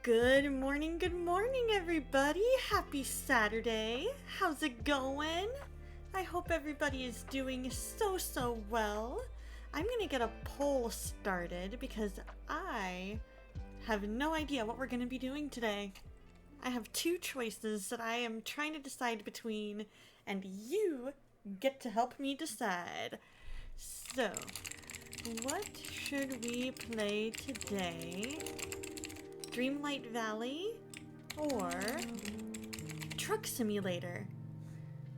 Good morning, everybody. Happy Saturday. How's it going? I hope everybody is doing so well. I'm gonna get a poll started because I have no idea what we're gonna be doing today. I have two choices that I am trying to decide between, and you get to help me decide. So, what should we play today? Dreamlight Valley or Truck Simulator?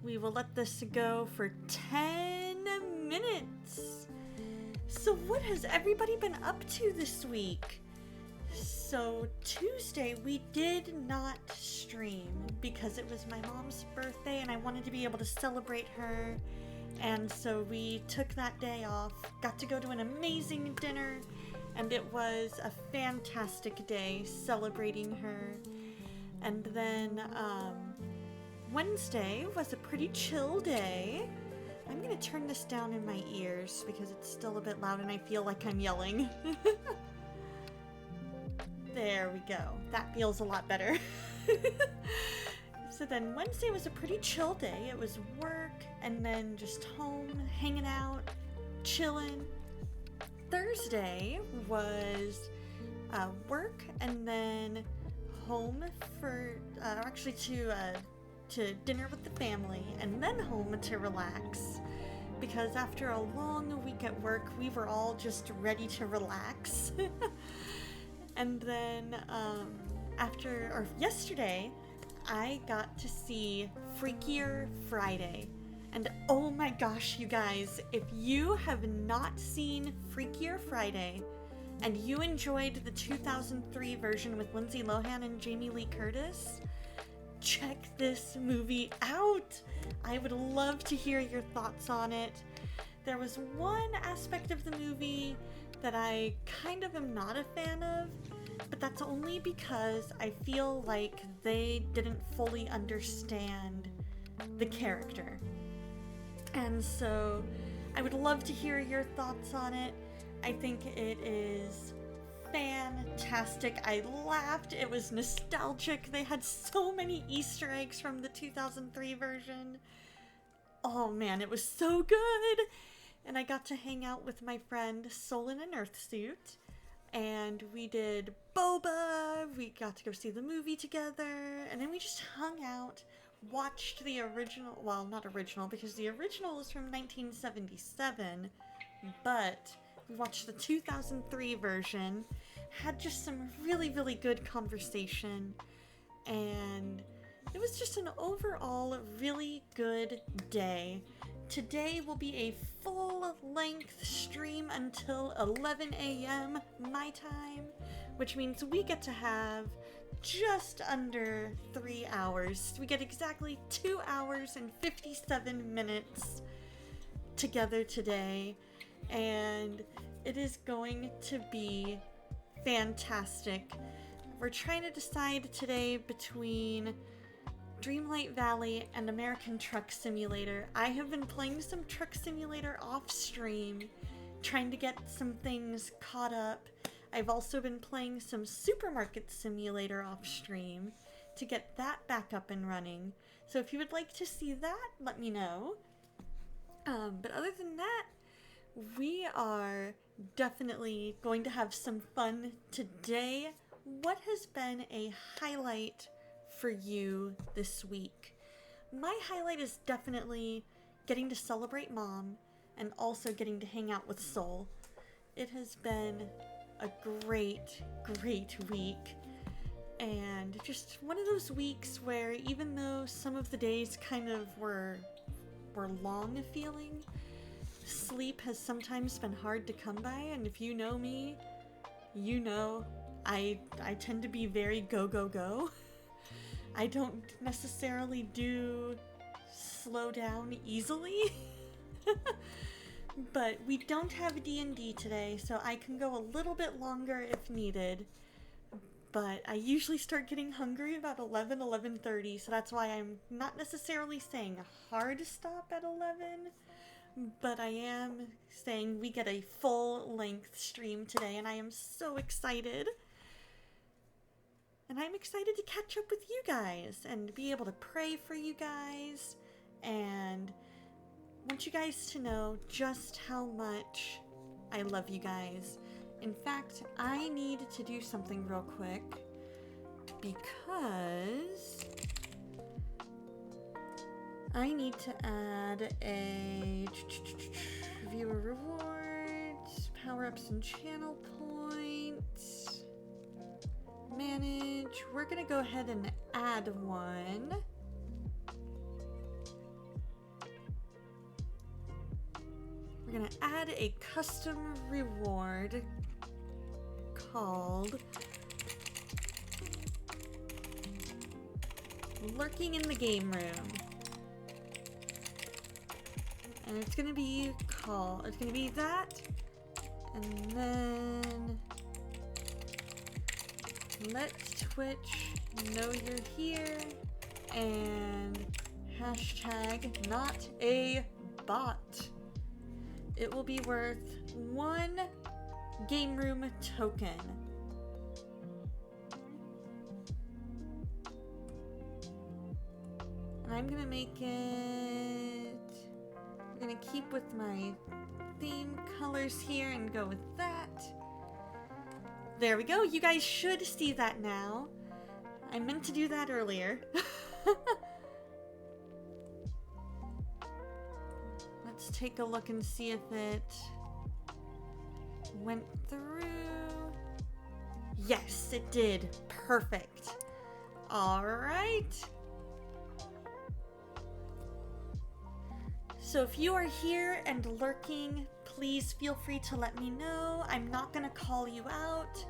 We will let this go for 10 minutes. So what has everybody been up to this week? So Tuesday we did not stream because it was my mom's birthday and I wanted to be able to celebrate her. And so we took that day off, got to go to an amazing dinner, and it was a fantastic day celebrating her. And then Wednesday was a pretty chill day. I'm gonna turn this down in my ears because it's still a bit loud and I feel like I'm yelling. There we go. That feels a lot better. So then Wednesday was a pretty chill day. It was work and then just home, hanging out, chilling. Thursday was work and then home for actually to dinner with the family and then home to relax because after a long week at work we were all just ready to relax. And then yesterday I got to see Freakier Friday. And oh my gosh, you guys, if you have not seen Freakier Friday and you enjoyed the 2003 version with Lindsay Lohan and Jamie Lee Curtis, check this movie out. I would love to hear your thoughts on it. There was one aspect of the movie that I kind of am not a fan of, but that's only because I feel like they didn't fully understand the character. And so I would love to hear your thoughts on it. I think it is fantastic. I laughed. It was nostalgic. They had so many Easter eggs from the 2003 version. Oh man, it was so good. And I got to hang out with my friend Soul in an Earthsuit. And we did boba. We got to go see the movie together. And then we just hung out. Watched the original, well, not original, because the original is from 1977, but we watched the 2003 version, had just some really good conversation, and it was just an overall really good day. Today will be a full-length stream until 11 a.m. my time, which means we get to have just under 3 hours. We get exactly 2 hours and 57 minutes together today, and it is going to be fantastic. We're trying to decide today between Dreamlight Valley and American Truck Simulator. I have been playing some Truck Simulator off stream, trying to get some things caught up. I've also been playing some Supermarket Simulator off stream to get that back up and running. So if you would like to see that, let me know. But other than that, we are definitely going to have some fun today. What has been a highlight for you this week? My highlight is definitely getting to celebrate Mom and also getting to hang out with Soul. It has been a great week, and just one of those weeks where even though some of the days kind of were long feeling, sleep has sometimes been hard to come by. And if you know me, you know I tend to be very go. I don't necessarily do slow down easily. But we don't have D&D today, so I can go a little bit longer if needed. But I usually start getting hungry about 11:30, so that's why I'm not necessarily saying hard stop at 11. But I am saying we get a full-length stream today, and I am so excited. And I'm excited to catch up with you guys and be able to pray for you guys. And want you guys to know just how much I love you guys. In fact, I need to do something real quick because I need to add a viewer rewards, power-ups and channel points, manage. We're gonna go ahead and add one. We're gonna add a custom reward called Lurking in the Game Room. And it's gonna be that, and then let Twitch know you're here, and hashtag not a bot. It will be worth 1 game room token. And I'm gonna make it, I'm gonna keep with my theme colors here and go with that. There we go. You guys should see that now. I meant to do that earlier. Let's take a look and see if it went through. Yes, it did. Perfect. All right. So if you are here and lurking, please feel free to let me know. I'm not gonna call you out.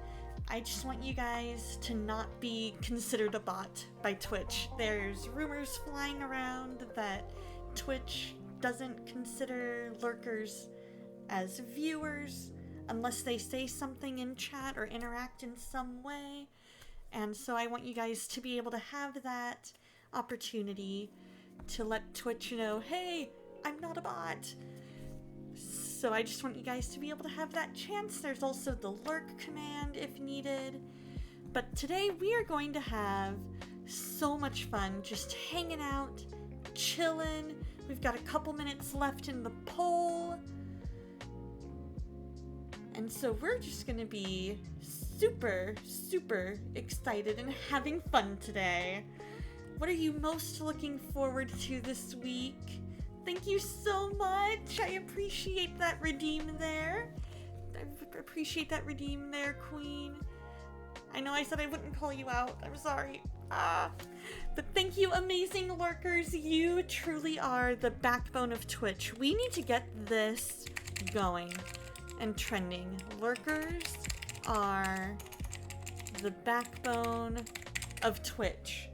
I just want you guys to not be considered a bot by Twitch. There's rumors flying around that Twitch doesn't consider lurkers as viewers unless they say something in chat or interact in some way. And so I want you guys to be able to have that opportunity to let Twitch know, hey, I'm not a bot. So I just want you guys to be able to have that chance. There's also the lurk command if needed. But today we are going to have so much fun just hanging out, chilling. We've got a couple minutes left in the poll. And so we're just gonna be super, super excited and having fun today. What are you most looking forward to this week? Thank you so much. I appreciate that redeem there. I appreciate that redeem there, Queen. I know I said I wouldn't call you out. I'm sorry. But thank you, amazing lurkers. You truly are the backbone of Twitch. We need to get this going and trending. Lurkers are the backbone of Twitch.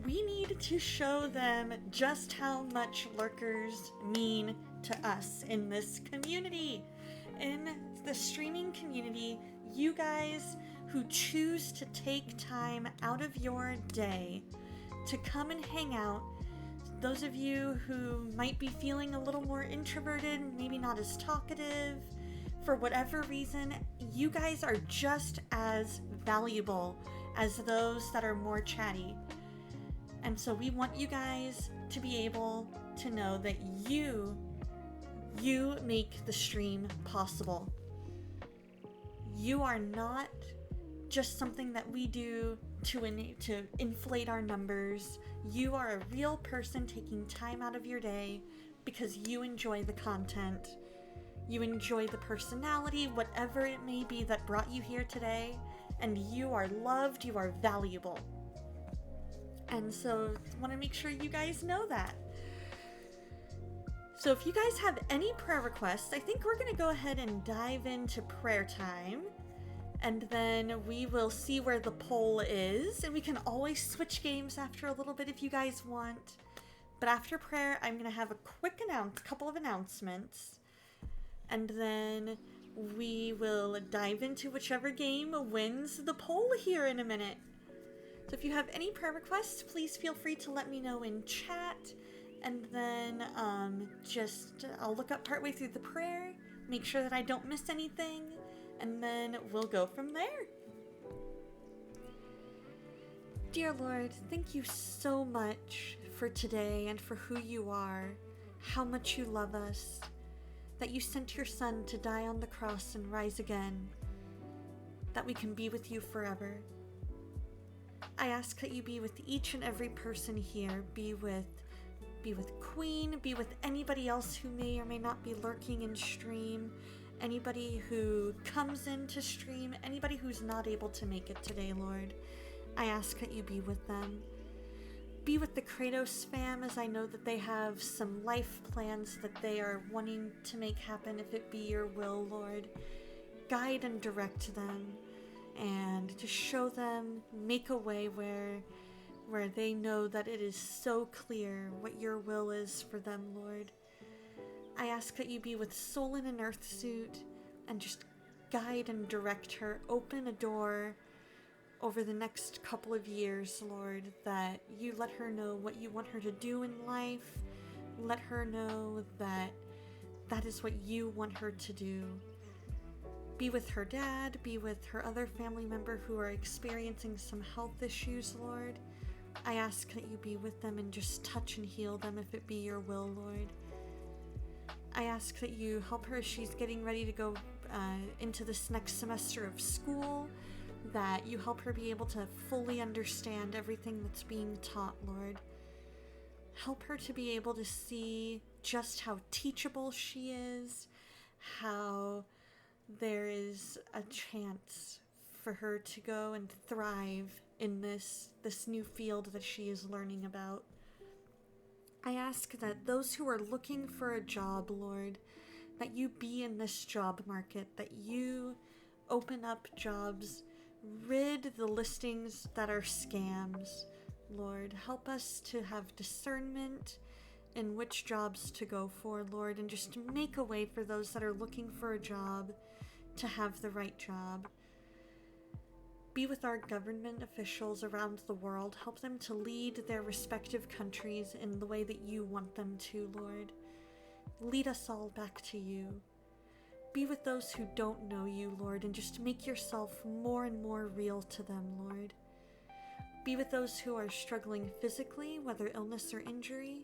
We need to show them just how much lurkers mean to us in this community. In the streaming community, you guys who choose to take time out of your day to come and hang out, those of you who might be feeling a little more introverted, maybe not as talkative, for whatever reason, you guys are just as valuable as those that are more chatty. And so we want you guys to be able to know that you make the stream possible. You are not just something that we do to inflate our numbers. You are a real person taking time out of your day because you enjoy the content. You enjoy the personality, whatever it may be that brought you here today, and you are loved, you are valuable. And so I want to make sure you guys know that. So if you guys have any prayer requests, I think we're going to go ahead and dive into prayer time. And then we will see where the poll is. And we can always switch games after a little bit if you guys want. But after prayer, I'm going to have a quick couple of announcements. And then we will dive into whichever game wins the poll here in a minute. So if you have any prayer requests, please feel free to let me know in chat. And then I'll look up partway through the prayer, make sure that I don't miss anything, and then we'll go from there. Dear Lord, thank you so much for today and for who you are, how much you love us, that you sent your Son to die on the cross and rise again, that we can be with you forever. I ask that you be with each and every person here, be with Queen, be with anybody else who may or may not be lurking in stream, anybody who comes into stream, anybody who's not able to make it today, Lord. I ask that you be with them. Be with the Kratos fam, as I know that they have some life plans that they are wanting to make happen, if it be your will, Lord. Guide and direct them, and just show them, make a way where they know that it is so clear what your will is for them, Lord. I ask that you be with Soul in an Earthsuit, and just guide and direct her, open a door over the next couple of years, Lord, that you let her know what you want her to do in life. Let her know that that is what you want her to do. Be with her dad, be with her other family member who are experiencing some health issues, Lord. I ask that you be with them and just touch and heal them, if it be your will, Lord. I ask that you help her as she's getting ready to go into this next semester of school, that you help her be able to fully understand everything that's being taught, Lord. Help her to be able to see just how teachable she is, how there is a chance for her to go and thrive in this new field that she is learning about. I ask that those who are looking for a job, Lord, that you be in this job market, that you open up jobs, rid the listings that are scams, Lord. Help us to have discernment in which jobs to go for, Lord, and just make a way for those that are looking for a job to have the right job. Be with our government officials around the world. Help them to lead their respective countries in the way that you want them to, Lord. Lead us all back to you. Be with those who don't know you, Lord, and just make yourself more and more real to them, Lord. Be with those who are struggling physically, whether illness or injury,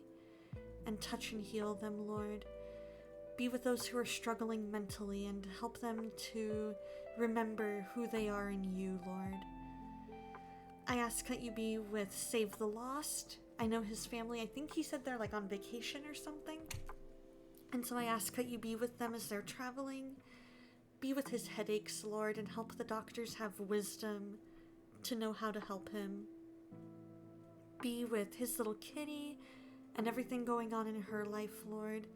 and touch and heal them, Lord. Be with those who are struggling mentally and help them to remember who they are in you, Lord. I ask that you be with Save the Lost. I know his family, I think he said they're like on vacation or something. And so I ask that you be with them as they're traveling. Be with his headaches, Lord, and help the doctors have wisdom to know how to help him. Be with his little kitty and everything going on in her life, Lord.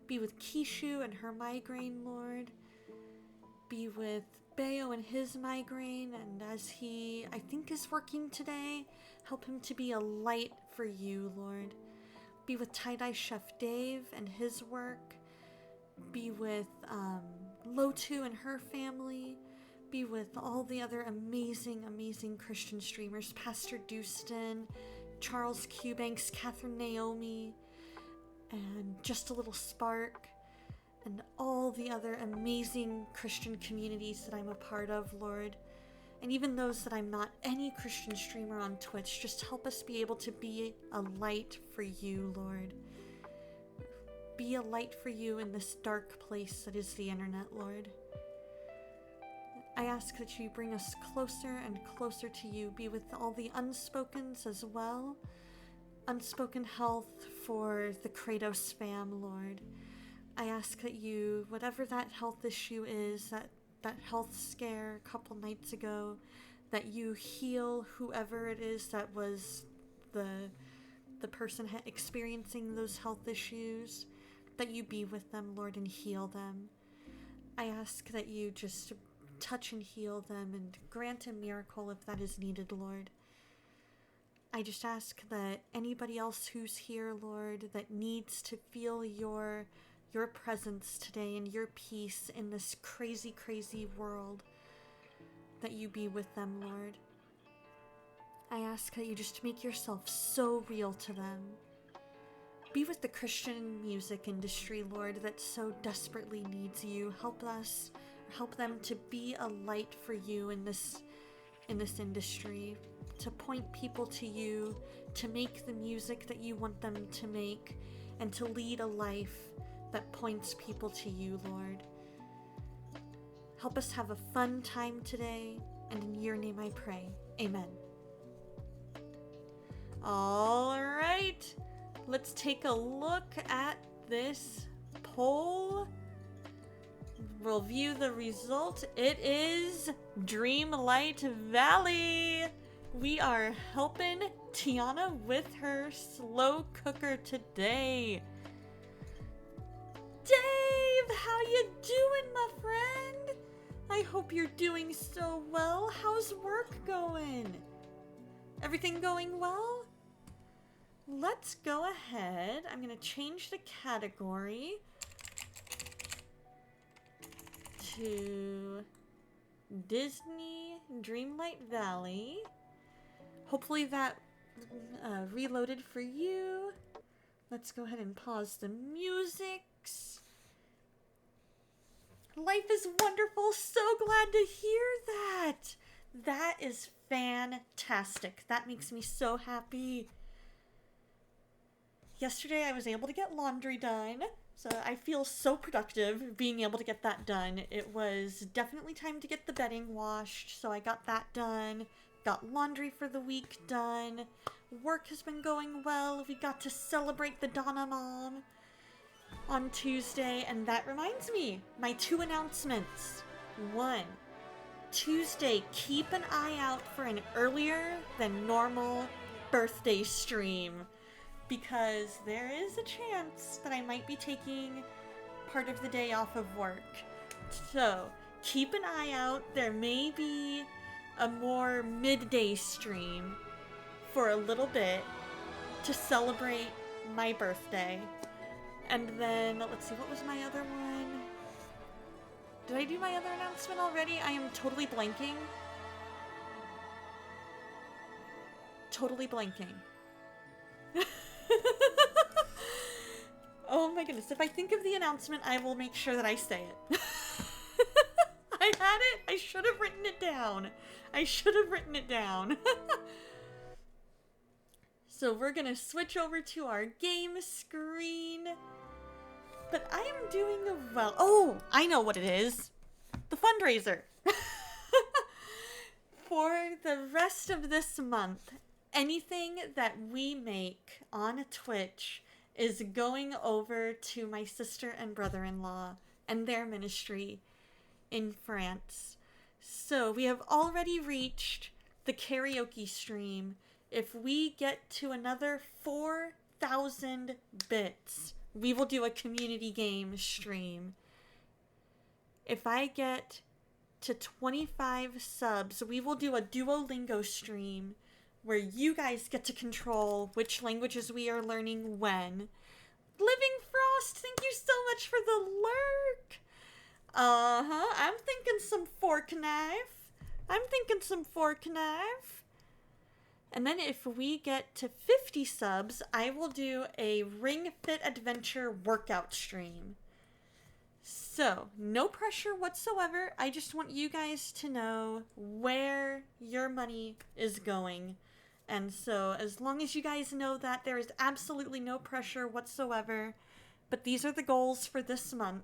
Be with Kishu and her migraine, Lord. Be with Bayo and his migraine, and as he, I think, is working today, help him to be a light for you, Lord. Be with Tie-Dye Chef Dave and his work. Be with Lotu and her family. Be with all the other amazing, amazing Christian streamers. Pastor Dustin, Charles Cubanks, Catherine Naomi, and Just a Little Spark, and all the other amazing Christian communities that I'm a part of, Lord. And even those that I'm not any Christian streamer on Twitch, just help us be able to be a light for you, Lord. Be a light for you in this dark place that is the internet, Lord. I ask that you bring us closer and closer to you. Be with all the unspokens as well. Unspoken health for the Kratos fam, Lord. I ask that you, whatever that health issue is, that health scare a couple nights ago, that you heal whoever it is that was the person experiencing those health issues, that you be with them, Lord, and heal them. I ask that you just touch and heal them and grant a miracle if that is needed, Lord. I just ask that anybody else who's here, Lord, that needs to feel your presence today and your peace in this crazy, crazy world, that you be with them, Lord. I ask that you just make yourself so real to them. Be with the Christian music industry, Lord, that so desperately needs you. Help them to be a light for you in this in this industry, to point people to you, to make the music that you want them to make, and to lead a life that points people to you, Lord. Help us have a fun time today, and in your name I pray. Amen. All right, let's take a look at this poll. We'll view the result. It is Dreamlight Valley. We are helping Tiana with her slow cooker today. Dave, how you doing, my friend? I hope you're doing so well. How's work going? Everything going well? Let's go ahead. I'm going to change the category to Disney Dreamlight Valley. Hopefully that reloaded for you. Let's go ahead and pause the music. Life is wonderful. So glad to hear that. That is fantastic. That makes me so happy. Yesterday I was able to get laundry done, so I feel so productive being able to get that done. It was definitely time to get the bedding washed, so I got that done. Got laundry for the week done. Work has been going well. We got to celebrate the Donna Mom on Tuesday, and that reminds me, my 2 announcements. 1, Tuesday, keep an eye out for an earlier than normal birthday stream, because there is a chance that I might be taking part of the day off of work. So keep an eye out. There may be a more midday stream for a little bit to celebrate my birthday. And then, let's see, what was my other one? Did I do my other announcement already? I am totally blanking. Totally blanking. Oh my goodness, if I think of the announcement, I will make sure that I say it. I had it. I should have written it down. I should have written it down. So we're gonna switch over to our game screen. But I am doing well. Oh, I know what it is. The fundraiser. For the rest of this month, anything that we make on Twitch is going over to my sister and brother-in-law and their ministry in France. So we have already reached the karaoke stream. If we get to another 4,000 bits, we will do a community game stream. If I get to 25 subs, we will do a Duolingo stream where you guys get to control which languages we are learning when. Living Frost, thank you so much for the lurk. I'm thinking some fork knife. And then if we get to 50 subs, I will do a Ring Fit Adventure workout stream. So, no pressure whatsoever. I just want you guys to know where your money is going. And so, as long as you guys know that, there is absolutely no pressure whatsoever. But these are the goals for this month.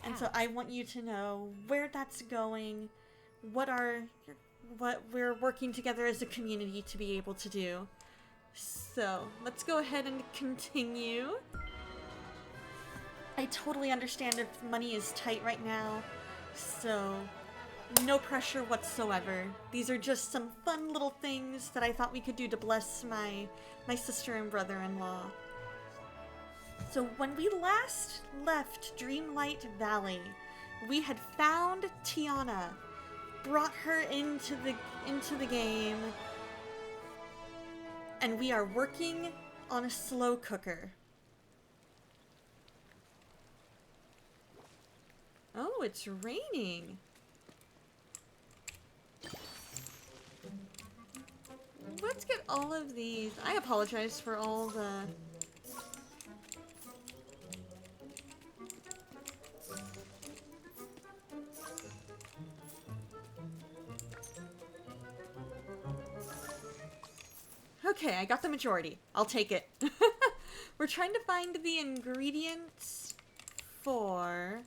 And so I want you to know where that's going, what we're working together as a community to be able to do. So, let's go ahead and continue. I totally understand if money is tight right now, so no pressure whatsoever. These are just some fun little things that I thought we could do to bless my sister and brother-in-law. So when we last left Dreamlight Valley, we had found Tiana, brought her into the game, and we are working on a slow cooker. Oh, it's raining. Let's get all of these. I apologize for all the... okay. I got the majority. I'll take it. We're trying to find the ingredients for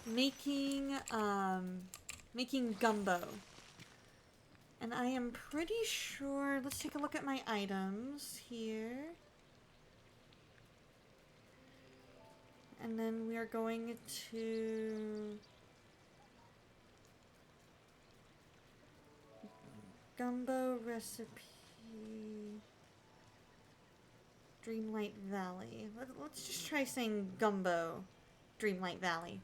making gumbo. And I am pretty sure, let's take a look at my items here. And then we are going to gumbo recipe Dreamlight Valley. Let's just try saying gumbo Dreamlight Valley.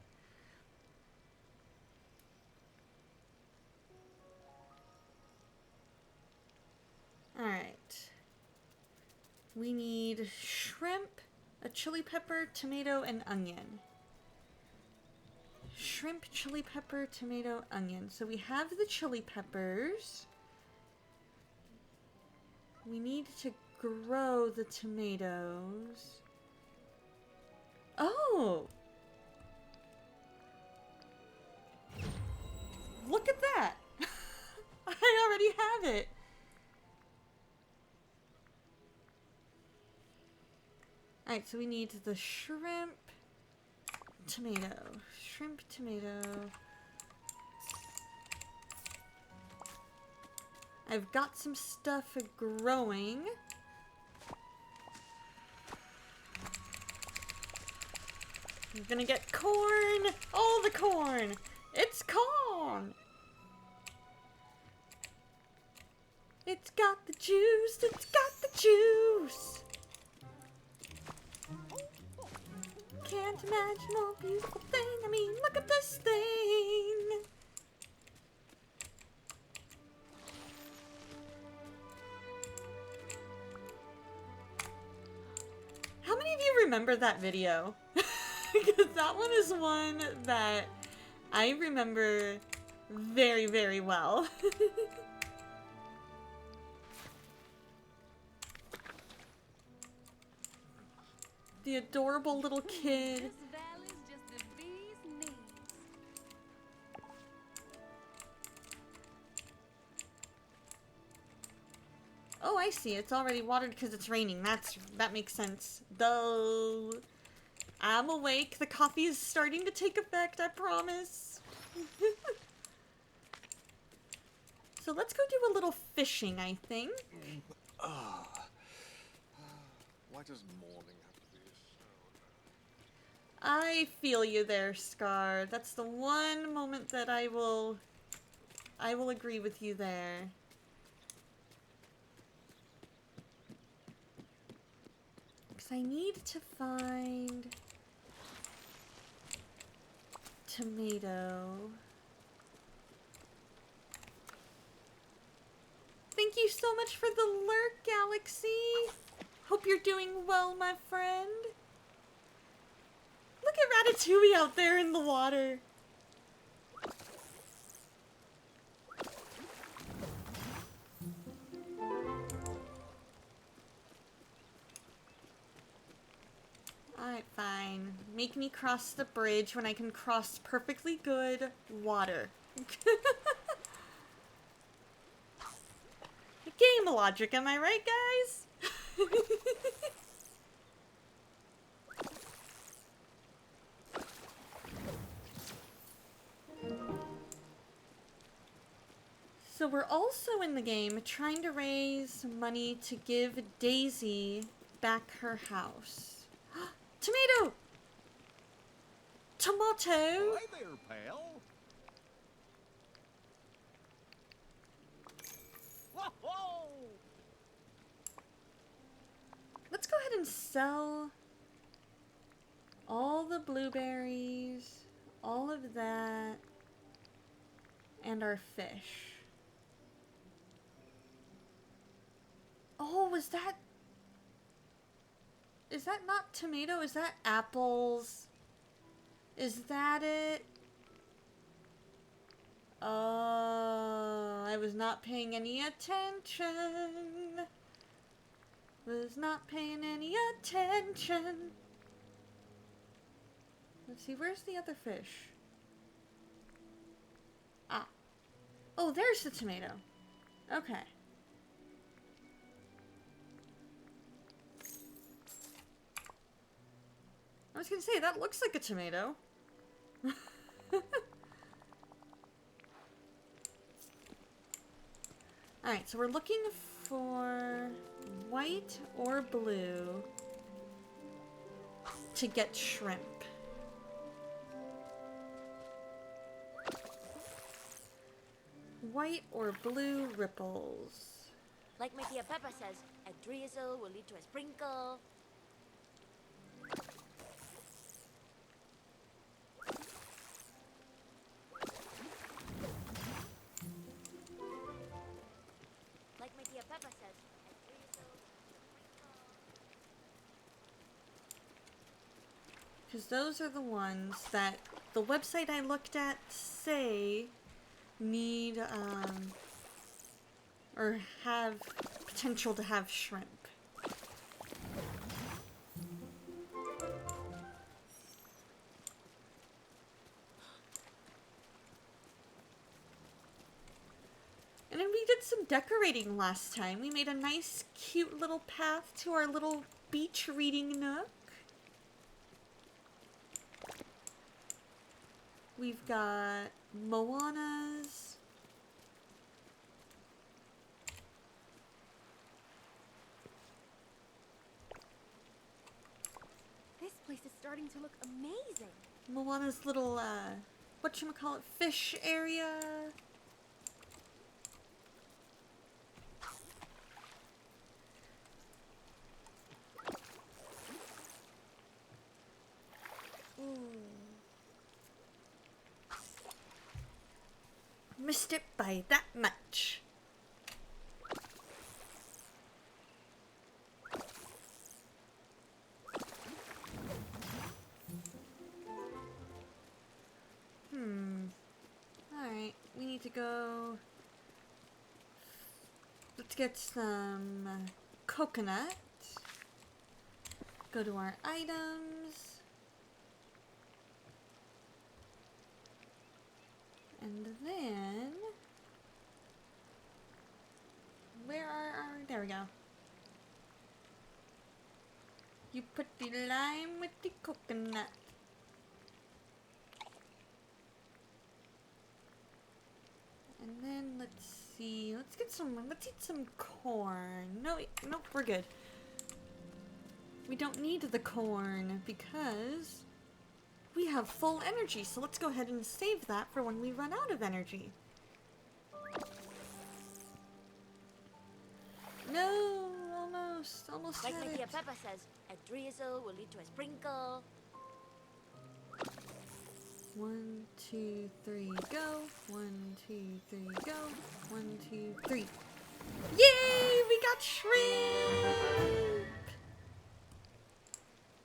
Alright. We need shrimp, a chili pepper, tomato, and onion. Shrimp, chili pepper, tomato, onion. So we have the chili peppers. We need to grow the tomatoes. Oh! Look at that! I already have it! Alright, so we need the shrimp, tomato. Shrimp, tomato. I've got some stuff growing. I'm gonna get corn! All the corn! It's corn! It's got the juice! It's got the juice! Can't imagine a more beautiful thing. I mean, look at this thing! How many of you remember that video? Because that one is one that I remember very, very well. The adorable little kid. Oh, I see. It's already watered because it's raining. That makes sense. Though I'm awake. The coffee is starting to take effect, I promise. So let's go do a little fishing, I think. Why does morning have to be so... I feel you there, Scar. That's the one moment that I will agree with you there. Because I need to find tomato. Thank you so much for the lurk, Galaxy. Hope you're doing well, my friend. Look at Ratatouille out there in the water. Alright, fine. Make me cross the bridge when I can cross perfectly good water. Game logic, am I right, guys? So we're also in the game trying to raise money to give Daisy back her house. Tomato! Tomato! Hi there, pal. Whoa! Let's go ahead and sell all the blueberries, all of that, and our fish. Oh, is that not tomato? Is that apples? Is that it? Oh, I was not paying any attention. Was not paying any attention. Let's see, where's the other fish? Ah. Oh, there's the tomato. Okay. I was gonna say, that looks like a tomato. Alright, so we're looking for white or blue to get shrimp. White or blue ripples. Like my tia Peppa says, a drizzle will lead to a sprinkle. Like my tia Peppa says, a drizzle, a sprinkle. Because those are the ones that the website I looked at say need, or have potential to have shrimp. And then we did some decorating last time. We made a nice, cute little path to our little beach reading nook. We've got Moana's. This place is starting to look amazing. Moana's little, whatchamacallit, fish area. Missed it by that much. Alright, we need to go. Let's get some coconut. Go to our items. And then, where are our, there we go. You put the lime with the coconut. And then, let's see, let's eat some corn. No, nope, we're good. We don't need the corn because we have full energy, so let's go ahead and save that for when we run out of energy. No, almost Like had my it. tia Peppa says, a drizzle will lead to a sprinkle. 1, 2, 3, go. 1, 2, 3, go. 1, 2, 3. Yay! We got shrimp!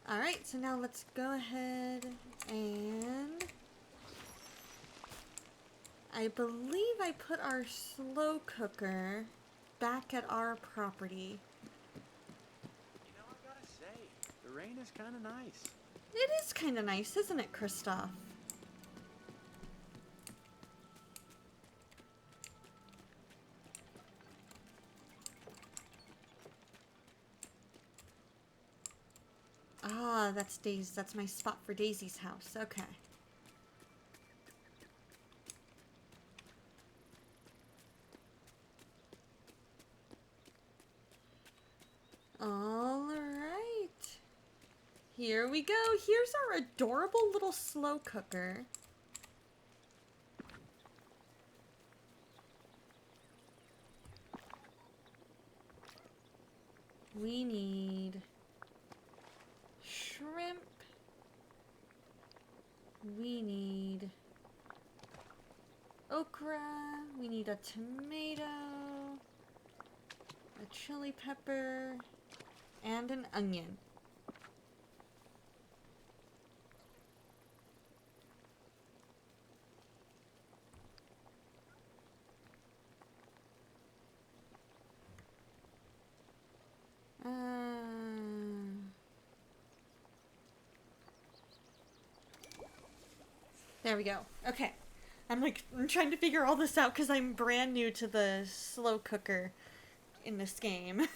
Alright, so now let's go ahead and I believe I put our slow cooker back at our property. You know, I've got to say, the rain is kind of nice. It is kind of nice, isn't it, Kristoff? Ah, that's that's my spot for Daisy's house. Okay. All right. Here we go. Here's our adorable little slow cooker. We need shrimp. We need okra. We need a tomato, a chili pepper, and an onion. There we go. Okay. I'm trying to figure all this out because I'm brand new to the slow cooker in this game.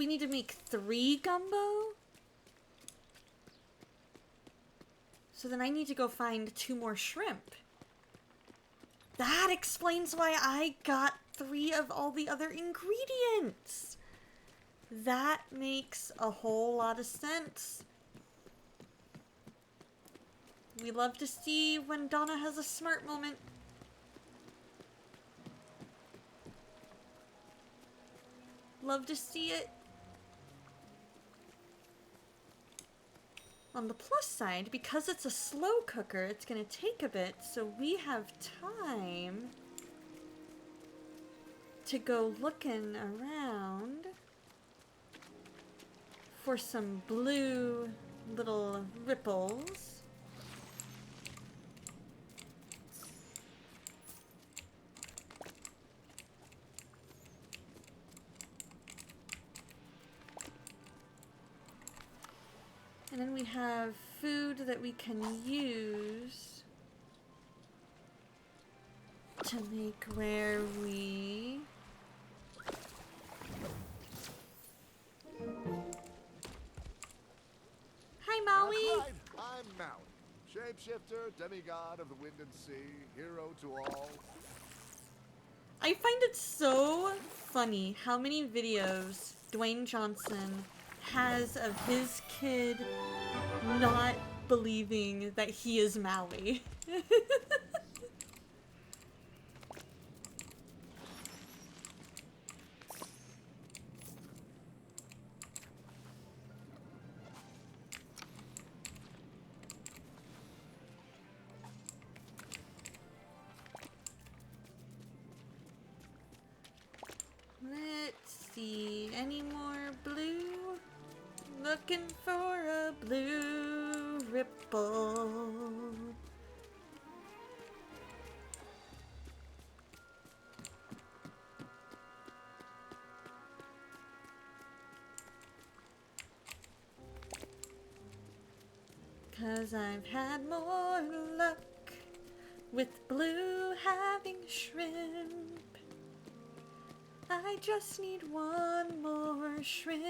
we need to make 3 gumbo? So then I need to go find 2 more shrimp. That explains why I got 3 of all the other ingredients. That makes a whole lot of sense. We love to see when Donna has a smart moment. Love to see it. On the plus side, because it's a slow cooker, it's gonna take a bit, so we have time to go looking around for some blue little ripples. And then we have food that we can use to make where we... Hi, Maui! That's right. I'm Maui. Shapeshifter, demigod of the wind and sea, hero to all. I find it so funny how many videos Dwayne Johnson has of his kid not believing that he is Maui. Let's see, any more blue? Looking for a blue ripple. Cause I've had more luck with blue having shrimp. I just need one more shrimp.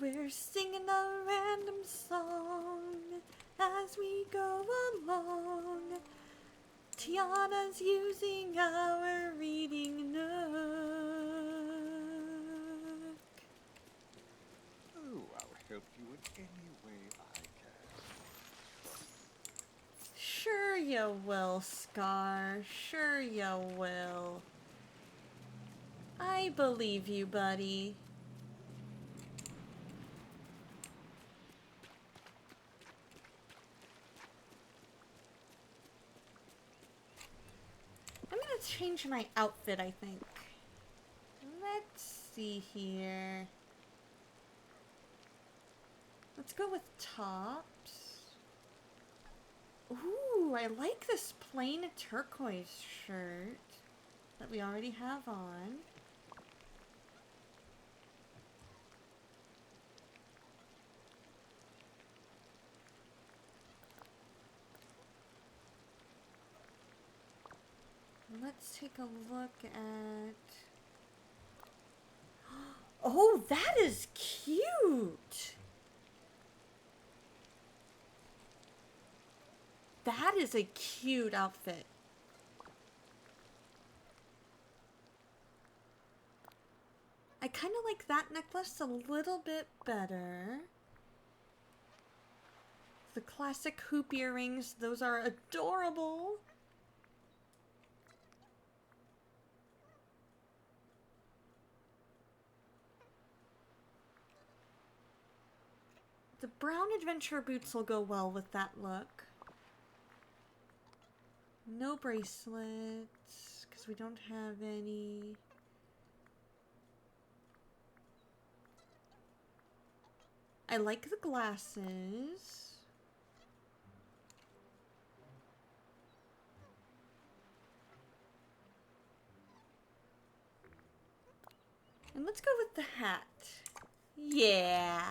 We're singing a random song as we go along. Tiana's using our reading nook. Oh, I'll help you in any way I can. Sure you will, Scar. Sure you will. I believe you, buddy. I'm gonna change my outfit, I think. Let's see here. Let's go with tops. Ooh, I like this plain turquoise shirt that we already have on. Let's take a look at... Oh, that is cute! That is a cute outfit. I kind of like that necklace a little bit better. The classic hoop earrings, those are adorable. The brown adventure boots will go well with that look. No bracelets, because we don't have any. I like the glasses. And let's go with the hat. Yeah.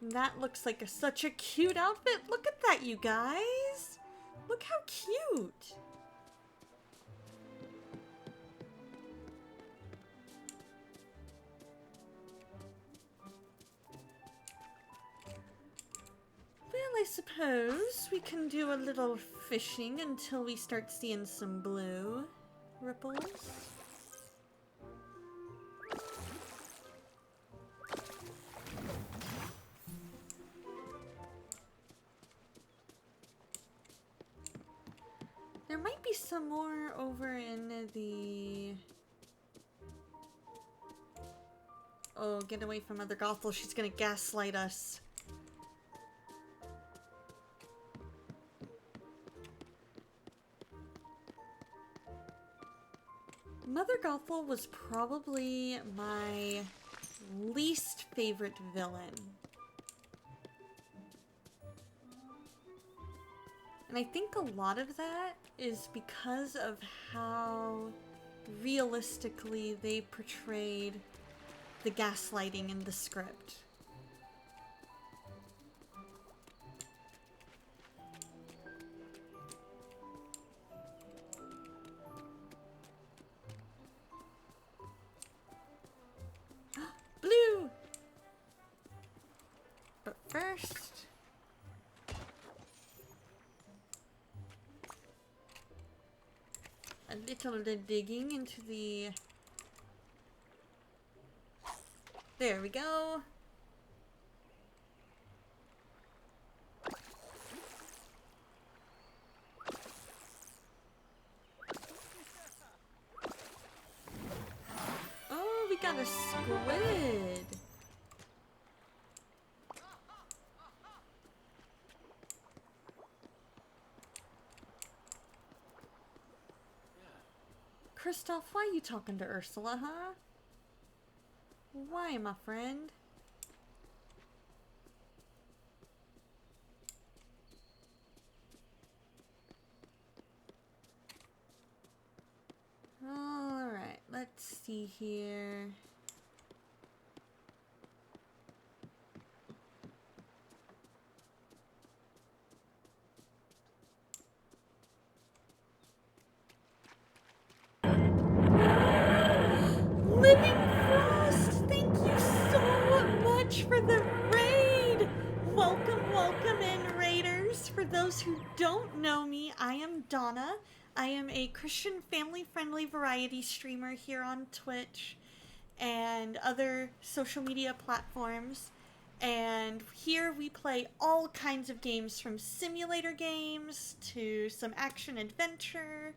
That looks like such a cute outfit. Look at that, you guys. Look how cute. Well, I suppose we can do a little fishing until we start seeing some blue ripples. There might be some more over in the... Oh, get away from Mother Gothel. She's gonna gaslight us. Mother Gothel was probably my least favorite villain. And I think a lot of that is because of how realistically they portrayed the gaslighting in the script. Blue! But first... a little digging into the... There we go. Oh, we got a squid. Kristoff, why are you talking to Ursula, huh? Why, my friend? Alright, let's see here. Living Frost, thank you so much for the raid! Welcome, welcome in, raiders. For those who don't know me, I am Donna. I am a Christian family-friendly variety streamer here on Twitch and other social media platforms. And here we play all kinds of games, from simulator games to some action-adventure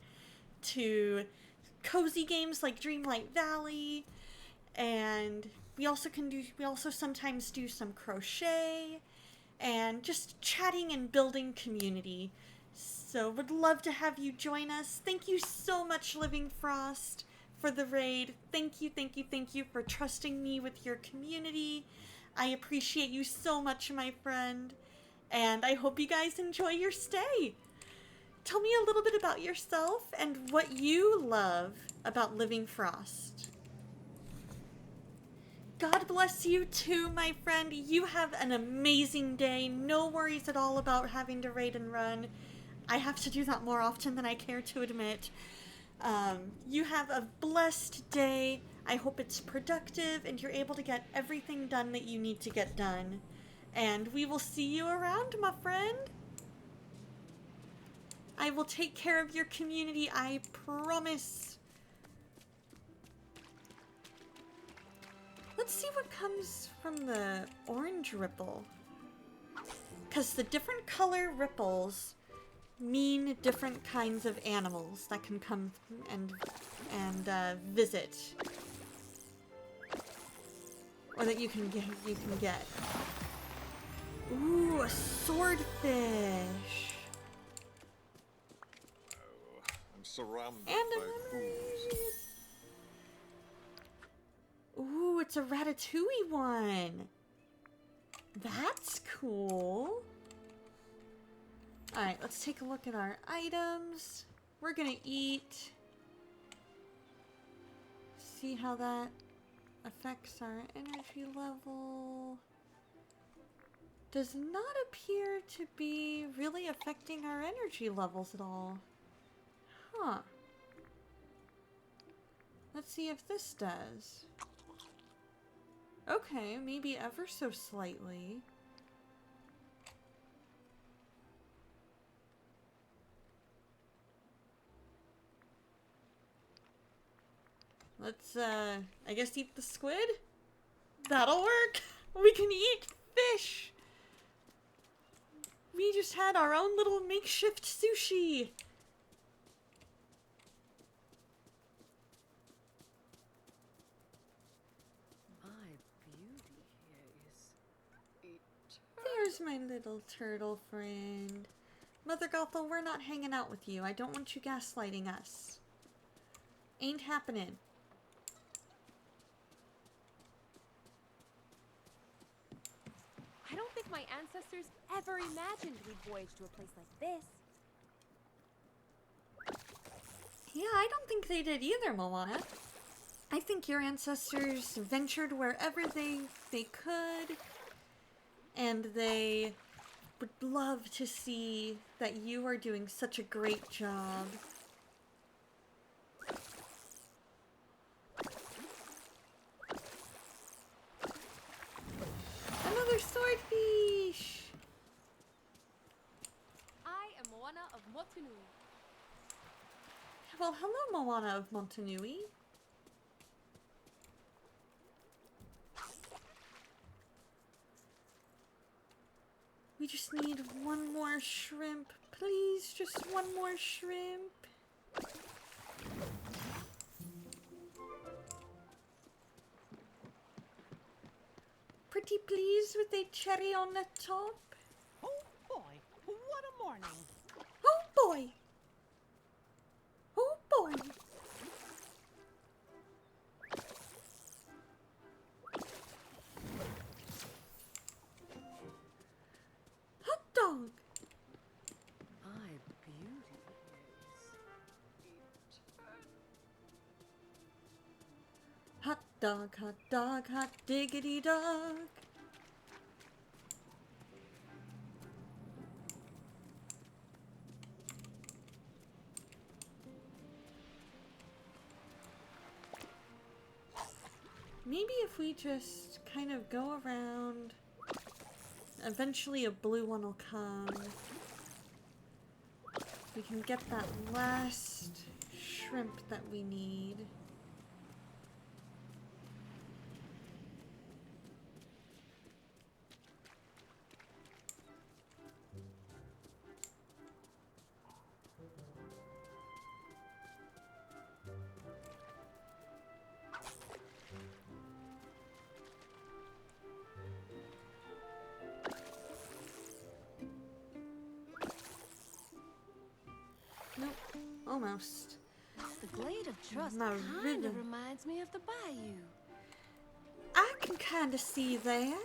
to cozy games like Dreamlight Valley, and we also sometimes do some crochet and just chatting and building community. So would love to have you join us. Thank you so much, Living Frost, for the raid. Thank you, thank you, thank you for trusting me with your community. I appreciate you so much, my friend, and I hope you guys enjoy your stay. Tell me a little bit about yourself and what you love about Living Frost. God bless you too, my friend. You have an amazing day. No worries at all about having to raid and run. I have to do that more often than I care to admit. You have a blessed day. I hope it's productive and you're able to get everything done that you need to get done. And we will see you around, my friend. I will take care of your community, I promise. Let's see what comes from the orange ripple. Because the different color ripples mean different kinds of animals that can come and visit. Or that you can get. Ooh, a swordfish. Surrounded And a by memory. fools. Ooh, it's a Ratatouille one. That's cool. Alright, let's take a look at our items. We're gonna eat. See how that affects our energy level. does not appear to be really affecting our energy levels at all. Huh. Let's see if this does. Okay, maybe ever so slightly. Let's, I guess eat the squid? That'll work! We can eat fish! We just had our own little makeshift sushi! My beauty here is There's my little turtle friend. Mother Gothel, we're not hanging out with you. I don't want you gaslighting us. Ain't happening. I don't think my ancestors ever imagined we'd voyage to a place like this. Yeah, I don't think they did either, Moana. I think your ancestors ventured wherever they could, and they would love to see that you are doing such a great job. Another swordfish! I am Moana of Motunui. Well, hello, Moana of Montanui. We just need one more shrimp. Please, just one more shrimp. Pretty please with a cherry on the top. Oh boy, what a morning. Oh boy! Oh boy! Hot dog! my beauty Hot dog, hot diggity dog. Maybe if we just kind of go around, eventually a blue one will come. We can get that last shrimp that we need. Nope, almost. The Glade of Trust My kind ribbon. of reminds me of the bayou. I can kind of see that.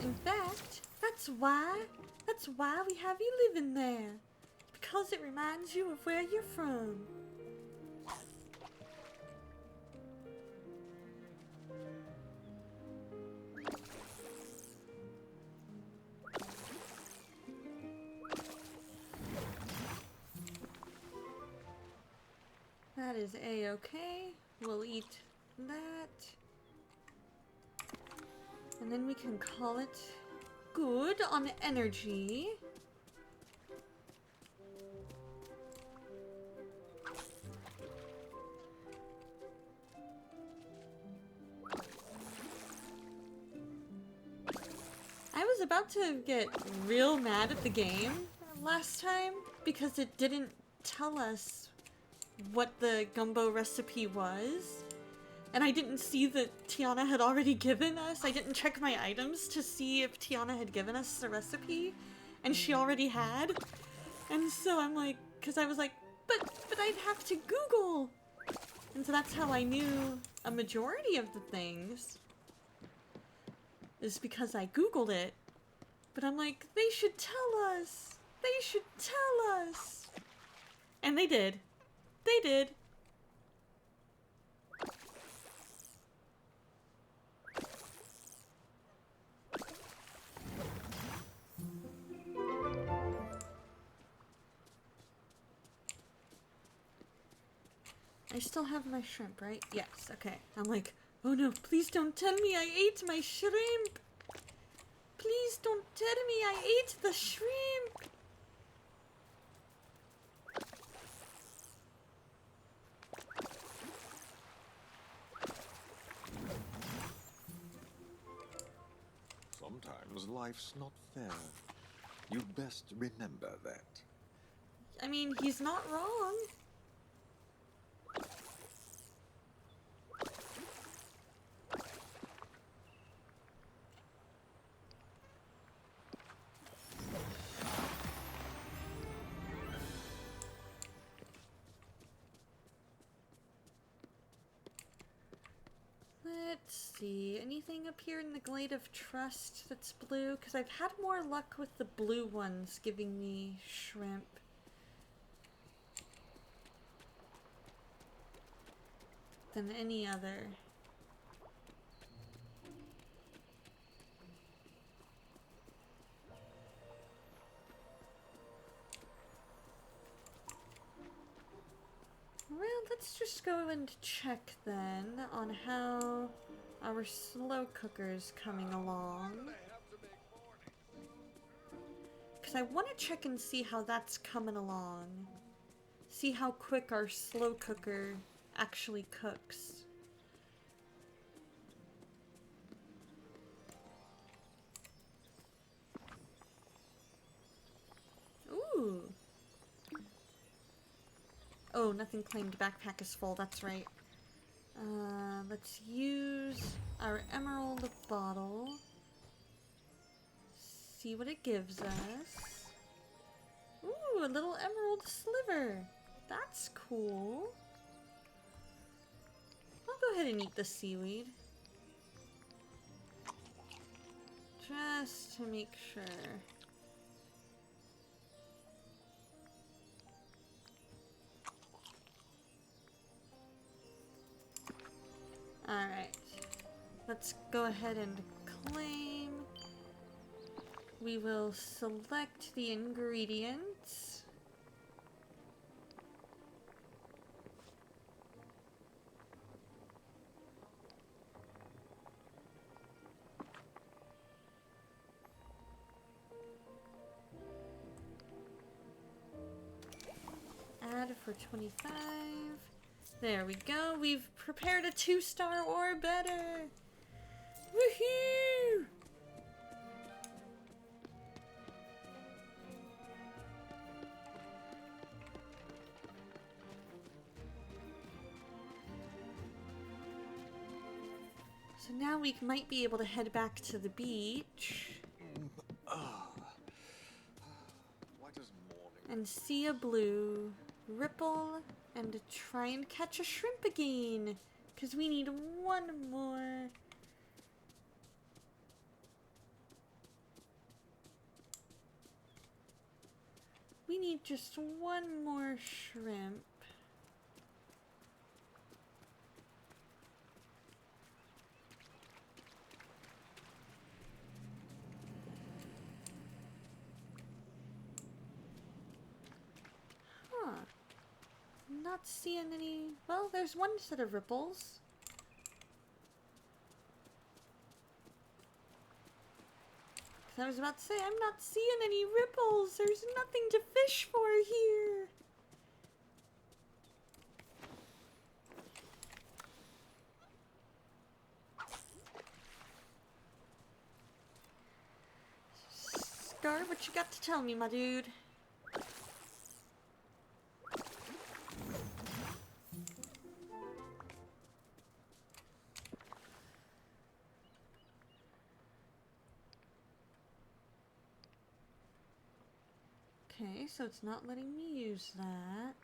In fact, that's why we have you living there. Because it reminds you of where you're from. That is a-okay. We'll eat that. And then we can call it good on energy. I was about to get real mad at the game last time because it didn't tell us what the gumbo recipe was. And I didn't see that Tiana had already given us. I didn't check my items to see if Tiana had given us the recipe. And she already had. And so I'm like, because I was like, but I'd have to Google. And so that's how I knew a majority of the things. Is because I Googled it. But I'm like, they should tell us. They should tell us. And they did. They did. I still have my shrimp, right? Yes, okay. I'm like, oh no, please don't tell me I ate my shrimp! Please don't tell me I ate the shrimp! Sometimes life's not fair. You best remember that. I mean, he's not wrong. Let's see, anything up here in the Glade of Trust that's blue? Because I've had more luck with the blue ones giving me shrimp. Than any other. Well, let's just go and check then on how our slow cooker's coming along. Because I want to check and see how that's coming along. See how quick our slow cooker actually cooks. Ooh. Oh, nothing claimed. Backpack is full. That's right. Let's use our emerald bottle. See what it gives us. Ooh, a little emerald sliver. That's cool. I'll go ahead and eat the seaweed. Just to make sure. Alright. Let's go ahead and claim. We will select the ingredients. Add for 25. There we go. We've prepared a 2-star or better. Woohoo! So now we might be able to head back to the beach. Why does morning... And see a blue ripple and try and catch a shrimp again. Because we need one more. We need just one more shrimp. Huh. Not seeing any... Well, there's one set of ripples. I was about to say, I'm not seeing any ripples. There's nothing to fish for here. Scar, what you got to tell me, my dude? Okay, so it's not letting me use that.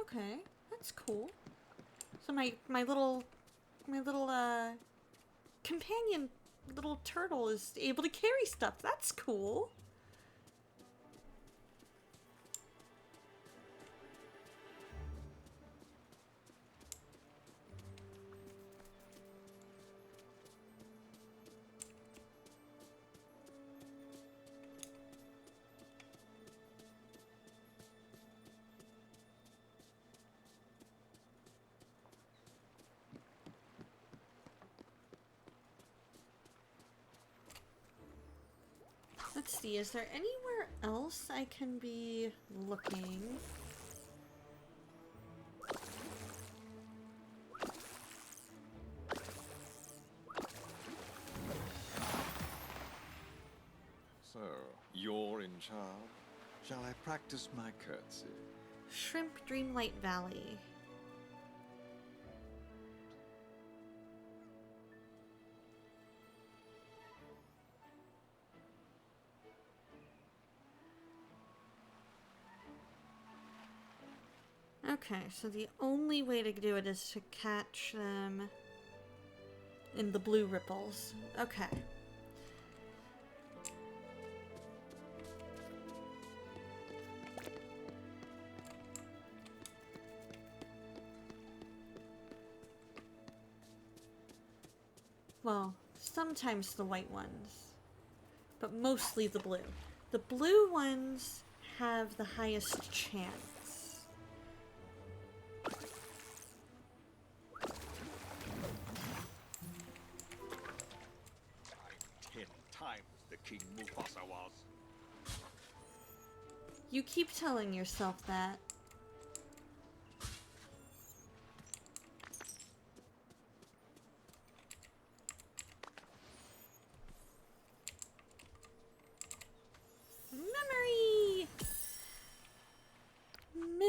Okay, that's cool. So my little companion little turtle is able to carry stuff. That's cool. Let's see, is there anywhere else I can be looking? So, you're in charge? Shall I practice my curtsy? Shrimp Dreamlight Valley. Okay, so the only way to do it is to catch them in the blue ripples. Okay. Well, sometimes the white ones, but mostly the blue. The blue ones have the highest chance. I'm 10 times the King Mufasa was. You keep telling yourself that. Memory! Midnight,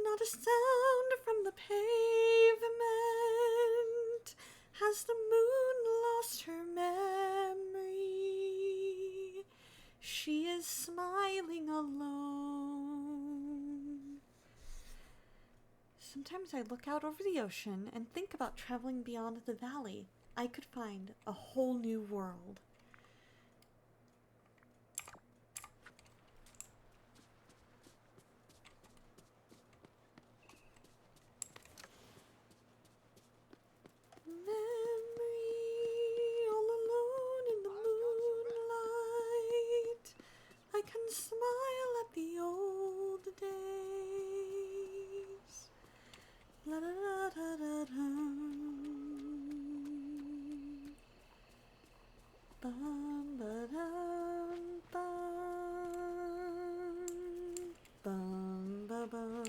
not a sound from the pavement. Has the moon lost her memory? She is smiling alone. Sometimes I look out over the ocean and think about traveling beyond the valley. I could find a whole new world. All alone in the moonlight, I can smile at the old days. La da da da da dum. Bum ba dum bum. Bum ba bum.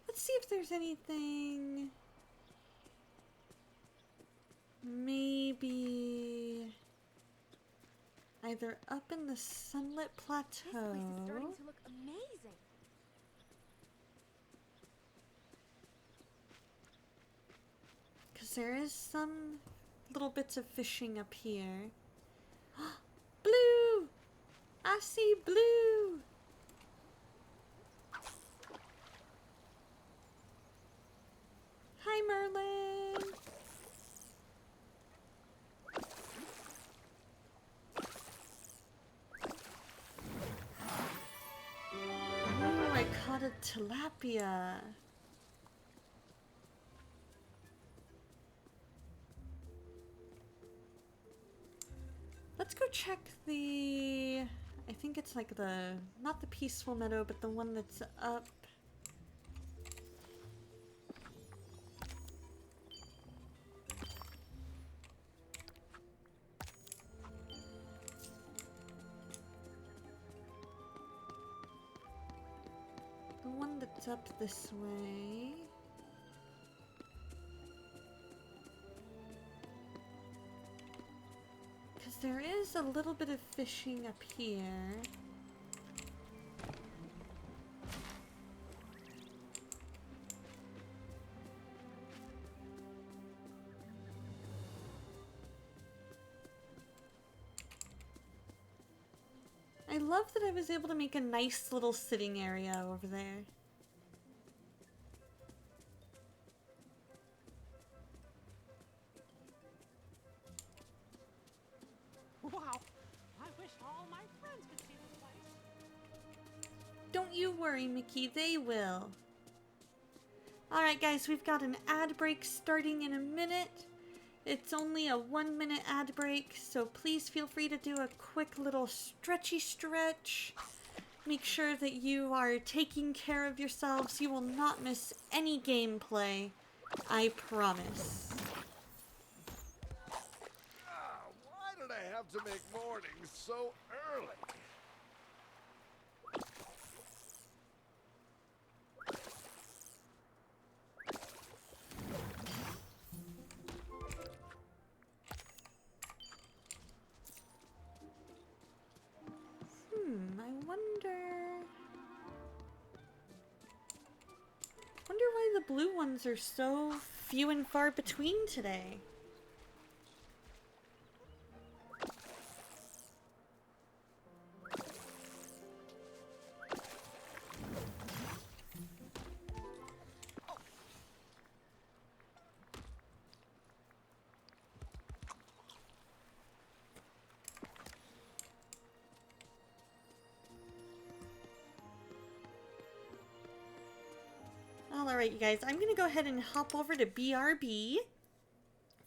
Let's see if there's anything. Maybe either up in the sunlit This place is starting plateau. to look amazing. Because there is some little bits of fishing up here. Blue! I see blue! Hi, Merlin! Ooh, I caught a tilapia. Let's go check the... I think it's like the... not the peaceful meadow, but the one that's up. The one that's up this way. Because there is a little bit of fishing up here. I love that I was able to make a nice little sitting area over there. Wow. I wish all my friends could see the place. Don't you worry, Mickey, they will. Alright guys, we've got an ad break starting in a minute. It's only a 1-minute ad break, so please feel free to do a quick little stretchy stretch. Make sure that you are taking care of yourselves. You will not miss any gameplay. I promise. Why did I have to make mornings so early? I wonder why the blue ones are so few and far between today. Alright, you guys, I'm gonna go ahead and hop over to BRB.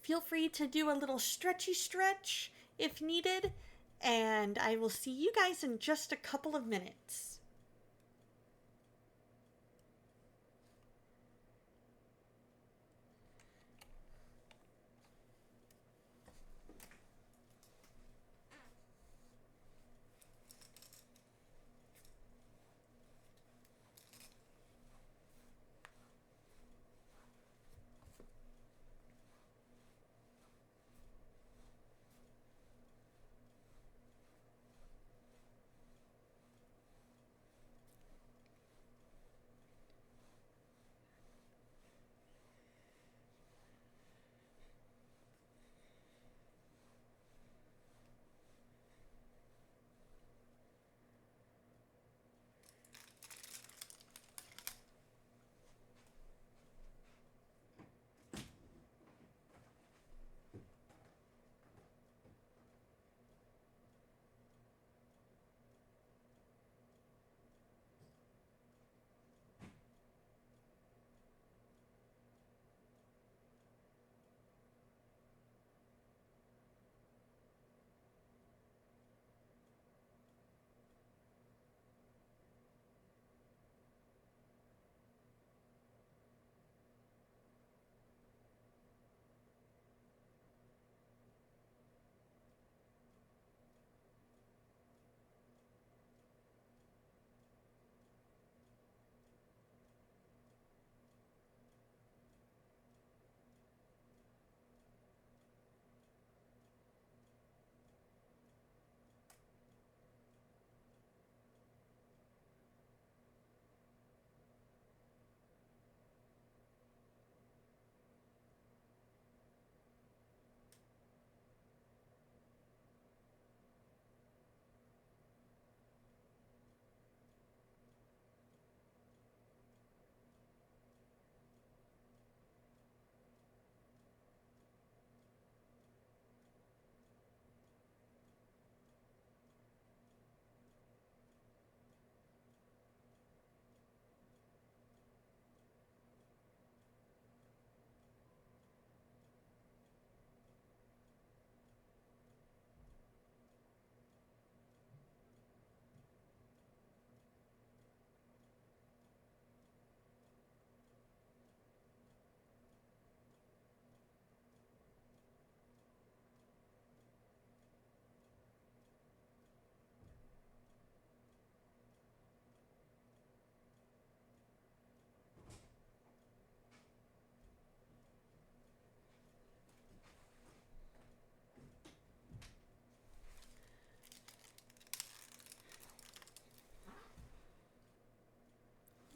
Feel free to do a little stretchy stretch if needed, and I will see you guys in just a couple of minutes.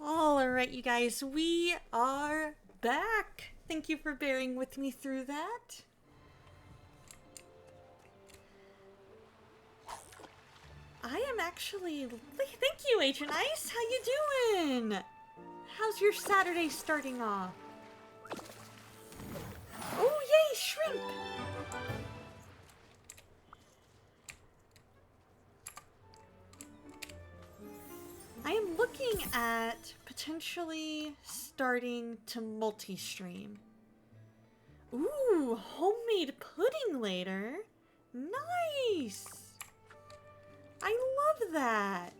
Alright, you guys, we are back. Thank you for bearing with me through that. I am actually, thank you, Agent Ice. How you doing? How's your Saturday starting off? Oh, yay, shrimp! I am looking at potentially starting to multi-stream. Ooh, homemade pudding later. Nice! I love that.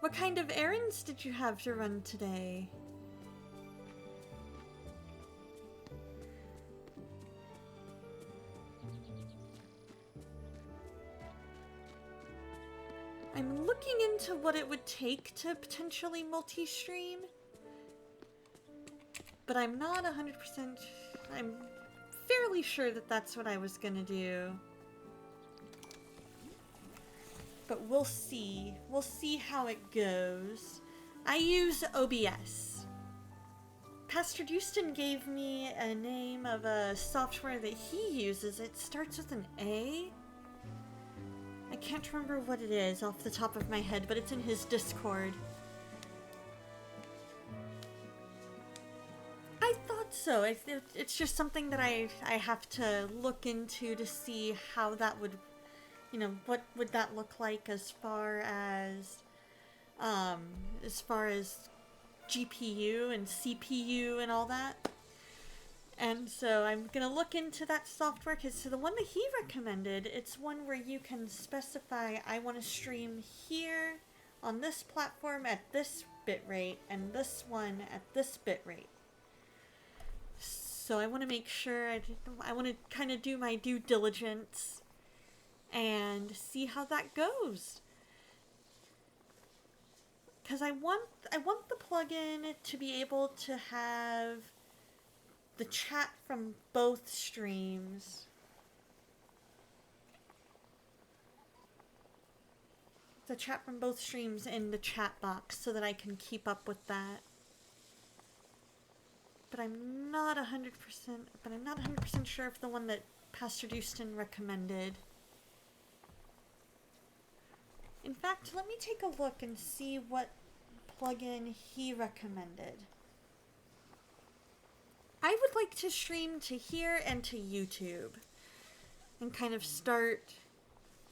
What kind of errands did you have to run today? I'm looking into what it would take to potentially multi-stream, but I'm not 100%. I'm fairly sure that that's what I was gonna do. But we'll see. We'll see how it goes. I use OBS. Pastor Houston gave me a name of a software that he uses. It starts with an A. I can't remember what it is off the top of my head, but it's in his Discord. I thought so. It's just something that I have to look into to see how that would, you know, what would that look like as far as GPU and CPU and all that. And so I'm going to look into that software because the one that he recommended, it's one where you can specify, I want to stream here on this platform at this bitrate and this one at this bitrate. So I want to make sure, I want to kind of do my due diligence and see how that goes. Because I want the plugin to be able to have the chat from both streams. The chat from both streams in the chat box so that I can keep up with that. But I'm not 100% sure if the one that Pastor Houston recommended. In fact, let me take a look and see what plugin he recommended. I would like to stream to here and to YouTube and kind of start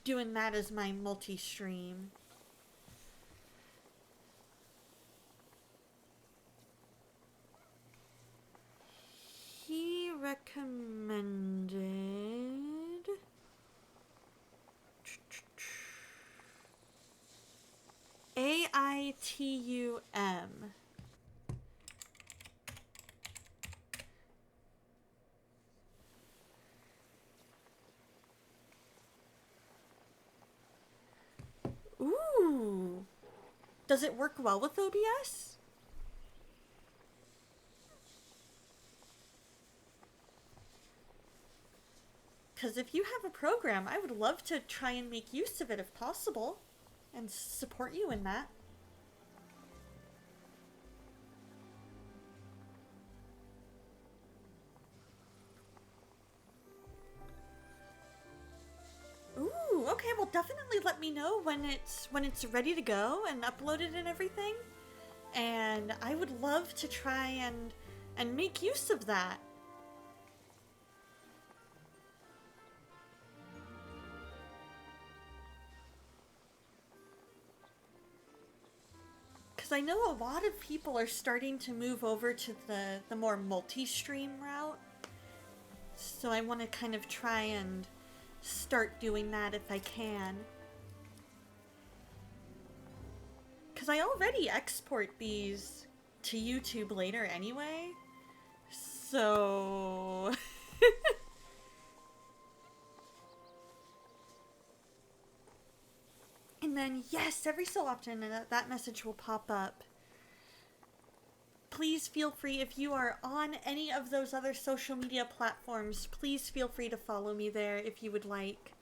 doing that as my multi-stream. He recommended AITUM. Ooh. Does it work well with OBS? Because if you have a program, I would love to try and make use of it if possible, and support you in that. Ooh, okay, well definitely let me know when it's ready to go and uploaded and everything. And I would love to try and make use of that. Because I know a lot of people are starting to move over to the more multi-stream route. So I want to kind of try and start doing that if I can. Because I already export these to YouTube later anyway. So... And then, yes, every so often that message will pop up. Please feel free, if you are on any of those other social media platforms, please feel free to follow me there if you would like.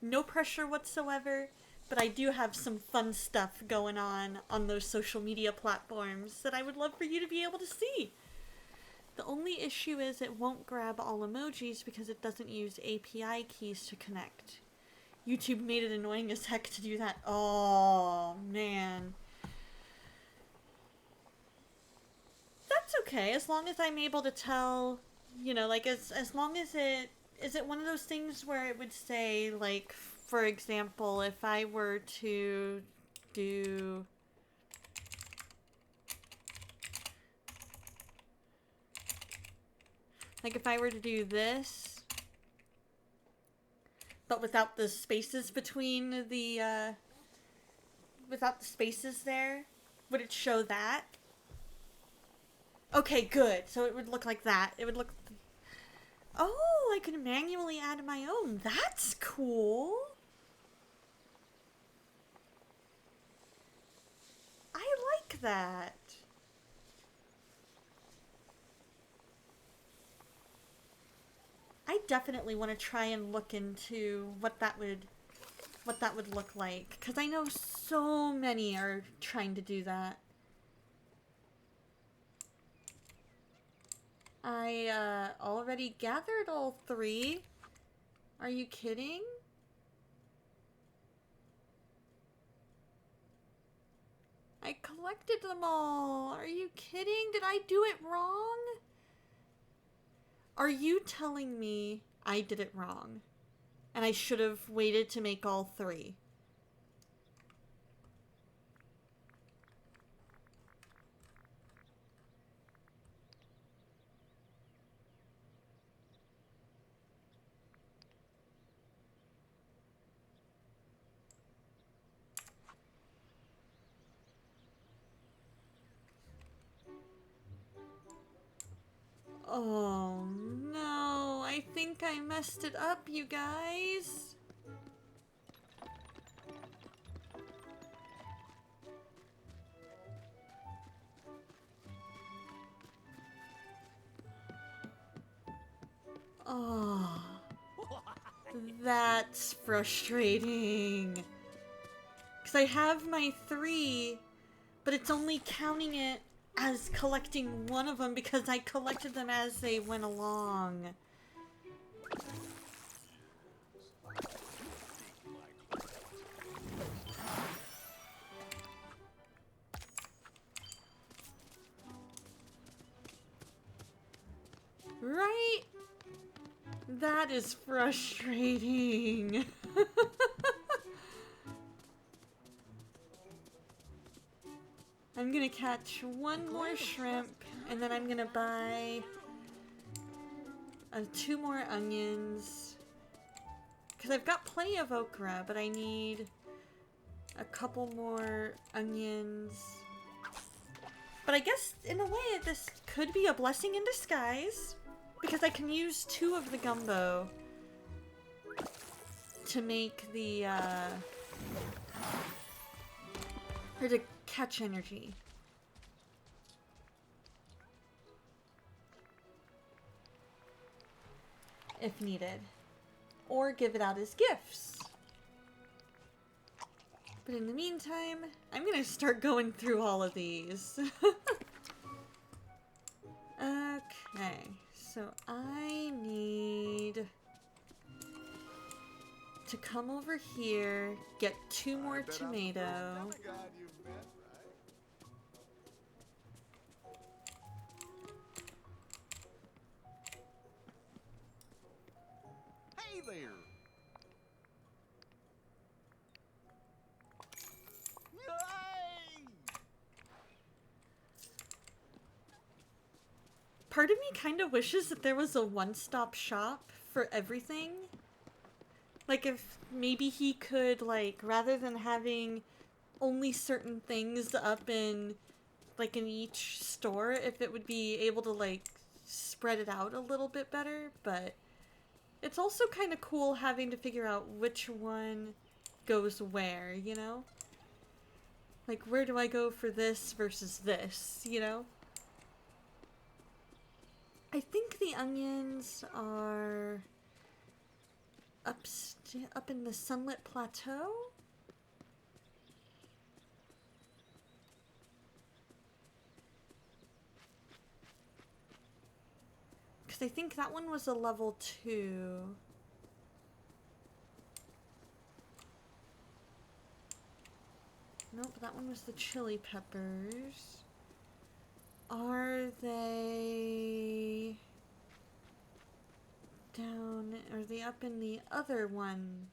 No pressure whatsoever, but I do have some fun stuff going on those social media platforms that I would love for you to be able to see. The only issue is it won't grab all emojis because it doesn't use API keys to connect. YouTube made it annoying as heck to do that. Oh, man. That's okay, as long as I'm able to tell, you know, like, as long as it... Is it one of those things where it would say, like, for example, if I were to do... Like, if I were to do this, but without the spaces between the, without the spaces there, would it show that? Okay, good. So it would look like that. It would look... Oh, I can manually add my own. That's cool. I like that. I definitely want to try and look into what that would look like, because I know so many are trying to do that. I already gathered all 3. Are you kidding? I collected them all. Are you kidding? Did I do it wrong? Are you telling me I did it wrong? And I should have waited to make all 3? Oh no, I think I messed it up, you guys. Oh, that's frustrating. Because I have my 3, but it's only counting it as collecting one of them because I collected them as they went along. Right? That is frustrating. I'm gonna catch one more shrimp, and then I'm gonna buy 2 more onions. Because I've got plenty of okra, but I need a couple more onions. But I guess, in a way, this could be a blessing in disguise. Because I can use 2 of the gumbo to make the, or to catch energy. If needed. Or give it out as gifts. But in the meantime, I'm gonna start going through all of these. Okay, so I need to come over here, get 2 more tomato. Demigod you've met, right? Hey there! Yay! Part of me kind of wishes that there was a one-stop shop for everything. Like, if maybe he could, like, rather than having only certain things up in, like, in each store, if it would be able to, like, spread it out a little bit better. But it's also kind of cool having to figure out which one goes where, you know? Like, where do I go for this versus this, you know? I think the onions are up in the Sunlit Plateau? Because I think that one was a level 2. Nope, that one was the chili peppers. Are they down? Are they up in the other one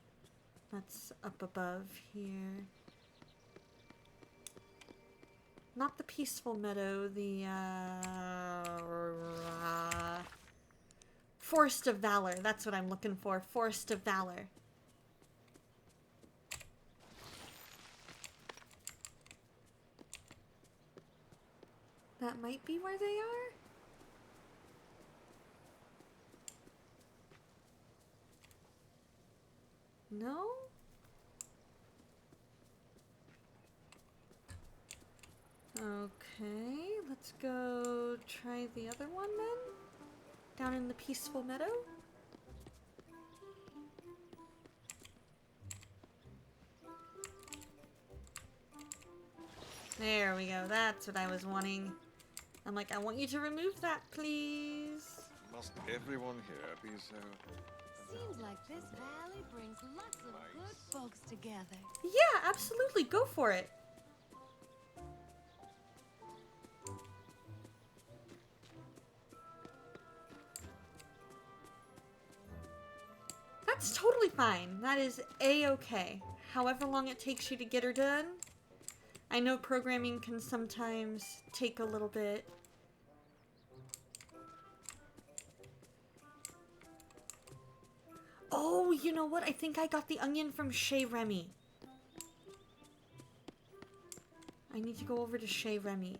that's up above here? Not the peaceful meadow, the Forest of Valor. That's what I'm looking for. Forest of Valor. That might be where they are. No? Okay, let's go try the other one then. Down in the peaceful meadow. There we go, that's what I was wanting. I'm like, I want you to remove that, please. Must everyone here be so... Seems like this valley brings lots of good folks together. Yeah, absolutely, go for it. That's totally fine. That is a-okay. However long it takes you to get her done. I know programming can sometimes take a little bit. Oh, you know what? I think I got the onion from Chez Remy. I need to go over to Chez Remy.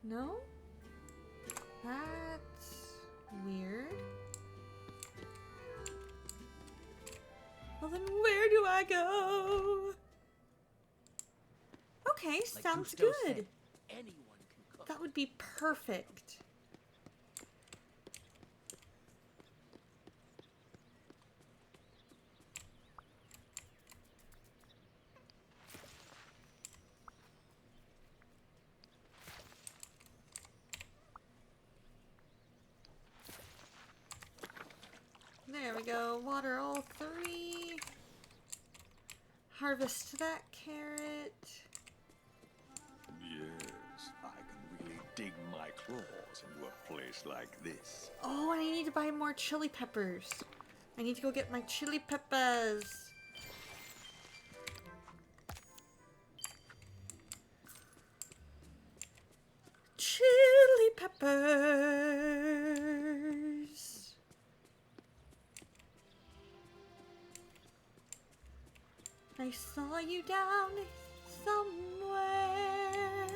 No? That's weird. Well, then where do I go? Okay, sounds good. Anyone can cook. That would be perfect. There we go. Water all 3. Harvest that carrot. Yes, I can really dig my claws into a place like this. Oh, and I need to buy more chili peppers. I need to go get my chili peppers. Chili peppers. I saw you down somewhere.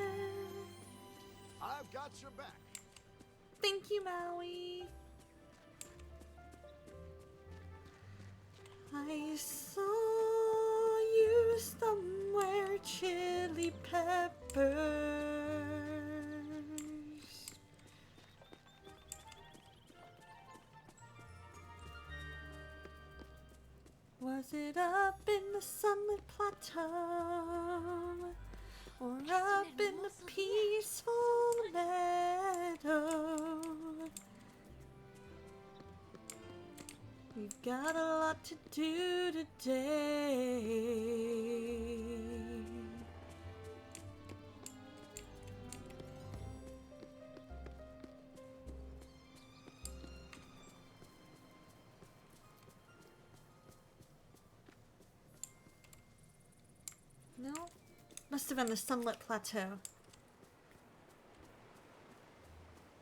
I've got your back. Thank you, Maui. I saw you somewhere, chili peppers. Was it up in the sunlit plateau? Or up in the peaceful meadow? We've got a lot to do today. No? Must have been the sunlit plateau.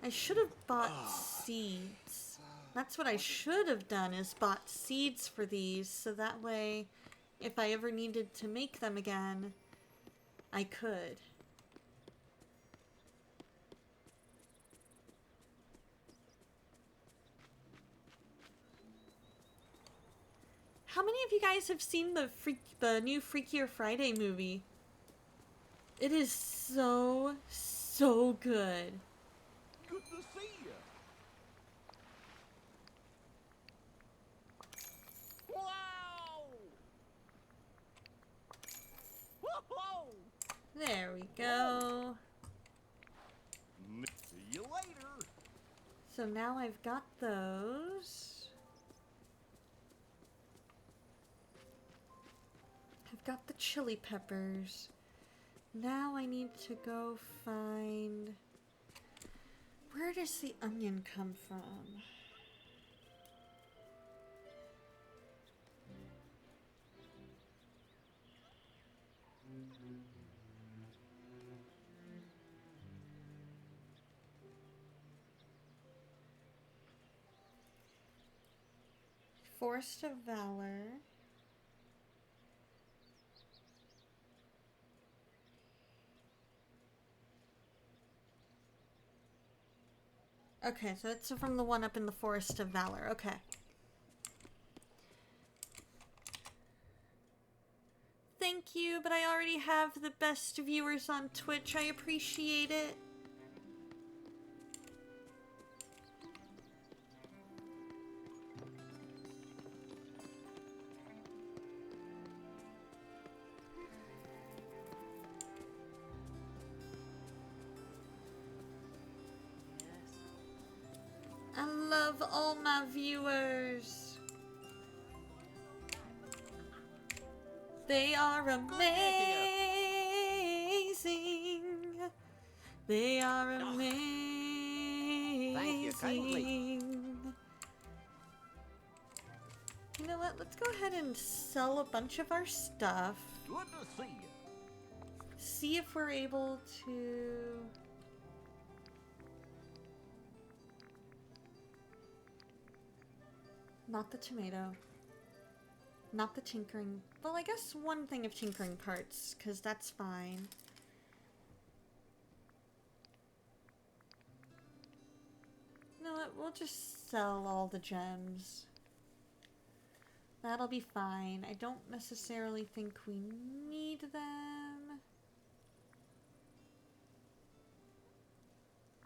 I should have bought seeds. That's what I should have done, is bought seeds for these, so that way, if I ever needed to make them again, I could. How many of you guys have seen the new Freakier Friday movie? It is so good. Good to see you. go. See you later. So now I've got those. I've got the chili peppers. Now I need to go find... Where does the onion come from? Forest of Valor. Okay, so it's from the one up in the Forest of Valor. Okay. Thank you, but I already have the best viewers on Twitch. I appreciate it. I love all my viewers. They are amazing. They are amazing. Thank you kindly. You know what? Let's go ahead and sell a bunch of our stuff. Good to see you. See if we're able to... Not the tomato. Not the tinkering. Well, I guess one thing of tinkering parts, because that's fine. You know what? We'll just sell all the gems. That'll be fine. I don't necessarily think we need them.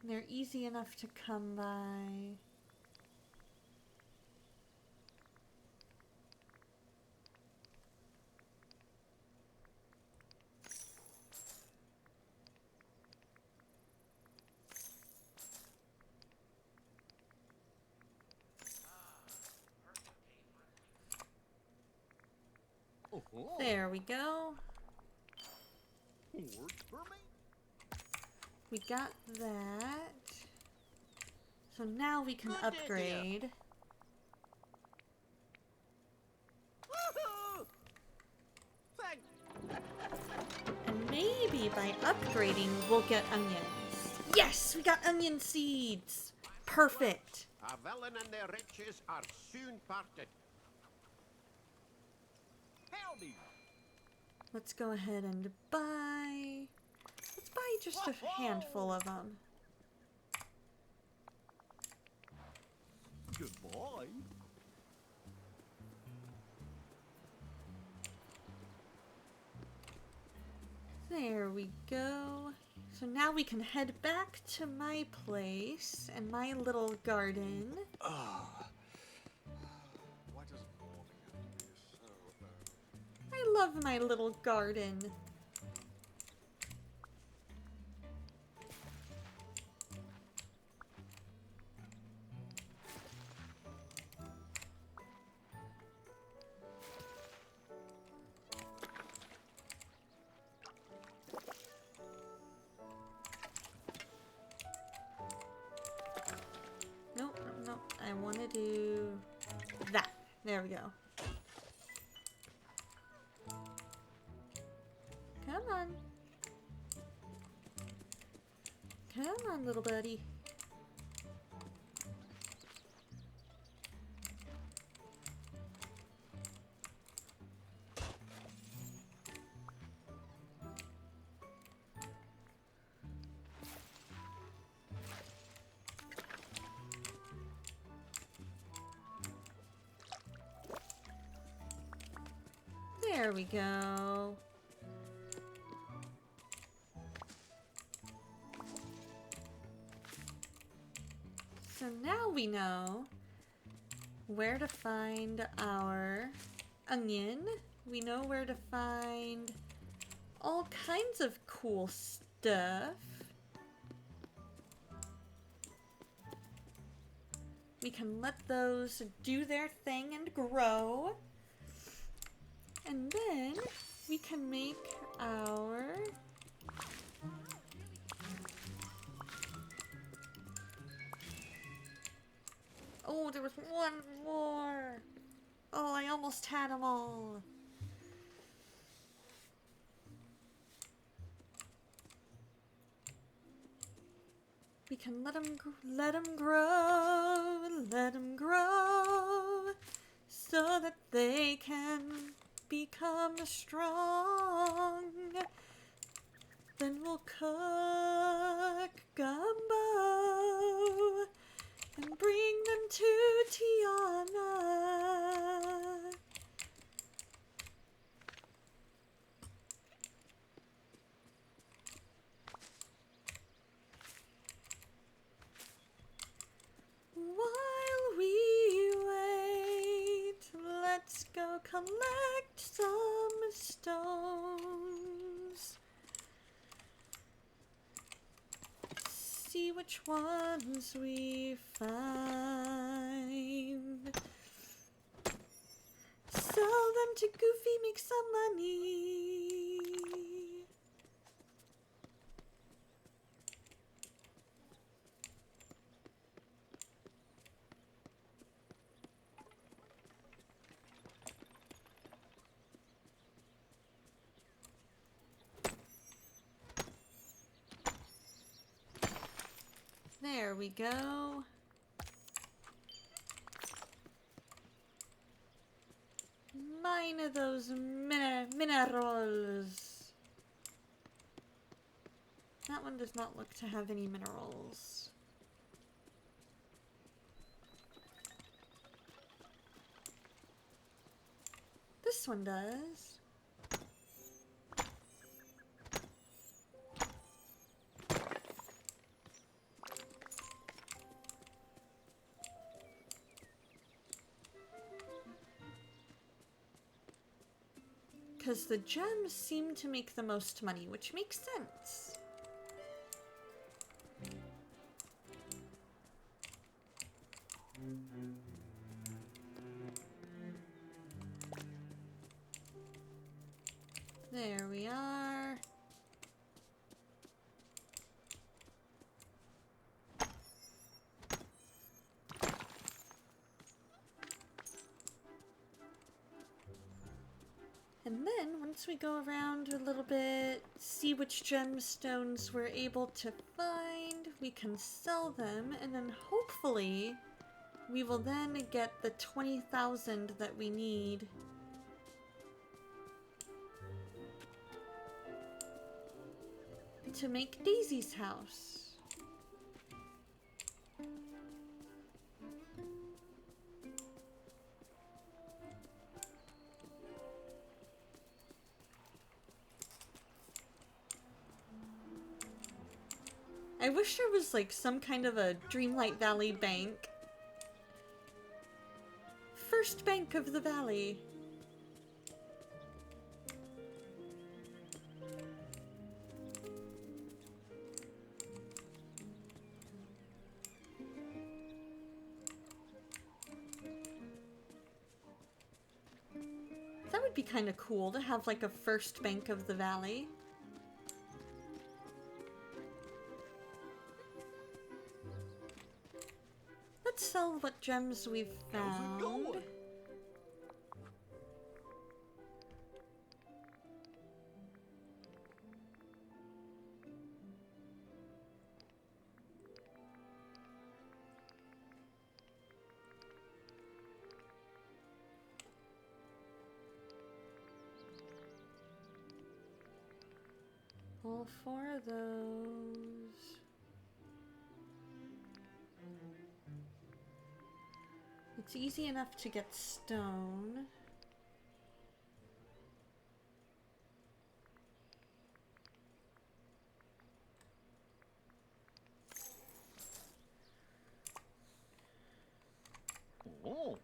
They're easy enough to come by. There we go. Works for me. We got that. So now we can upgrade. Woohoo! Thank And maybe by upgrading, we'll get onions. Yes, we got onion seeds. Perfect. Our villain and their riches are soon parted. Howdy. Let's go ahead and buy. Let's buy just a handful of them. Goodbye. There we go. So now we can head back to my place and my little garden. Why does morning have to be so early? I love my little garden. Nope, nope, I want to do that. There we go. Come on. Come on, little buddy. There we go. So now we know where to find our onion. We know where to find all kinds of cool stuff. We can let those do their thing and grow. And then we can make our... Oh, there was one more. Oh, I almost had them all. We can let them grow, so that they can become strong. Then we'll cook gumbo and bring them to Tiana. While we wait, let's go collect some stones. See which ones we find. Sell them to Goofy, make some money. There we go. Mine of those minerals. That one does not look to have any minerals. This one does. Because the gems seem to make the most money, which makes sense. There we are. And then, once we go around a little bit, see which gemstones we're able to find, we can sell them, and then hopefully we will then get the 20,000 that we need to make Daisy's house. I wish there was like some kind of a Dreamlight Valley bank. First bank of the valley. That would be kind of cool to have like a first bank of the valley. Let's sell what gems we've found. All four of those. It's easy enough to get stone. Oh.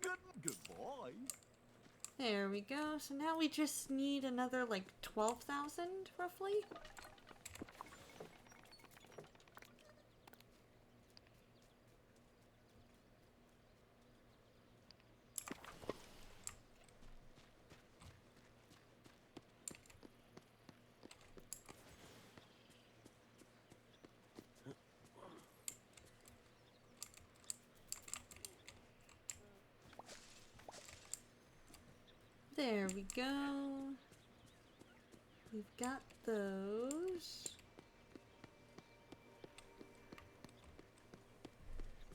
Good boy. There we go. So now we just need another like 12,000 roughly. There we go. We've got those.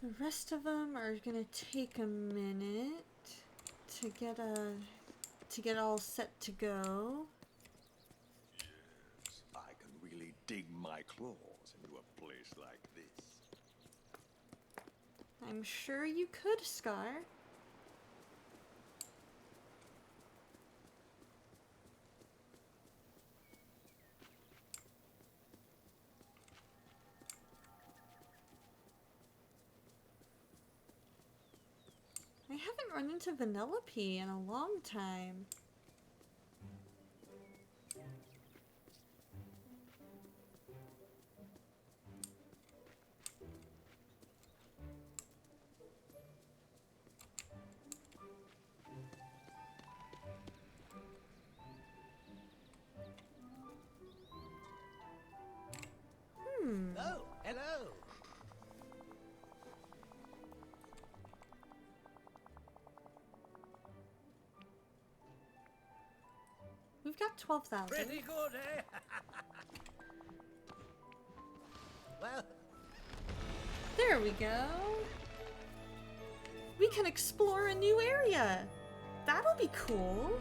The rest of them are gonna take a minute to get all set to go. Yes, I can really dig my claws into a place like this. I'm sure you could, Scar. I haven't run into Vanellope in a long time. Oh, hello. We've got 12,000. Pretty good, eh? Well, There we go. We can explore a new area. That'll be cool.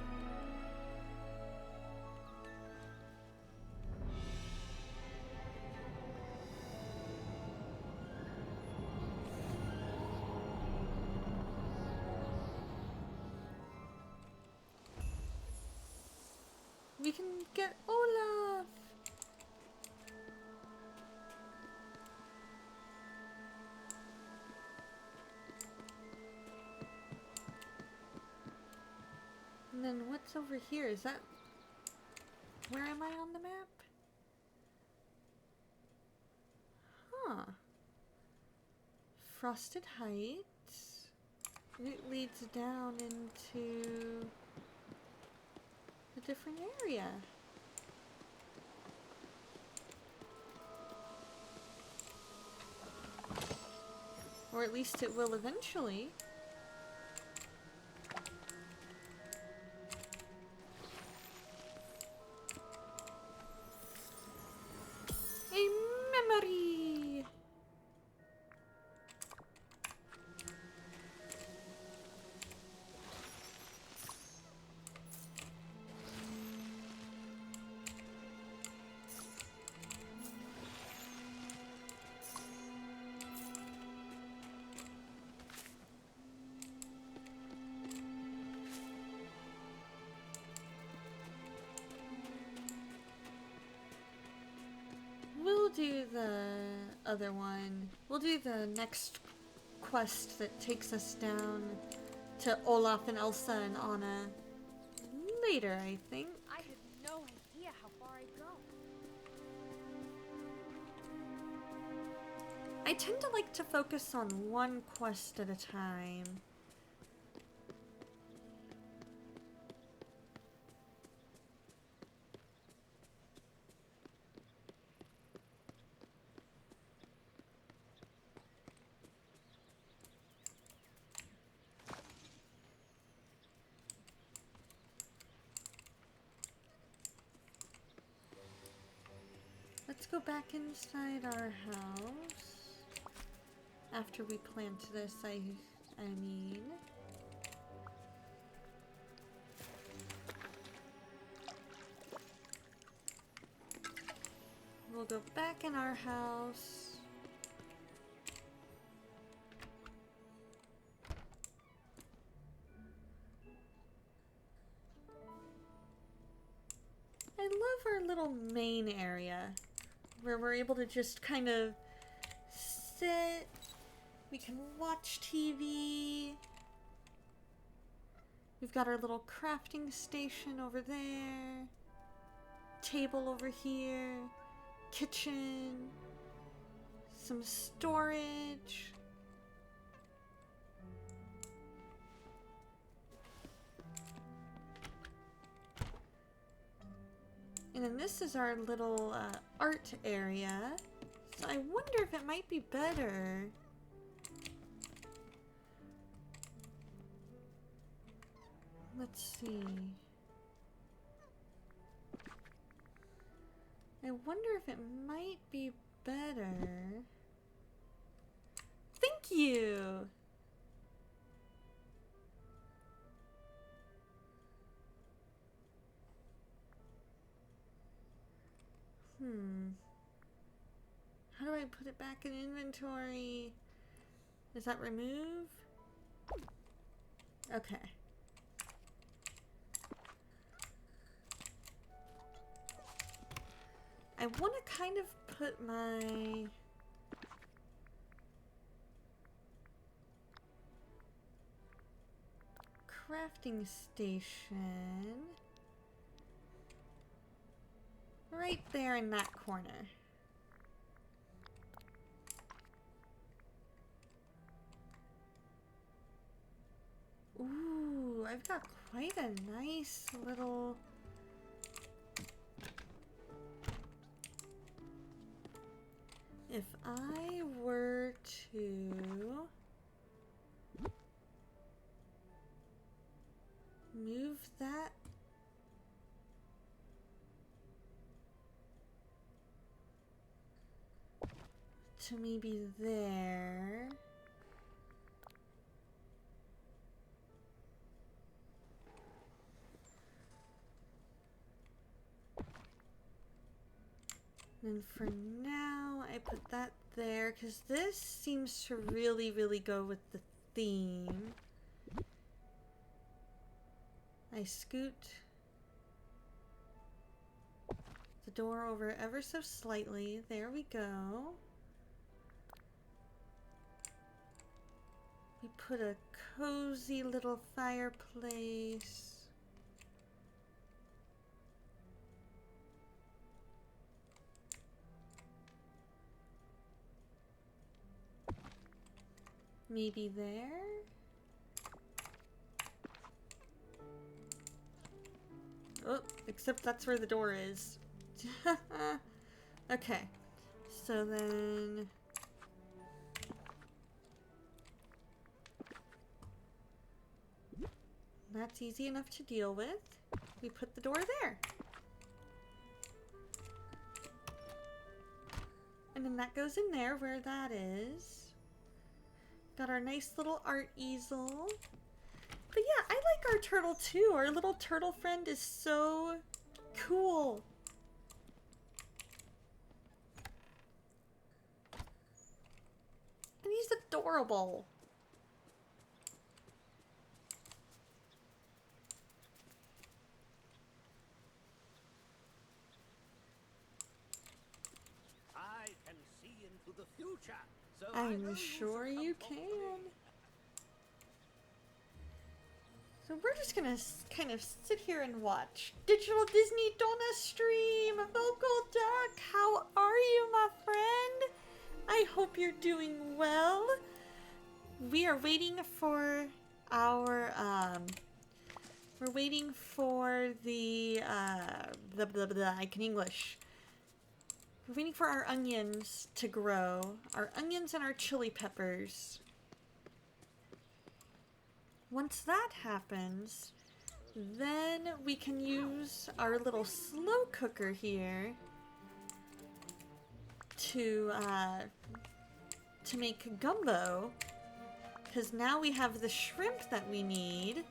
We can get Olaf. And then what's over here? Is that... Where am I on the map? Huh. Frosted Heights. It leads down into a different area. Or at least it will eventually. A memory! We'll do the other one. We'll do the next quest that takes us down to Olaf and Elsa and Anna later, I think. I have no idea how far I'd go. I tend to like to focus on one quest at a time. Let's go back inside our house. After we plant this, I mean. We'll go back in our house. I love our little main area where we're able to just kind of sit. We can watch TV. We've got our little crafting station over there. Table over here. Kitchen. Some storage. And then this is our little art area. So I wonder if it might be better. Let's see. I wonder if it might be better. Thank you! How do I put it back in inventory? Does that remove? Okay. I want to kind of put my crafting station right there in that corner. Ooh, I've got quite a nice little... If I were to move that to maybe there. And for now, I put that there because this seems to really, really go with the theme. I scoot the door over ever so slightly. There we go. We put a cozy little fireplace. Maybe there? Oh, except that's where the door is. Okay, so then... That's easy enough to deal with. We put the door there. And then that goes in there where that is. Got our nice little art easel. But yeah, I like our turtle too. Our little turtle friend is so cool. And he's adorable. I can see into the future. So I know I'm you sure should come you talk to can. me. So we're just gonna kind of sit here and watch Digital Disney Donna stream. Vocal Duck, how are you, my friend? I hope you're doing well. We are waiting for our we're waiting for the I can English. We're waiting for our onions to grow. Our onions and our chili peppers. Once that happens, then we can use our little slow cooker here to make gumbo. Because now we have the shrimp that we need.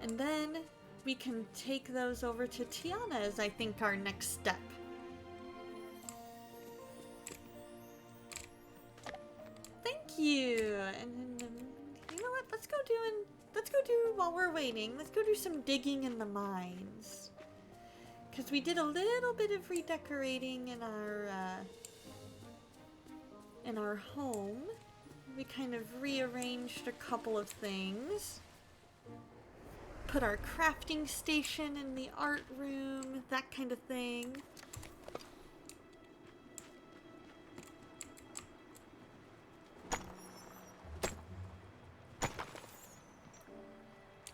And then we can take those over to Tiana as I think our next step. Thank you. And you know what? Let's go do while we're waiting. Let's go do some digging in the mines. Because we did a little bit of redecorating in our home. We kind of rearranged a couple of things. put our crafting station in the art room, that kind of thing.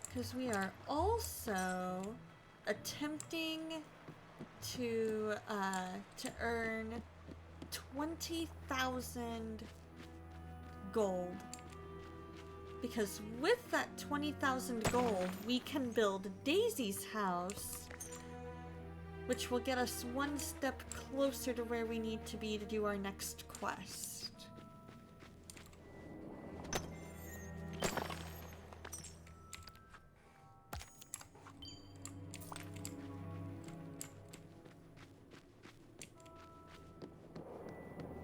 Because we are also attempting to earn 20,000 gold. Because with that 20,000 gold, we can build Daisy's house, which will get us one step closer to where we need to be to do our next quest.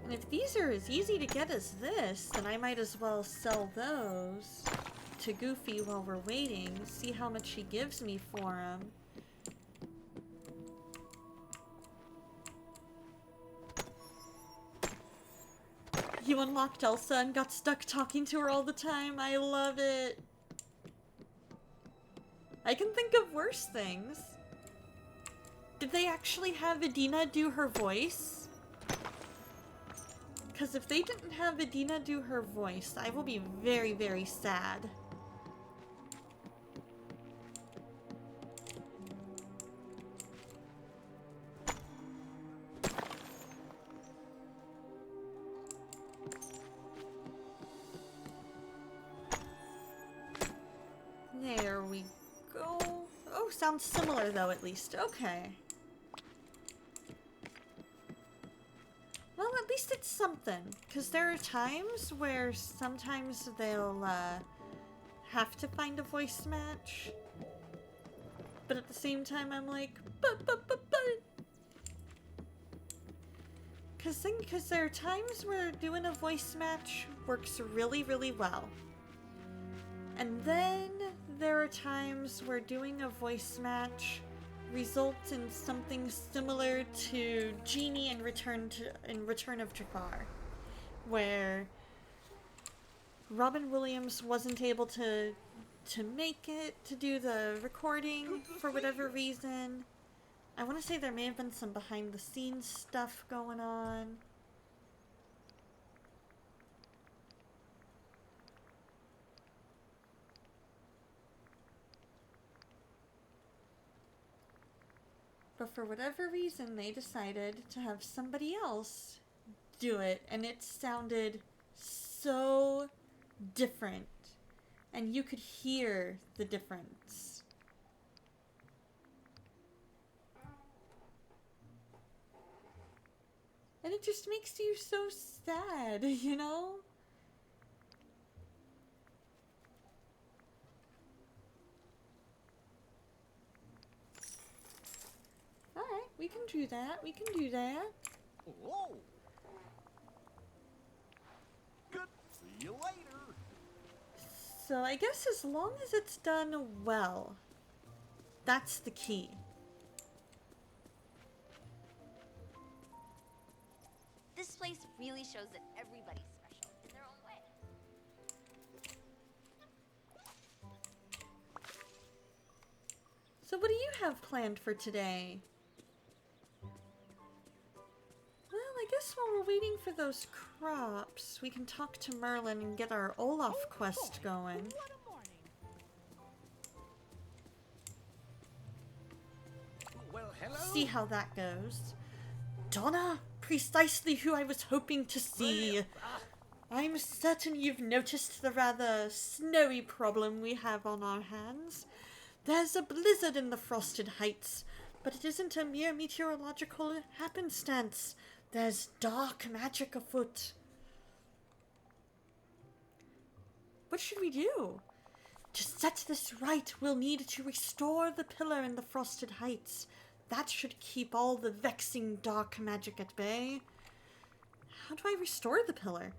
And if these are as easy to get as this, then I might as well sell those to Goofy while we're waiting, see how much he gives me for them. You unlocked Elsa and got stuck talking to her all the time. I love it. I can think of worse things. Did they actually have Adina do her voice? Because if they didn't have Adina do her voice, I will be very, very sad. There we go. Oh, sounds similar though, at least. Okay. Well, at least it's something. Because there are times where sometimes they'll have to find a voice match. But at the same time, I'm like, but. Because there are times where doing a voice match works really, really well. And then there are times where doing a voice match results in something similar to Genie in Return of Jafar, where Robin Williams wasn't able to make it to do the recording for whatever reason. I want to say there may have been some behind the scenes stuff going on. But for whatever reason, they decided to have somebody else do it, and it sounded so different. And you could hear the difference. And it just makes you so sad, you know? Alright, we can do that. We can do that. Whoa! Good. See you later. So I guess as long as it's done well, that's the key. This place really shows that everybody's special in their own way. So what do you have planned for today? Well, I guess while we're waiting for those crops, we can talk to Merlin and get our Olaf quest going. What a morning. Well, hello. See how that goes. Donna, precisely who I was hoping to see. I'm certain you've noticed the rather snowy problem we have on our hands. There's a blizzard in the Frosted Heights, but it isn't a mere meteorological happenstance. There's dark magic afoot. What should we do? To set this right, we'll need to restore the pillar in the Frosted Heights. That should keep all the vexing dark magic at bay. How do I restore the pillar?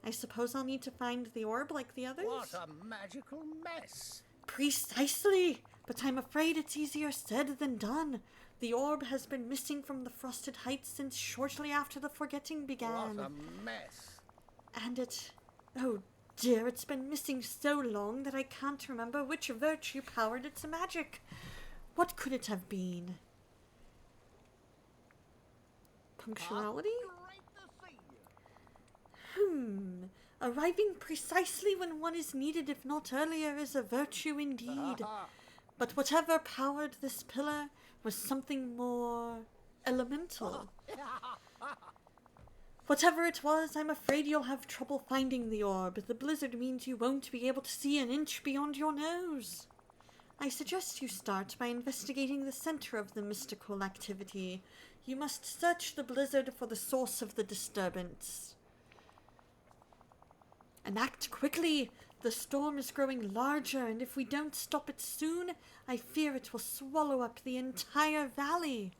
I suppose I'll need to find the orb like the others? What a magical mess. Precisely! But I'm afraid it's easier said than done. The orb has been missing from the Frosted Heights since shortly after the Forgetting began. What a mess. And it... oh, dear, it's been missing so long that I can't remember which virtue powered its magic. What could it have been? Punctuality? Great to see you. Arriving precisely when one is needed, if not earlier, is a virtue indeed. But whatever powered this pillar was something more elemental. Whatever it was, I'm afraid you'll have trouble finding the orb. The blizzard means you won't be able to see an inch beyond your nose. I suggest you start by investigating the center of the mystical activity. You must search the blizzard for the source of the disturbance. And act quickly! The storm is growing larger, and if we don't stop it soon, I fear it will swallow up the entire valley.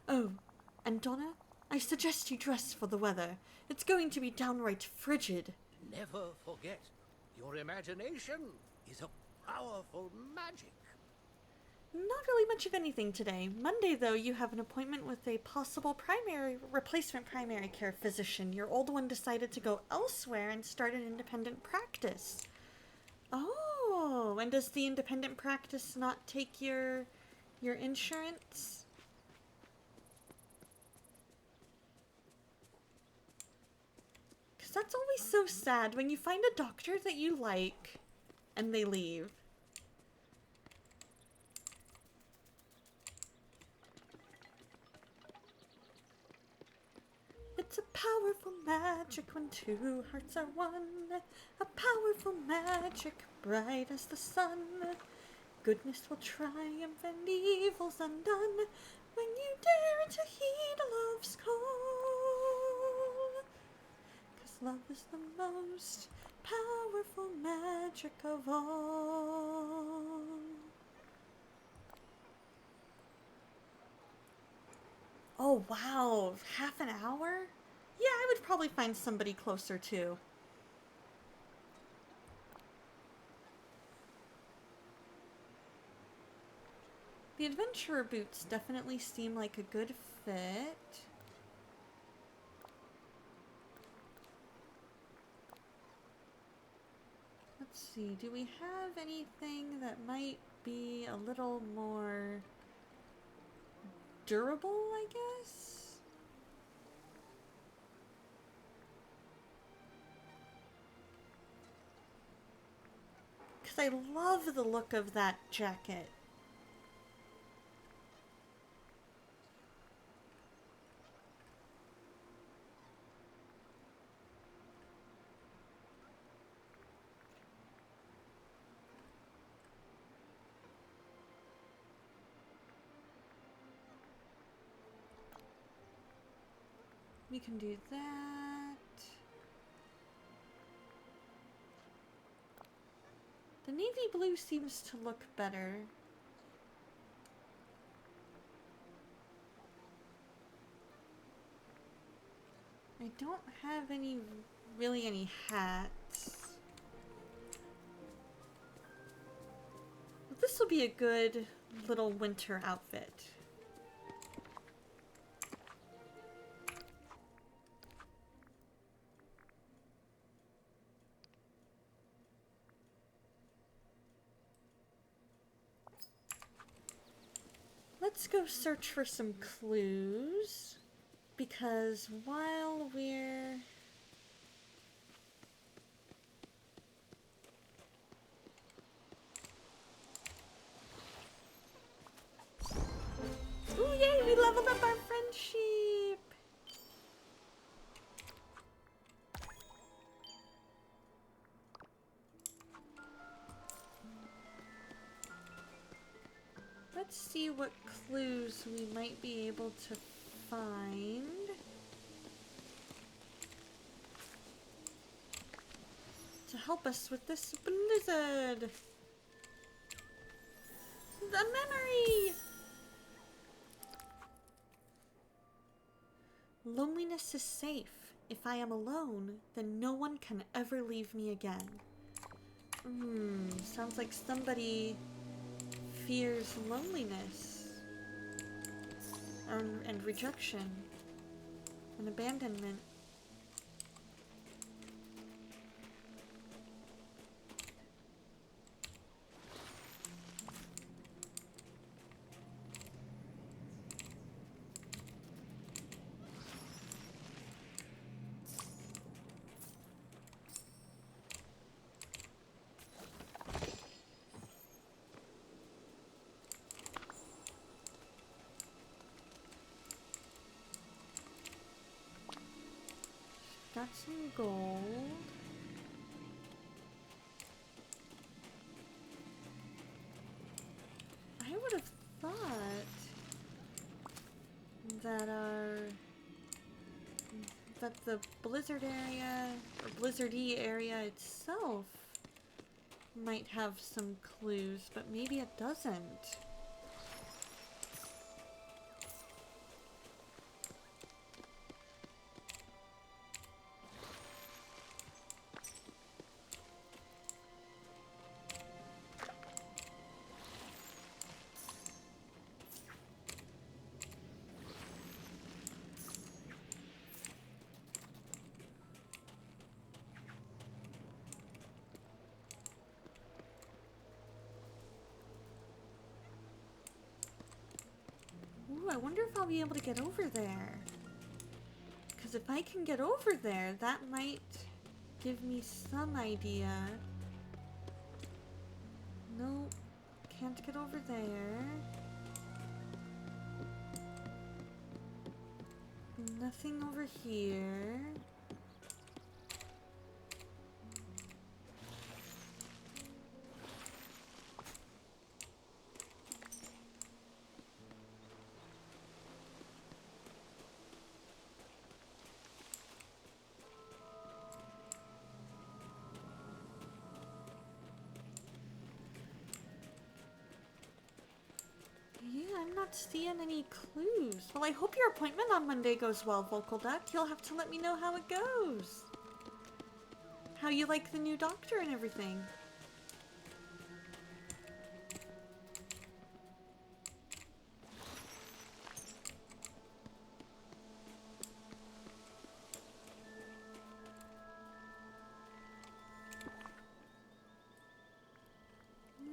Oh, and Donna, I suggest you dress for the weather. It's going to be downright frigid. Never forget, your imagination is a powerful magic. Not really much of anything today. Monday, though, you have an appointment with a possible replacement primary care physician. Your old one decided to go elsewhere and start an independent practice. Oh, and does the independent practice not take your insurance? Because that's always so sad when you find a doctor that you like and they leave. It's a powerful magic when two hearts are one. A powerful magic, bright as the sun. Goodness will triumph and evil's undone when you dare to heed love's call. 'Cause love is the most powerful magic of all. Oh, wow. Half an hour? Yeah, I would probably find somebody closer, too. The adventurer boots definitely seem like a good fit. Let's see, do we have anything that might be a little more durable, I guess? Because I love the look of that jacket. We can do that. The navy blue seems to look better. I don't have really any hats. But this will be a good little winter outfit. Let's go search for some clues, because while we're... Ooh, yay, we leveled up our friendship! Let's see what clues we might be able to find. To help us with this blizzard. The memory! Loneliness is safe. If I am alone, then no one can ever leave me again. Sounds like somebody fears loneliness and rejection and abandonment. got some gold. I would have thought that the blizzard area, or blizzardy area itself, might have some clues, but maybe it doesn't. Ooh, I wonder if I'll be able to get over there. Because if I can get over there, that might give me some idea. Nope, can't get over there. Nothing over here. I'm not seeing any clues. Well, I hope your appointment on Monday goes well, Vocal Duck. You'll have to let me know how it goes. How you like the new doctor and everything.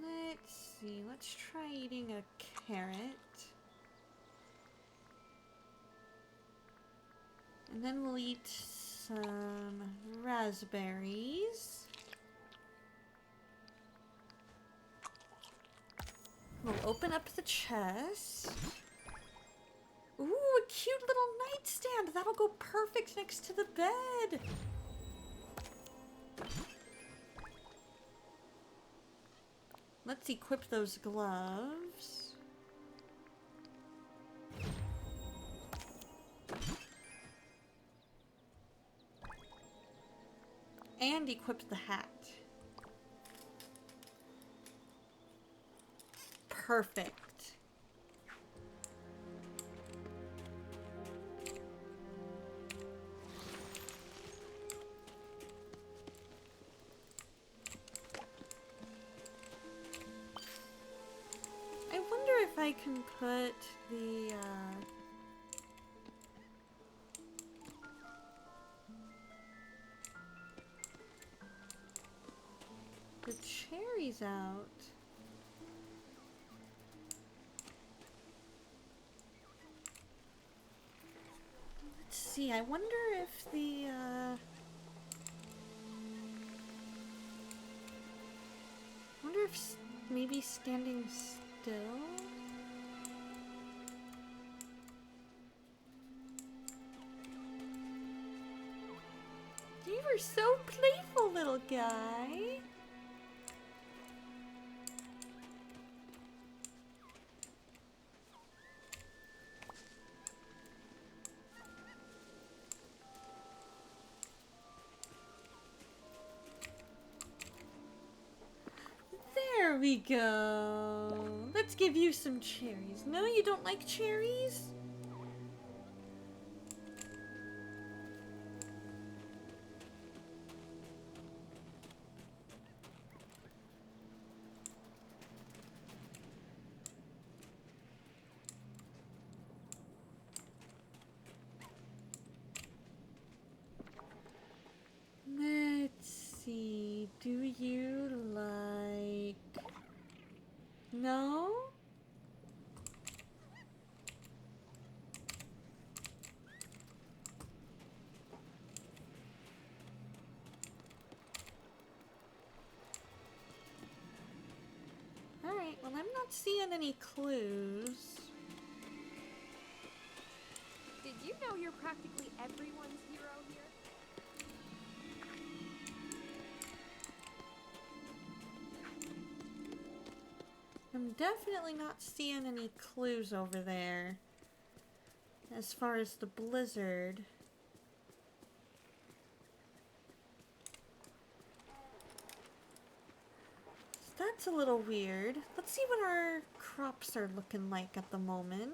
Let's see. Let's try eating a carrot. And then we'll eat some raspberries. We'll open up the chest. Ooh, a cute little nightstand. That'll go perfect next to the bed. Let's equip those gloves. And equip the hat. Perfect. I wonder if I can put the cherries out. Let's see, I wonder if maybe standing still? You were so playful, little guy. There we go. Let's give you some cherries. No, you don't like cherries? Let's see. Do you like... No? Alright, well, I'm not seeing any clues. Did you know you're practically everyone's hero here? I'm definitely not seeing any clues over there as far as the blizzard. So that's a little weird. Let's see what our crops are looking like at the moment.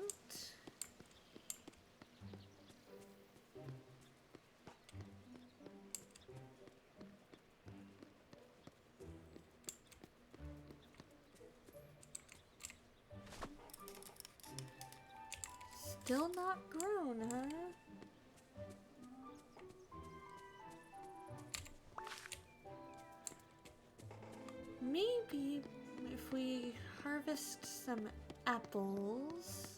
Still not grown, huh? Maybe if we harvest some apples,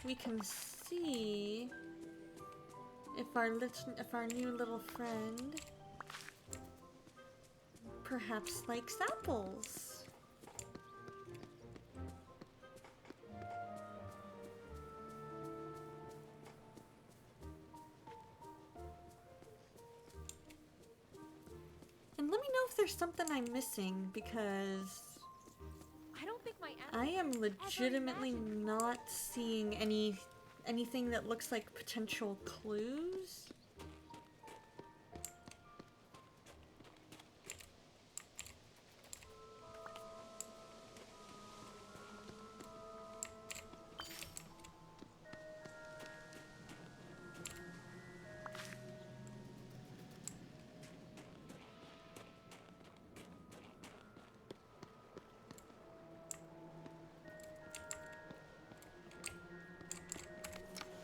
we can see if our new little friend perhaps likes apples. And let me know if there's something I'm missing, because I don't think my I am ancestors ever legitimately imagined- not seeing anything that looks like potential clues.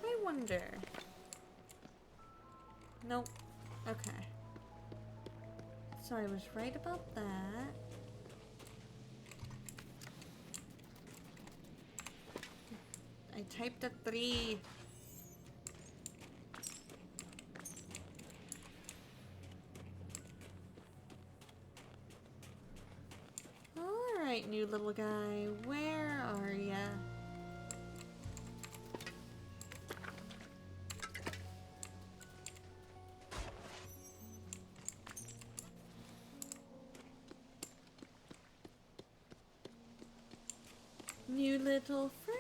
I wonder. Nope. Okay. So I was right about that. I typed a 3. Alright, new little guy. Where are ya? New little friend.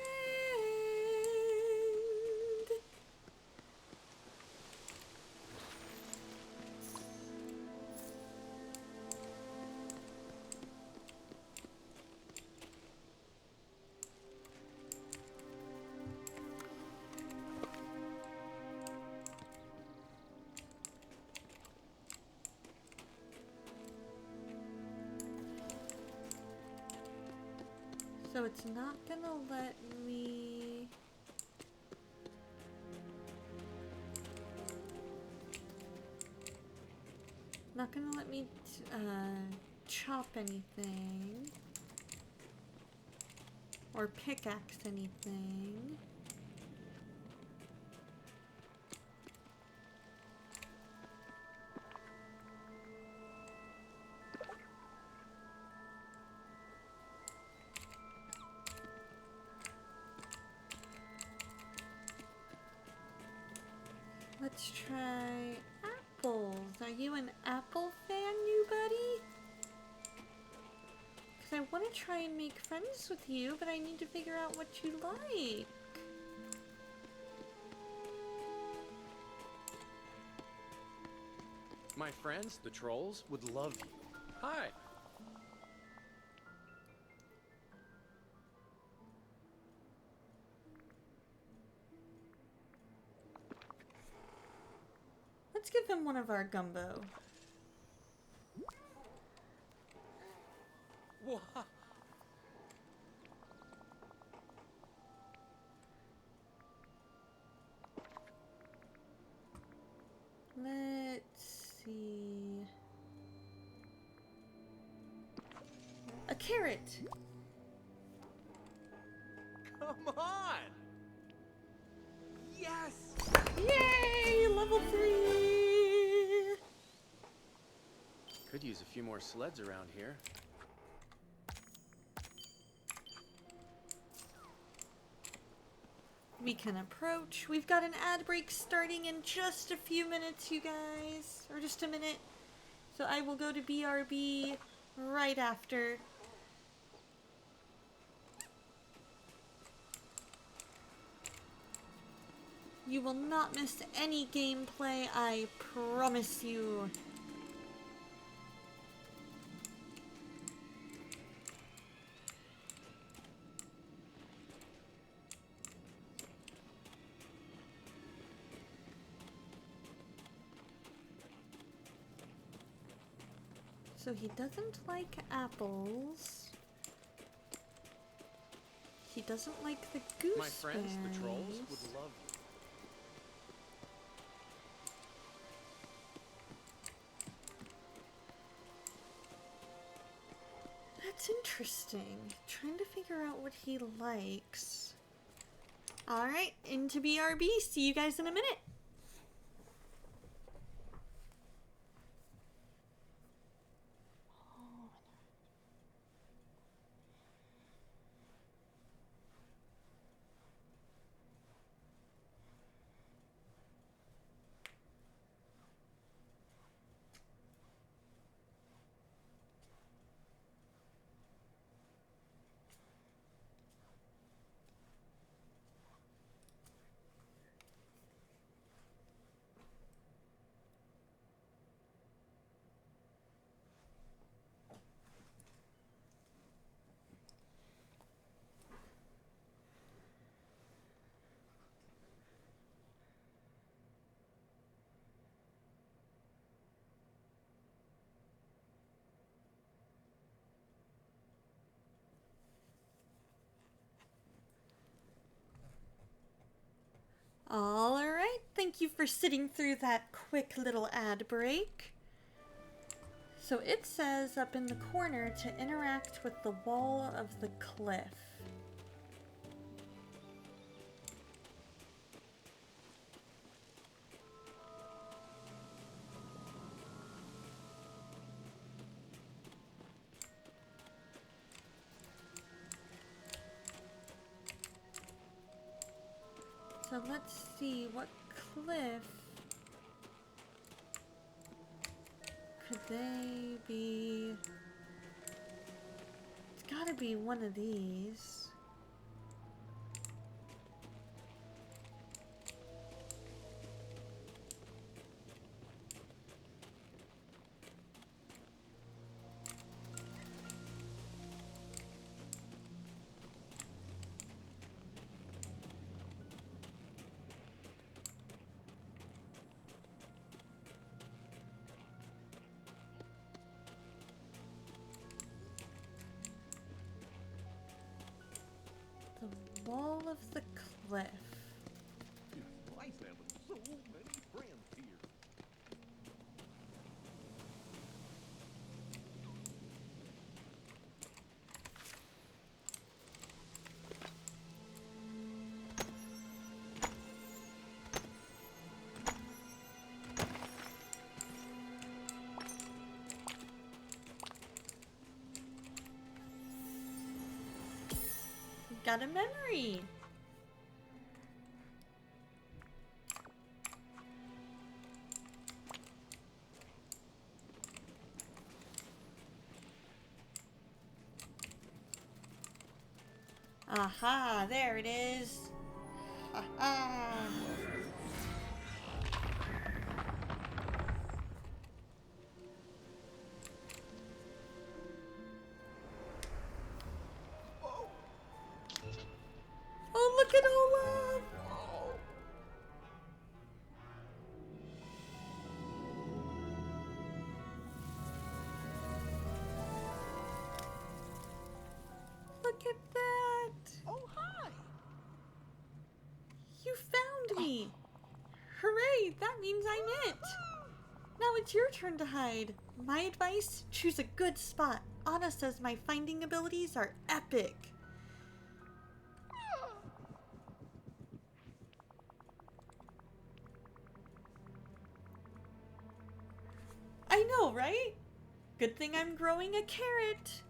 So it's not gonna let me... Not gonna let me chop anything. Or pickaxe anything. Let's try apples. Are you an apple fan, new buddy? Because I want to try and make friends with you, but I need to figure out what you like. My friends, the trolls, would love you. Hi. Let's give him one of our gumbo. Whoa. Let's see. A carrot. Come on. Yes. Yay! Level 3! Could use a few more sleds around here. We can approach. We've got an ad break starting in just a few minutes, you guys. Or just a minute. So I will go to BRB. right after. You will not miss any gameplay, I promise you. So he doesn't like apples. He doesn't like the gooseberries. My friends, the trolls, would love you. That's interesting. Trying to figure out what he likes. Alright, into BRB. See you guys in a minute. Alright, thank you for sitting through that quick little ad break. So it says up in the corner to interact with the wall of the cliff. So let's see, what cliff could they be? It's gotta be one of these. The wall of the cliff. It's nice having so many friends here. Got a memory. Aha, there it is. Aha. Oh, look at Olaf! Look at that! Oh, hi! You found me! Hooray! That means I'm it! Now it's your turn to hide. My advice, choose a good spot. Anna says my finding abilities are epic. I know, right? Good thing I'm growing a carrot.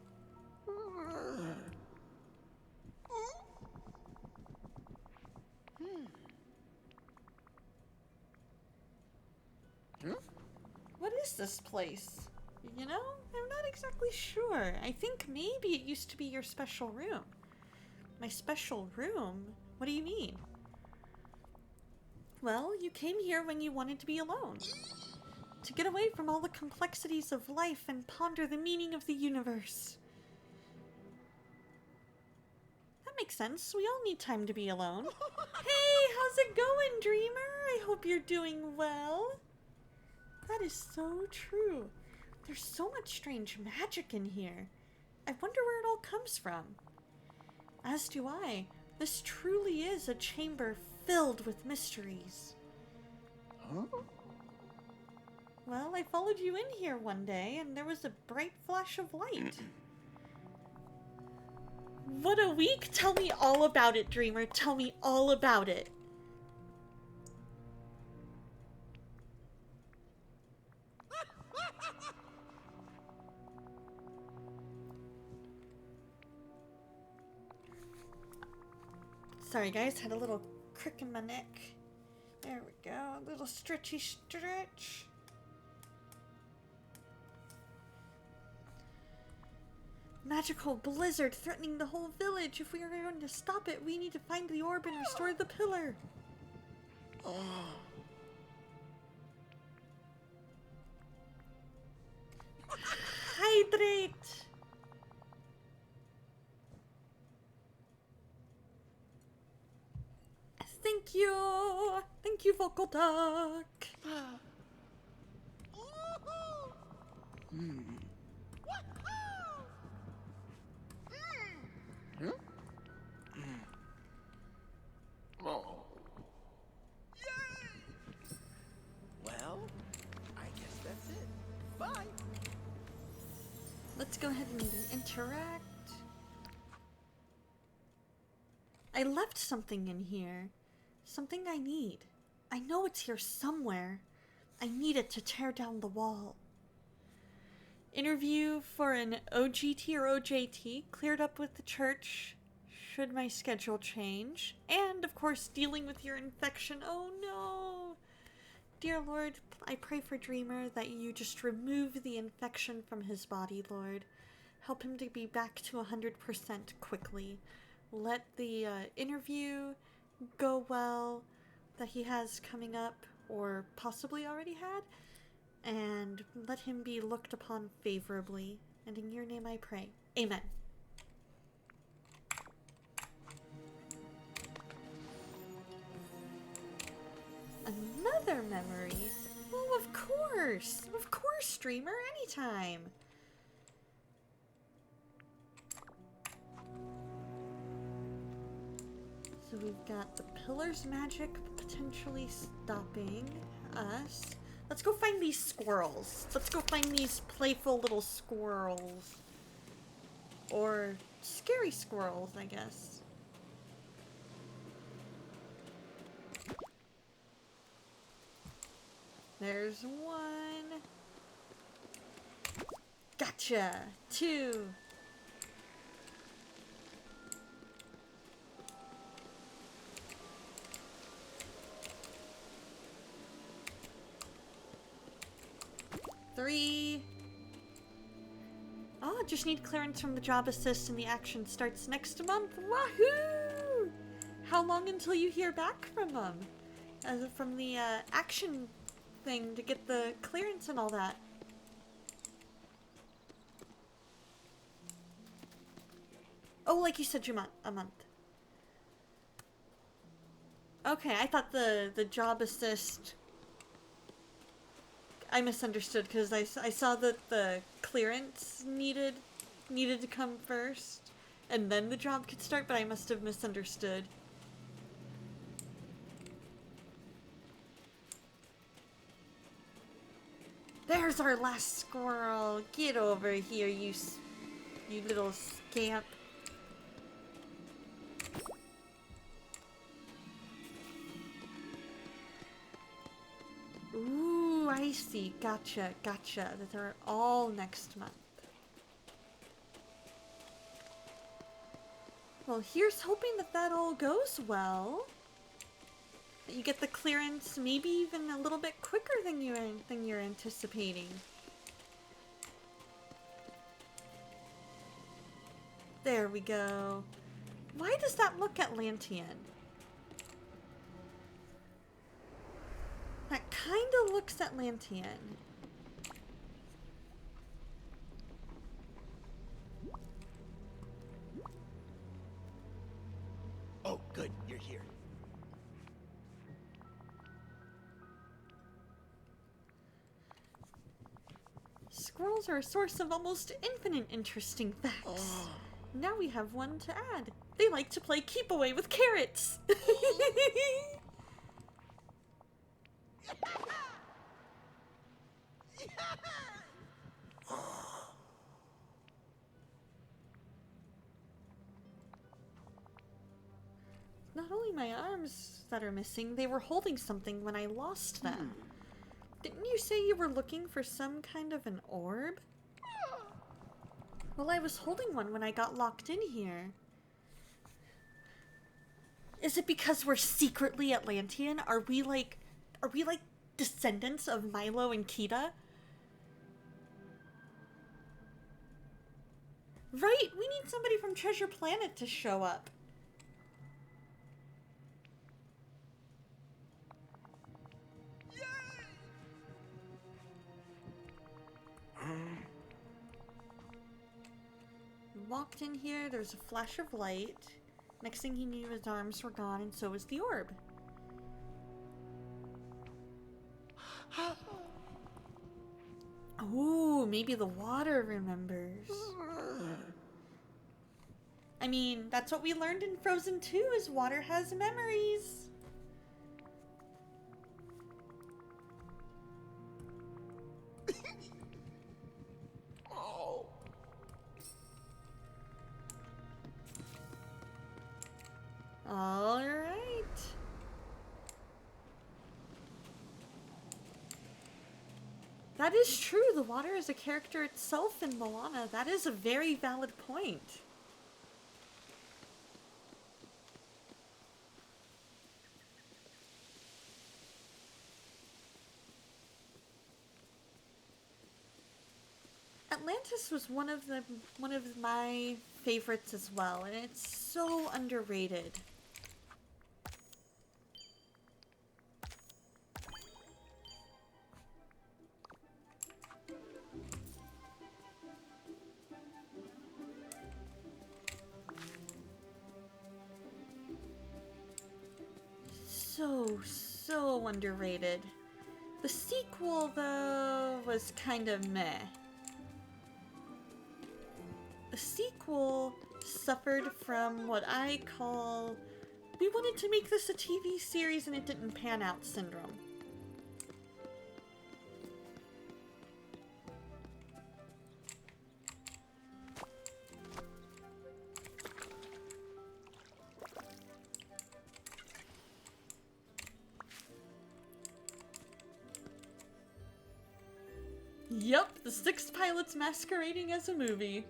What is this place? You know, I'm not exactly sure. I think maybe it used to be your special room. My special room? What do you mean? Well, you came here when you wanted to be alone. To get away from all the complexities of life and ponder the meaning of the universe. That makes sense. We all need time to be alone. Hey, how's it going, Dreamer? I hope you're doing well. That is so true. There's so much strange magic in here. I wonder where it all comes from. As do I. This truly is a chamber filled with mysteries. Huh? Well, I followed you in here one day, and there was a bright flash of light. What a week! Tell me all about it, Dreamer. Tell me all about it. Sorry guys, had a little crick in my neck. There we go, a little stretchy stretch. Magical blizzard threatening the whole village. If we are going to stop it, we need to find the orb and restore the pillar. Oh. Hydrate! Thank you! Thank you, Vocal Duck! Oh. Well, I guess that's it. Bye. Let's go ahead and interact. I left something in here. Something I need. I know it's here somewhere. I need it to tear down the wall. Interview for an OGT or OJT cleared up with the church. Should my schedule change? And, of course, dealing with your infection. Oh no! Dear Lord, I pray for Dreamer that you just remove the infection from his body, Lord. Help him to be back to 100% quickly. Let the interview go well that he has coming up, or possibly already had, and let him be looked upon favorably. And in your name I pray. Amen. Another memory? Oh, of course! Of course, Streamer, anytime! So we've got the pillar's magic potentially stopping us. Let's go find these squirrels. Let's go find these playful little squirrels. Or scary squirrels, I guess. There's one. Gotcha. Two. Three. Oh, just need clearance from the job assist and the action starts next month. Wahoo! How long until you hear back from them? From the action thing to get the clearance and all that. Oh, like you said, a month. Okay, I thought the job assist... I misunderstood because I saw that the clearance needed to come first and then the job could start, but I must have misunderstood. There's our last squirrel. Get over here, you little scamp. Ooh, I see. Gotcha. That they're all next month. Well, here's hoping that all goes well. That you get the clearance maybe even a little bit quicker than you're anticipating. There we go. Why does that look Atlantean? That kind of looks Atlantean. Oh, good, you're here. Squirrels are a source of almost infinite interesting facts. Now we have one to add. They like to play keep away with carrots. Not only my arms that are missing, they were holding something when I lost them. Didn't you say you were looking for some kind of an orb? Well, I was holding one when I got locked in here. Is it because we're secretly Atlantean? Are we like descendants of Milo and Kita? Right, we need somebody from Treasure Planet to show up. Walked in here, there's a flash of light. Next thing he knew, his arms were gone, and so was the orb. Ooh, maybe the water remembers. I mean, that's what we learned in Frozen 2, is water has memories. All right. That is true. The water is a character itself in Moana. That is a very valid point. Atlantis was one of my favorites as well, and it's so underrated. So underrated. The sequel, though, was kind of meh. The sequel suffered from what I call, we wanted to make this a TV series and it didn't pan out syndrome. Yup, the 6 pilots masquerading as a movie.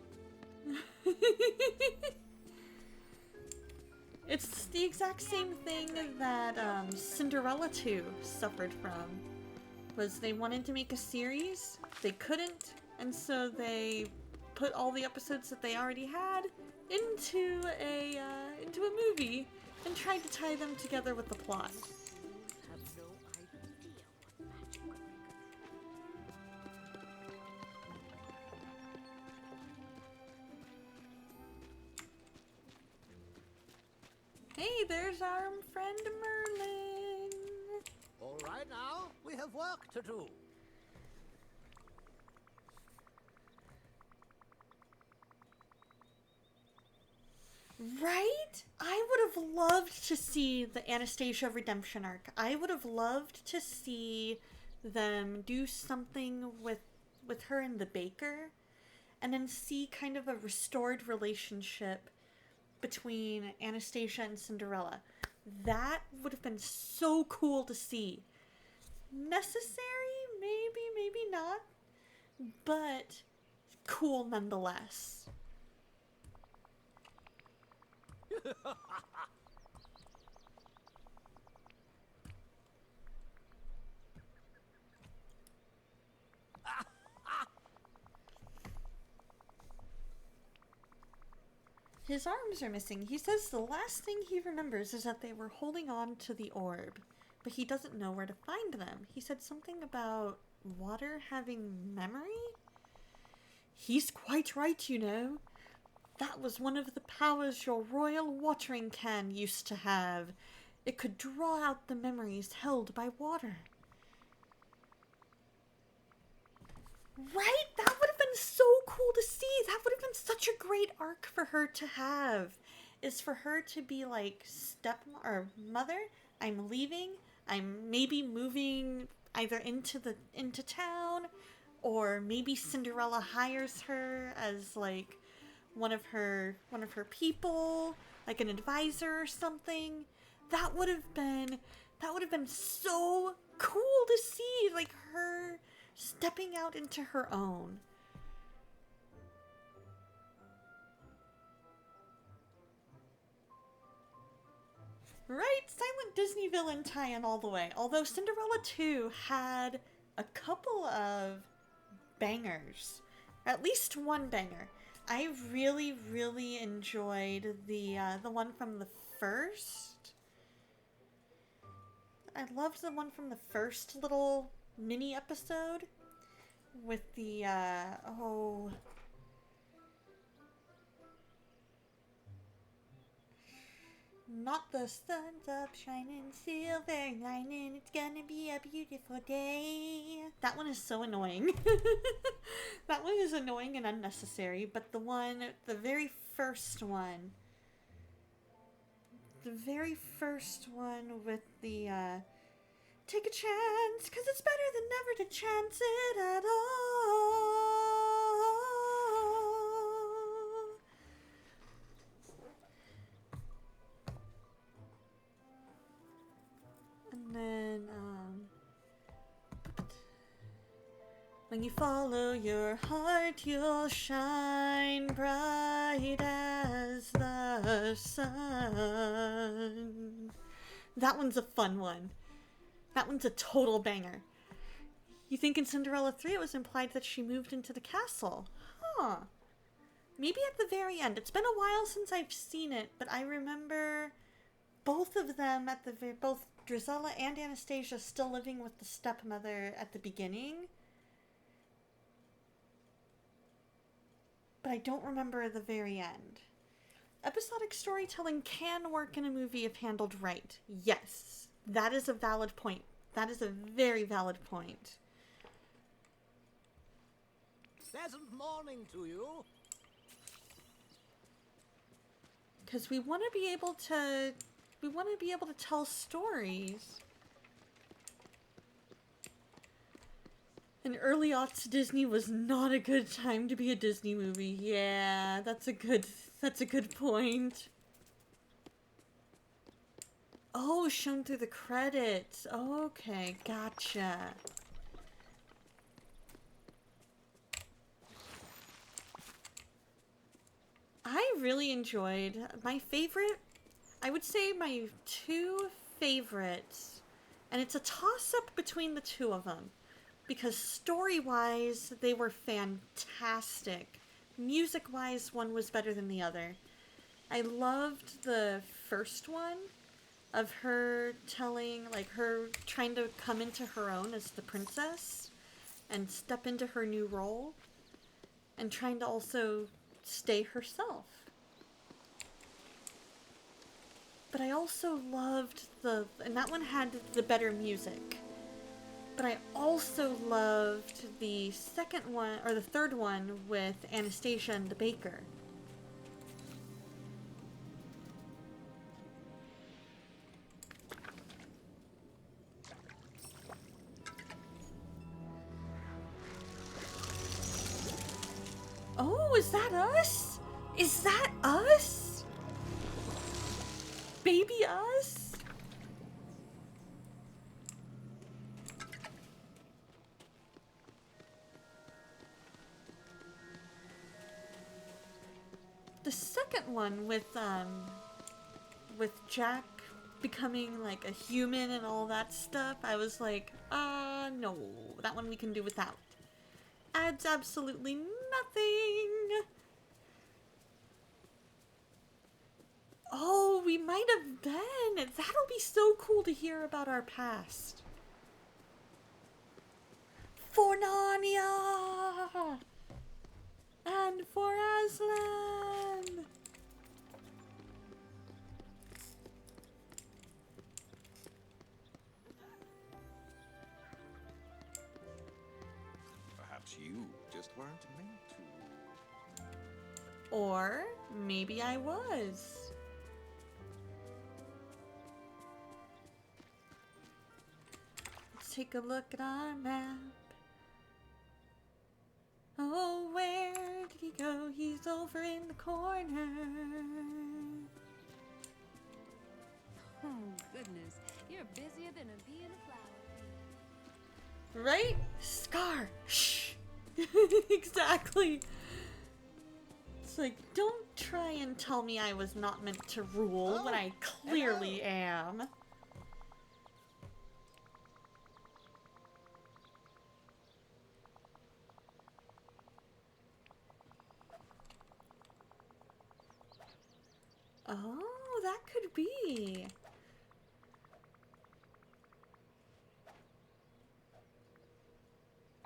It's the exact same thing that Cinderella 2 suffered from. Was they wanted to make a series, they couldn't, and so they put all the episodes that they already had into a movie and tried to tie them together with the plot. Hey, there's our friend Merlin. All right now, we have work to do. Right? I would have loved to see the Anastasia redemption arc. I would have loved to see them do something with her and the baker, and then see kind of a restored relationship between Anastasia and Cinderella. That would have been so cool to see. Necessary? Maybe, maybe not. But cool nonetheless. His arms are missing. He says the last thing he remembers is that they were holding on to the orb, but he doesn't know where to find them. He said something about water having memory? He's quite right, you know. That was one of the powers your royal watering can used to have. It could draw out the memories held by water. Right? That would have been so cool to see. That would have been such a great arc for her to have. Is for her to be like, mother, I'm leaving. I'm maybe moving either into town, or maybe Cinderella hires her as like one of her people, like an advisor or something. That would have been so cool to see, like her stepping out into her own. Right? Silent Disney villain tie-in all the way. Although Cinderella 2 had a couple of bangers. At least one banger. I really, really enjoyed the one from the first. I loved the one from the first little mini episode with the not the sun's up shining silver lining, it's gonna be a beautiful day. That one is so annoying. That one is annoying and unnecessary, but the very first one with the take a chance, 'cause it's better than never to chance it at all. And then, when you follow your heart, you'll shine bright as the sun. That one's a fun one. That one's a total banger. You think in Cinderella 3 it was implied that she moved into the castle? Huh. Maybe at the very end. It's been a while since I've seen it, but I remember both of them both Drizella and Anastasia still living with the stepmother at the beginning. But I don't remember the very end. Episodic storytelling can work in a movie if handled right. Yes, that is a valid point. That is a very valid point. Pleasant morning to you. Because we want to be able to tell stories. In early aughts Disney was not a good time to be a Disney movie. Yeah, that's a good point. Oh, shown through the credits. Okay, gotcha. I really enjoyed I would say my two favorites, and it's a toss-up between the two of them, because story-wise, they were fantastic. Music-wise, one was better than the other. I loved the first one, of her her trying to come into her own as the princess, and step into her new role, and trying to also stay herself. But I also loved and that one had the better music. But I also loved the second one, or the third one, with Anastasia and the baker. Oh, is that us? Is that us? Baby us? The second one with Jack becoming like a human and all that stuff, I was like, no, that one we can do without. Adds absolutely nothing. Oh, we might have been. That'll be so cool to hear about our past. For Narnia! And for Aslan! Perhaps you just weren't meant to. Or maybe I was. Let's take a look at our map. Oh, where did he go? He's over in the corner. Oh, goodness. You're busier than a bee in a flower field. Right? Scar! Shh! Exactly. It's like, don't try and tell me I was not meant to rule when I clearly am. Oh, that could be.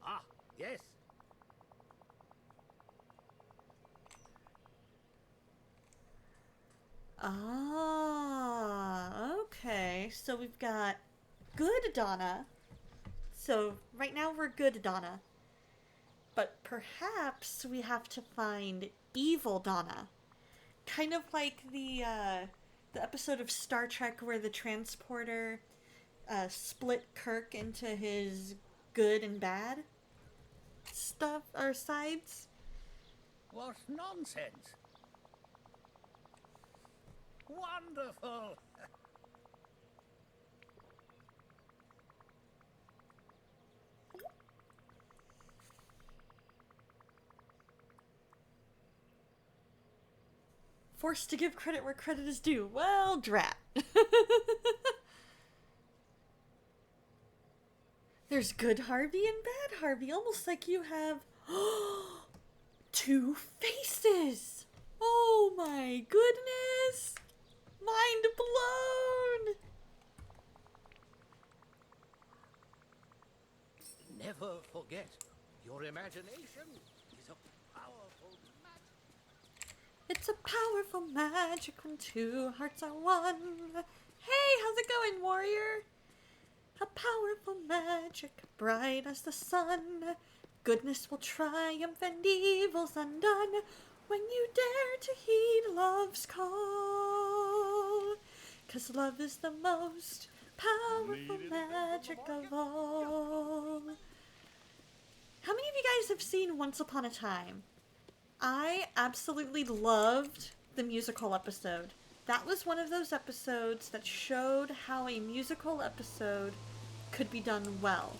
Ah, yes. Ah, okay. So we've got good Donna. So right now we're good Donna. But perhaps we have to find evil Donna. Kind of like the episode of Star Trek where the transporter split Kirk into his good and bad stuff or sides. What nonsense. Wonderful. Forced to give credit where credit is due. Well, drat. There's good Harvey and bad Harvey, almost like you have two faces. Oh my goodness. Mind blown. Never forget, your imagination is a powerful magic. It's a powerful magic when two hearts are one. Hey, how's it going, warrior? A powerful magic, bright as the sun. Goodness will triumph and evil's undone when you dare to heed love's call. 'Cause love is the most powerful magic of all. How many of you guys have seen Once Upon a Time? I absolutely loved the musical episode. That was one of those episodes that showed how a musical episode could be done well.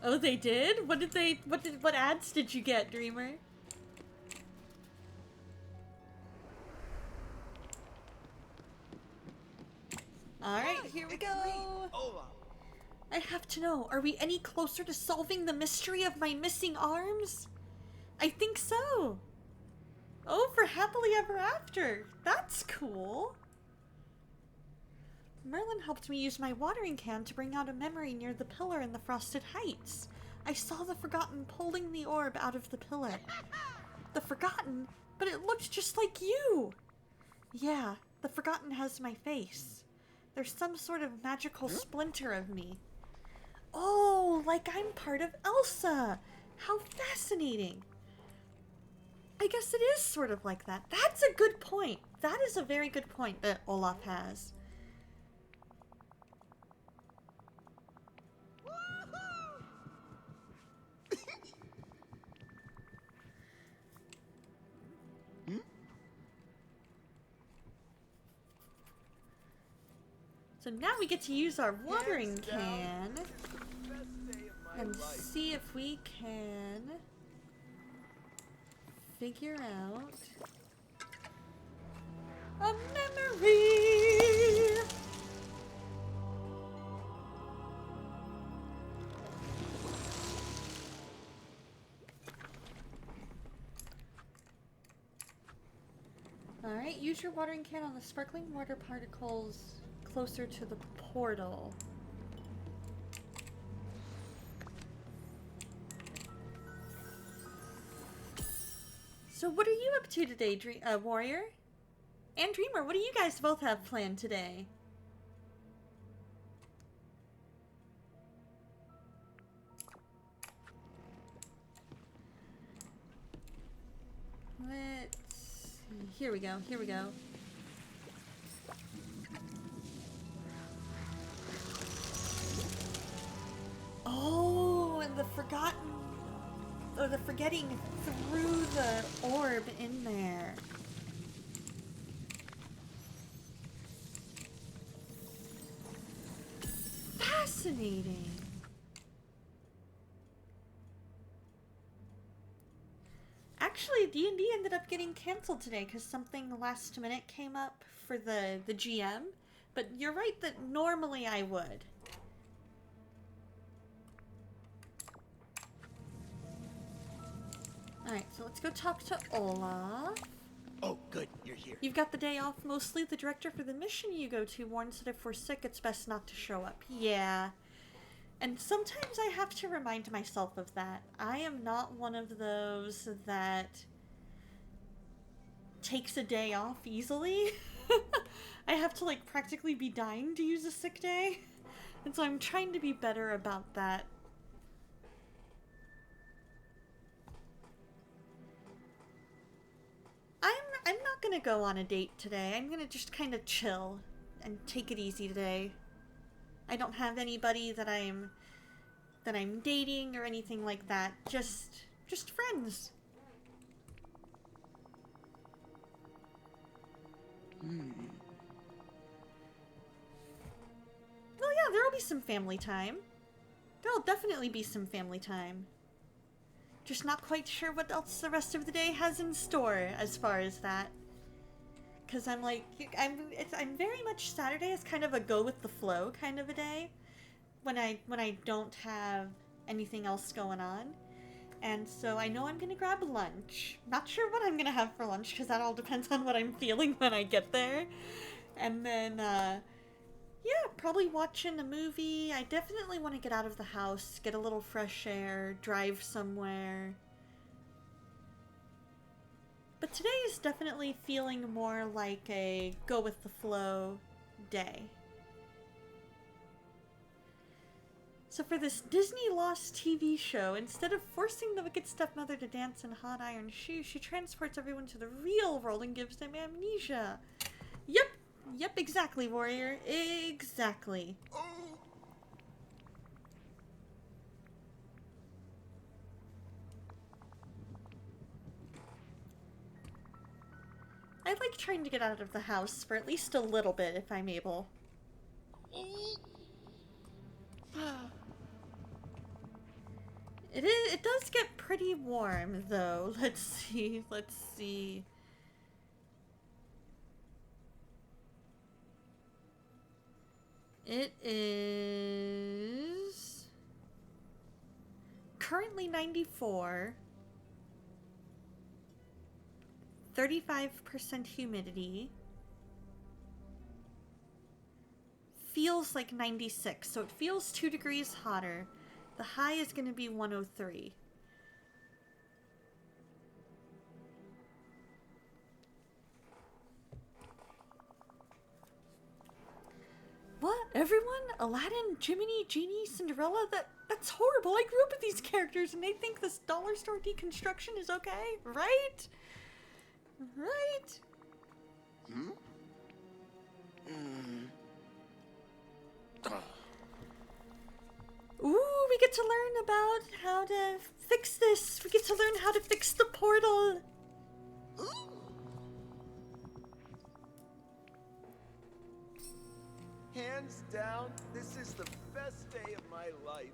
Oh, they did? What ads did you get, Dreamer? Alright, here we go. I have to know, are we any closer to solving the mystery of my missing arms? I think so. Oh, for happily ever after. That's cool. Merlin helped me use my watering can to bring out a memory near the pillar in the Frosted Heights. I saw the Forgotten pulling the orb out of the pillar. The Forgotten? But it looked just like you! Yeah, the Forgotten has my face. There's some sort of magical splinter of me. Oh, like I'm part of Elsa! How fascinating! I guess it is sort of like that. That's a good point. That is a very good point that Olaf has. So now we get to use our watering can and see if we can figure out a memory. Alright, use your watering can on the sparkling water particles closer to the portal. So what are you up to today, Warrior? And Dreamer, what do you guys both have planned today? Let's see. Here we go, here we go. Oh, and the forgetting through the orb in there. Fascinating. Actually, D&D ended up getting canceled today because something last minute came up for the GM. But you're right that normally I would. Alright, so let's go talk to Olaf. Oh, good, you're here. You've got the day off mostly. The director for the mission you go to warns that if we're sick, it's best not to show up. Yeah. And sometimes I have to remind myself of that. I am not one of those that takes a day off easily. I have to, like, practically be dying to use a sick day. And so I'm trying to be better about that. I'm not gonna go on a date today. I'm gonna just kind of chill and take it easy today. I don't have anybody that I'm dating or anything like that. Just friends. Well, yeah, there'll be some family time. There'll definitely be some family time. Just not quite sure what else the rest of the day has in store as far as that. Cause I'm like, I'm very much Saturday is kind of a go with the flow kind of a day. When I don't have anything else going on. And so I know I'm gonna grab lunch. Not sure what I'm gonna have for lunch because that all depends on what I'm feeling when I get there. And then, yeah, probably watching a movie. I definitely want to get out of the house, get a little fresh air, drive somewhere. But today is definitely feeling more like a go with the flow day. So for this Disney Lost TV show, instead of forcing the wicked stepmother to dance in hot iron shoes, she transports everyone to the real world and gives them amnesia. Yep, exactly, Warrior. Exactly. I like trying to get out of the house for at least a little bit if I'm able. It does get pretty warm though. Let's see. It is currently 94, 35% humidity, feels like 96, so it feels 2 degrees hotter. The high is going to be 103. What? Everyone? Aladdin, Jiminy, Genie, Cinderella? That's horrible. I grew up with these characters and they think this dollar store deconstruction is okay, right? Right? Ooh, we get to learn about how to fix this. We get to learn how to fix the portal. Hands down, this is the best day of my life.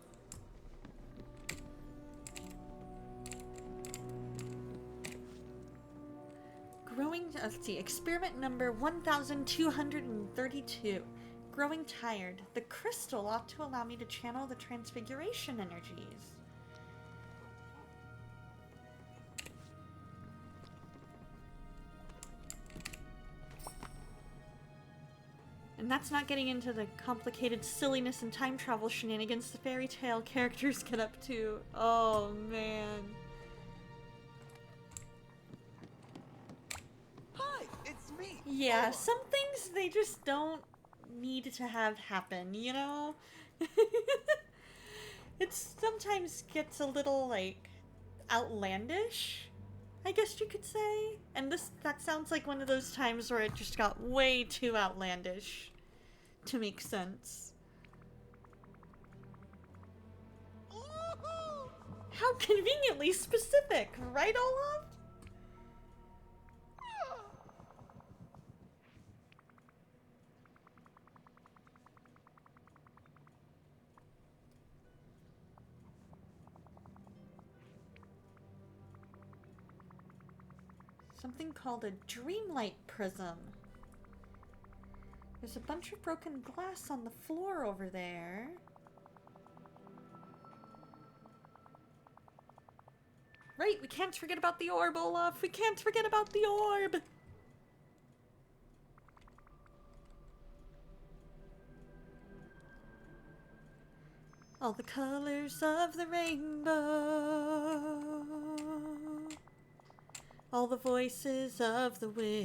let's see, experiment number 1232. Growing tired. The crystal ought to allow me to channel the transfiguration energies. And that's not getting into the complicated silliness and time travel shenanigans the fairy tale characters get up to. Oh, man. Hi, it's me. Yeah, some things they just don't need to have happen, you know? It sometimes gets a little, like, outlandish, I guess you could say. And that sounds like one of those times where it just got way too outlandish to make sense. How conveniently specific, right, Olaf? Something called a dreamlight prism. There's a bunch of broken glass on the floor over there. Right, we can't forget about the orb, Olaf. We can't forget about the orb. All the colors of the rainbow. All the voices of the wind.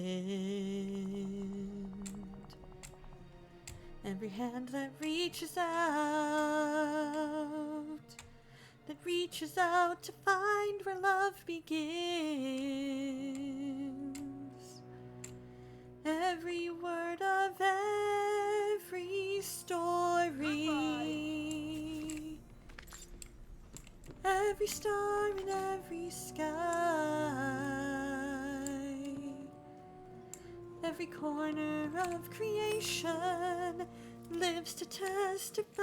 Every hand that reaches out to find where love begins. Every word of every story. Every star in every sky. Every corner of creation lives to testify.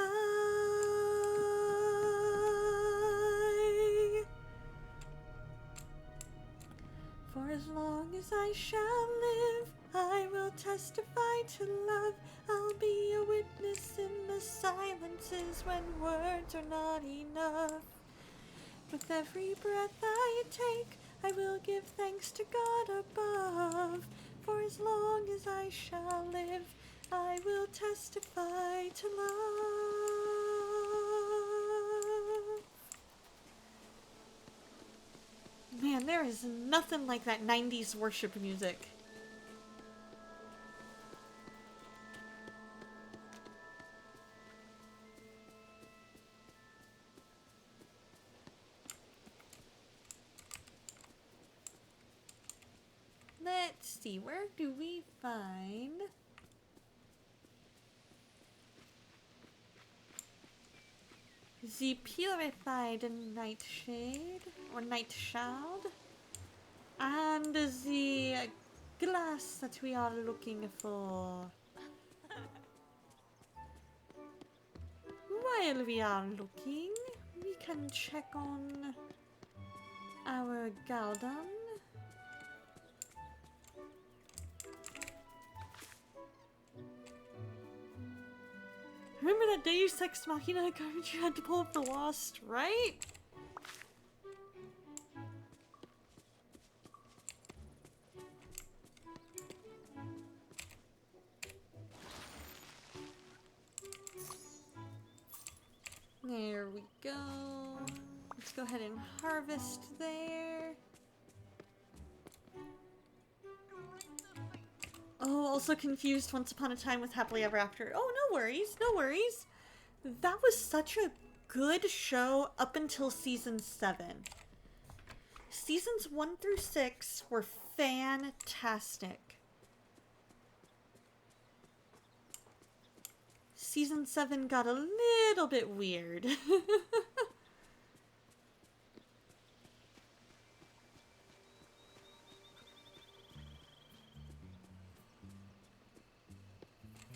For as long as I shall live, I will testify to love. I'll be a witness in the silences when words are not enough. With every breath I take, I will give thanks to God above. For as long as I shall live, I will testify to love. Man, there is nothing like that 90s worship music. Let's see, where do we find the purified nightshade or nightshade and the glass that we are looking for? While we are looking, we can check on our garden. Remember that Deus Ex Machina card you had to pull up the Lost, right? There we go. Let's go ahead and harvest there. Oh, also confused Once Upon a Time with Happily Ever After. Oh, no worries, no worries. That was such a good show up until season 7. Seasons 1 through 6 were fantastic. Season 7 got a little bit weird.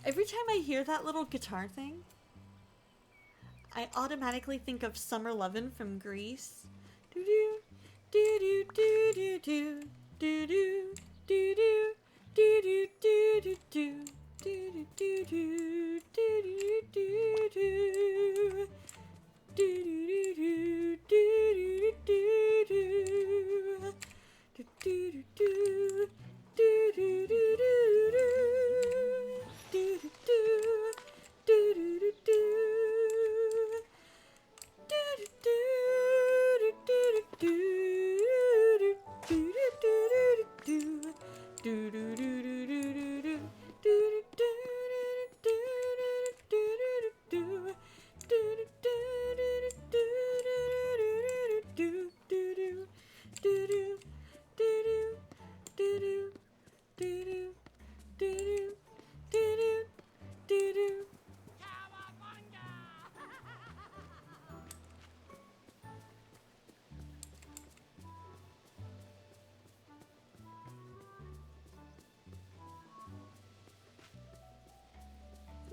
Every time I hear that little guitar thing, I automatically think of Summer Lovin' from Grease. Do do do do do do do do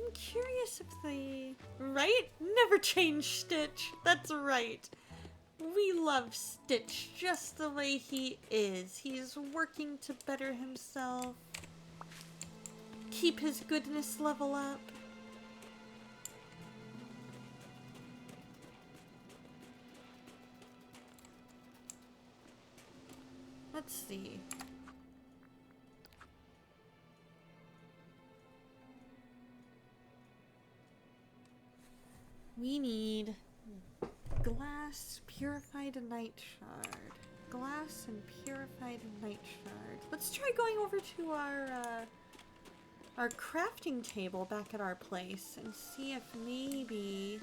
I'm curious if they... Right? Never change Stitch. That's right. We love Stitch just the way he is. He's working to better himself. Keep his goodness level up. Let's see. We need glass, purified night shard. Glass and purified night shard. Let's try going over to our crafting table back at our place and see if maybe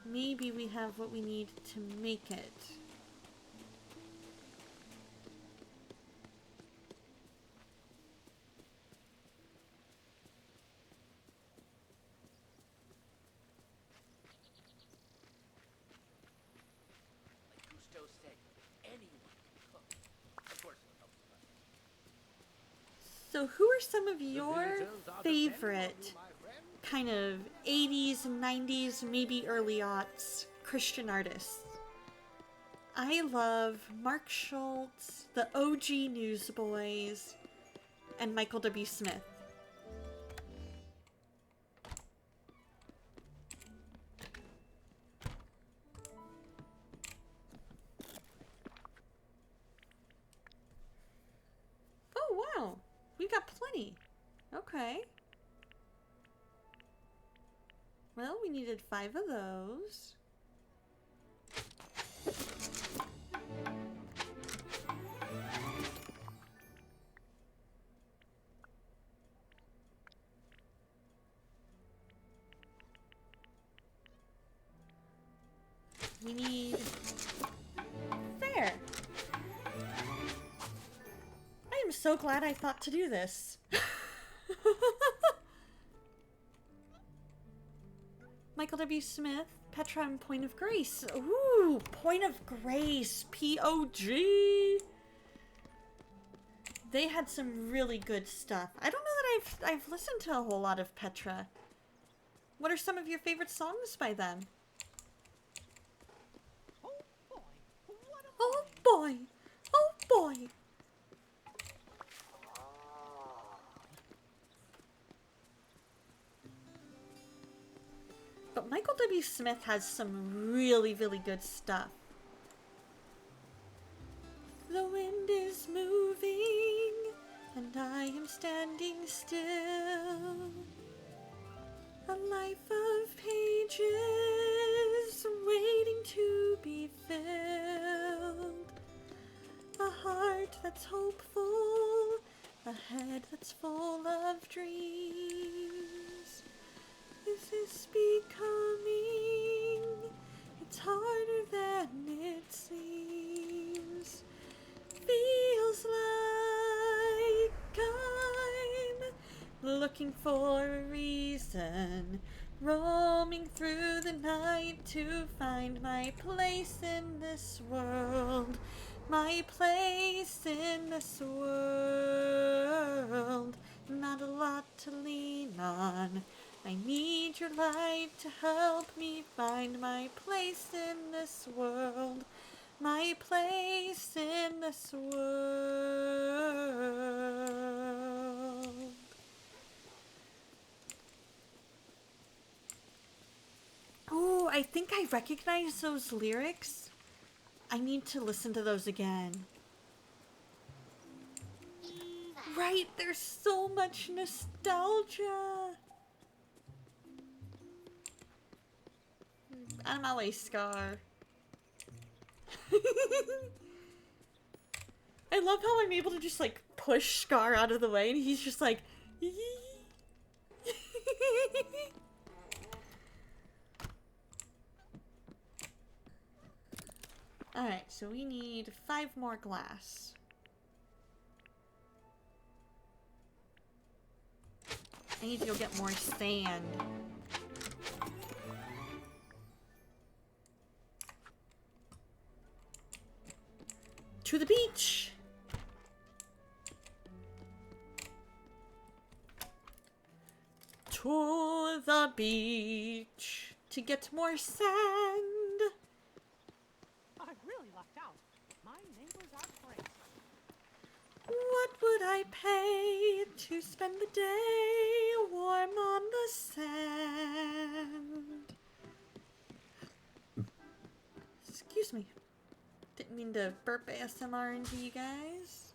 we have what we need to make it. So who are some of your favorite kind of 80s, 90s, maybe early aughts Christian artists? I love Mark Schultz, the OG Newsboys, and Michael W. Smith. Oh, wow. We got plenty. Okay. Well, we needed 5 of those. We need... There! I am so glad I thought to do this. Michael W. Smith, Petra and Point of Grace. Ooh, Point of Grace, POG. They had some really good stuff. I don't know that I've listened to a whole lot of Petra. What are some of your favorite songs by them? Oh boy, oh boy. But Michael W. Smith has some really, really good stuff. The wind is moving, and I am standing still. A life of pages waiting to be filled. A heart that's hopeful, a head that's full of dreams. This is becoming, it's harder than it seems. Feels like I'm looking for a reason, roaming through the night to find my place in this world. My place in this world. Not a lot to lean on. I need your light to help me find my place in this world. my place in this world. Oh, I think I recognize those lyrics. I need to listen to those again. Right, there's so much nostalgia. Out of my way, Scar. I love how I'm able to just like push Scar out of the way and he's just like Alright, so we need 5 more glass. I need to go get more sand. To the beach! To the beach to get more sand. I really lucked out. My neighbors are great. What would I pay to spend the day warm on the sand? Excuse me. Didn't mean to burp ASMR into you guys.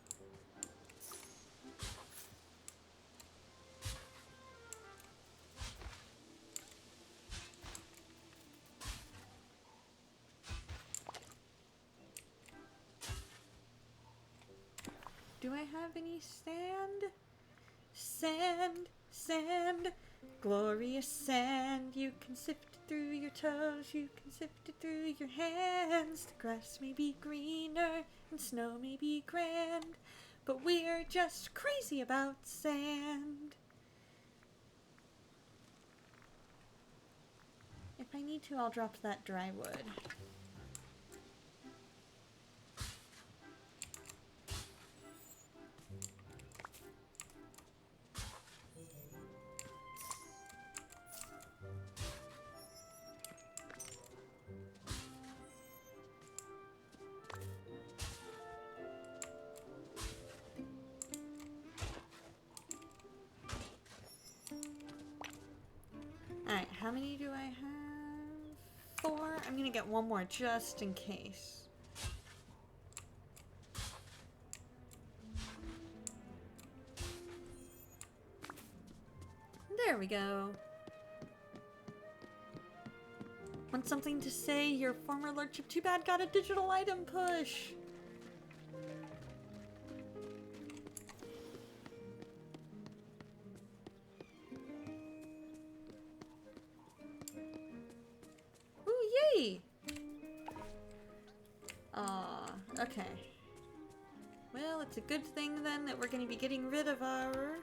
Do I have any sand? Sand, sand, glorious sand. You can sift it through your toes, you can sift it through your hands. The grass may be greener and snow may be grand, but we're just crazy about sand. If I need to, I'll drop that dry wood. Alright, how many do I have? 4? I'm gonna get one more just in case. There we go. Want something to say? Your former lordship too bad got a digital item push. Ooh, yay! Aw, okay. Well, it's a good thing then that we're gonna be getting rid of our...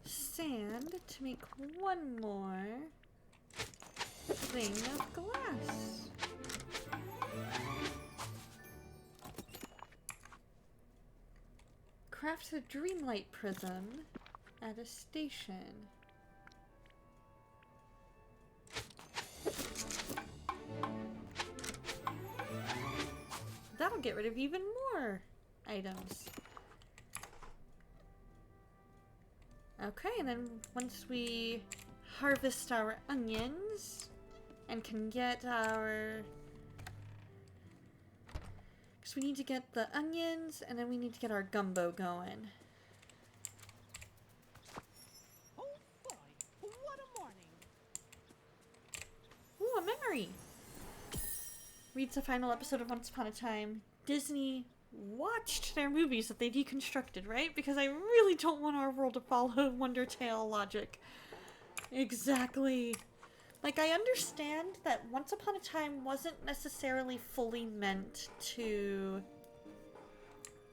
sand to make one more thing of glass. Craft a dreamlight prism at a station. That'll get rid of even more items. Okay, and then once we harvest our onions and can get our... because we need to get the onions and then we need to get our gumbo going. Oh boy, what a morning. Ooh, a memory! Reads the final episode of Once Upon a Time. Disney watched their movies that they deconstructed, right? Because I really don't want our world to follow Wonder Tale logic. Exactly. Like, I understand that Once Upon a Time wasn't necessarily fully meant to,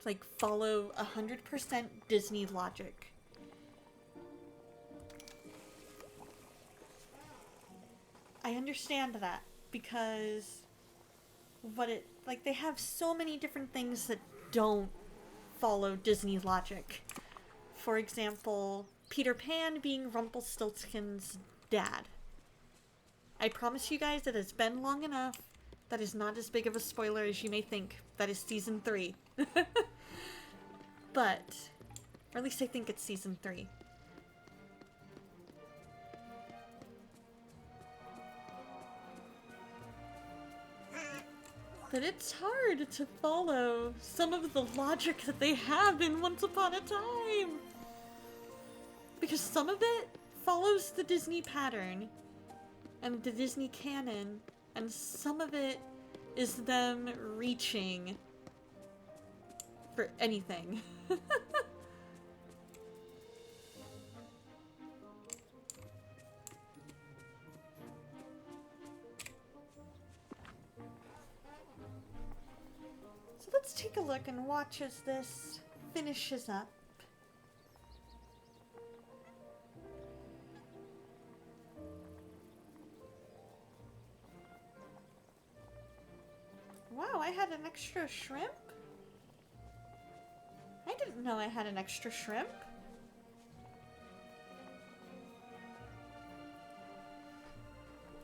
like, follow 100% Disney logic. I understand that, because what it, like, they have so many different things that don't follow Disney logic. For example, Peter Pan being Rumpelstiltskin's dad. I promise you guys it has been long enough. That is not as big of a spoiler as you may think. That is season 3. But, or at least I think it's season 3. But it's hard to follow some of the logic that they have in Once Upon a Time. Because some of it follows the Disney pattern and the Disney canon, and some of it is them reaching for anything. So let's take a look and watch as this finishes up. Wow, I had an extra shrimp? I didn't know I had an extra shrimp.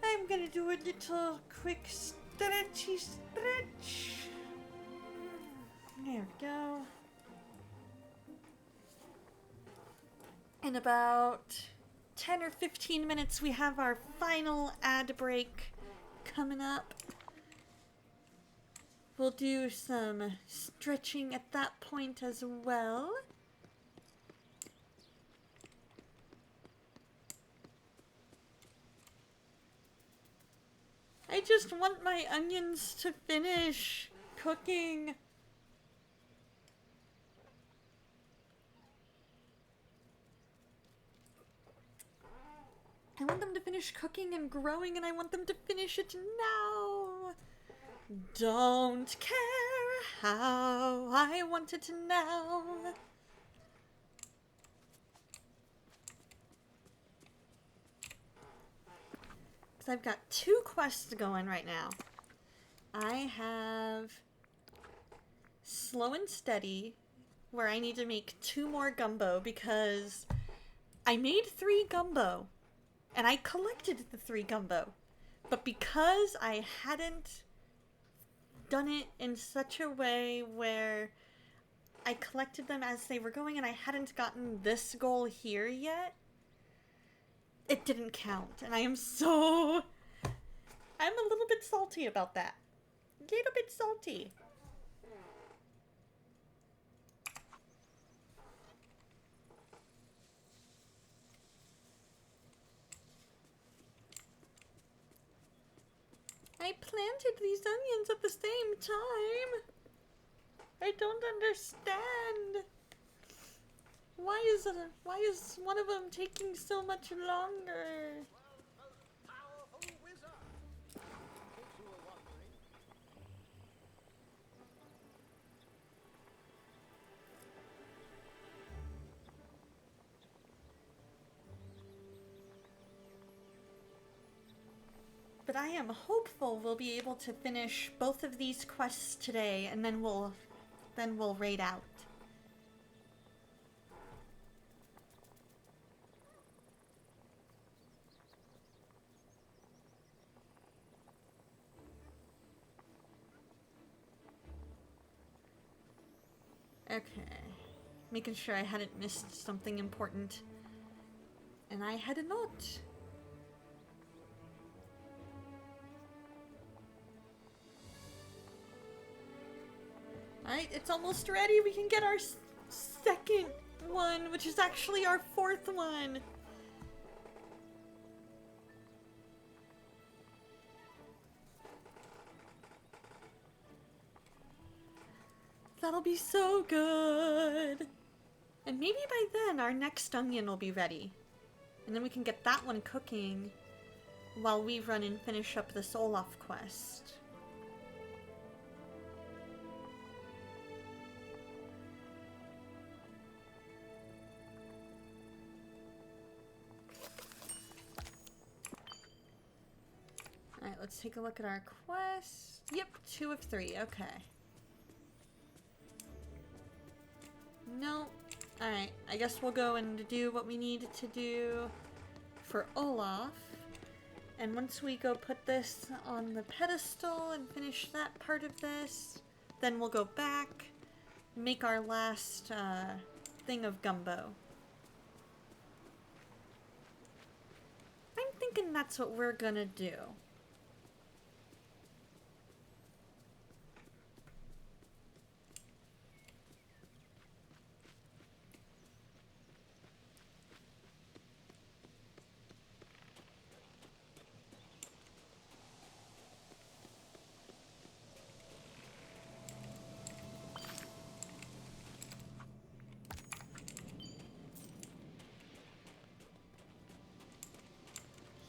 I'm gonna do a little quick stretchy stretch. There we go. In about 10 or 15 minutes, we have our final ad break coming up. We'll do some stretching at that point as well. I just want my onions to finish cooking. I want them to finish cooking and growing, and I want them to finish it now. Don't care how, I want it now. So I've got 2 quests going right now. I have Slow and Steady, where I need to make 2 more gumbo because I made 3 gumbo. And I collected the 3 gumbo. But because I hadn't done it in such a way where I collected them as they were going and I hadn't gotten this goal here yet, it didn't count. And I'm a little bit salty about that. A little bit salty. I planted these onions at the same time. I don't understand. Why is one of them taking so much longer? But I am hopeful we'll be able to finish both of these quests today, and then we'll raid out. Okay. Making sure I hadn't missed something important. And I had not. Alright, it's almost ready. We can get our second one, which is actually our 4th one. That'll be so good. And maybe by then our next onion will be ready. And then we can get that one cooking while we run and finish up this Olaf quest. Alright, let's take a look at our quest. Yep, 2 of 3. Okay. No. Alright, I guess we'll go and do what we need to do for Olaf. And once we go put this on the pedestal and finish that part of this, then we'll go back, make our last thing of gumbo. I'm thinking that's what we're gonna do.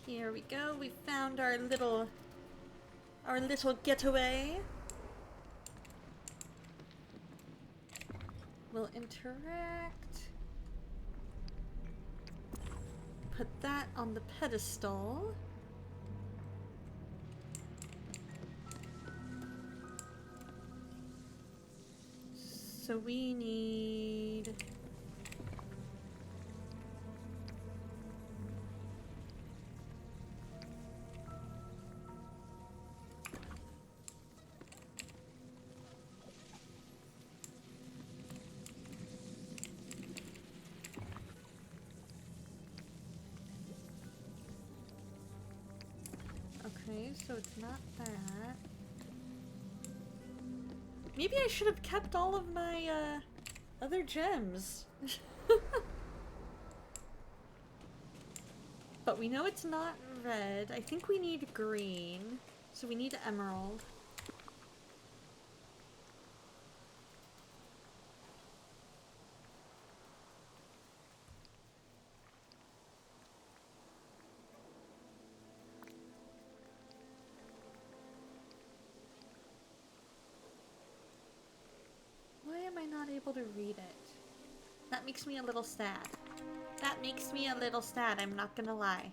Here we go. We found our little getaway. We'll interact. Put that on the pedestal. So we need... Okay, so it's not that. Maybe I should have kept all of my other gems. But we know it's not red. I think we need green. So we need emerald. Why am I not able to read it? That makes me a little sad. That makes me a little sad, I'm not gonna lie.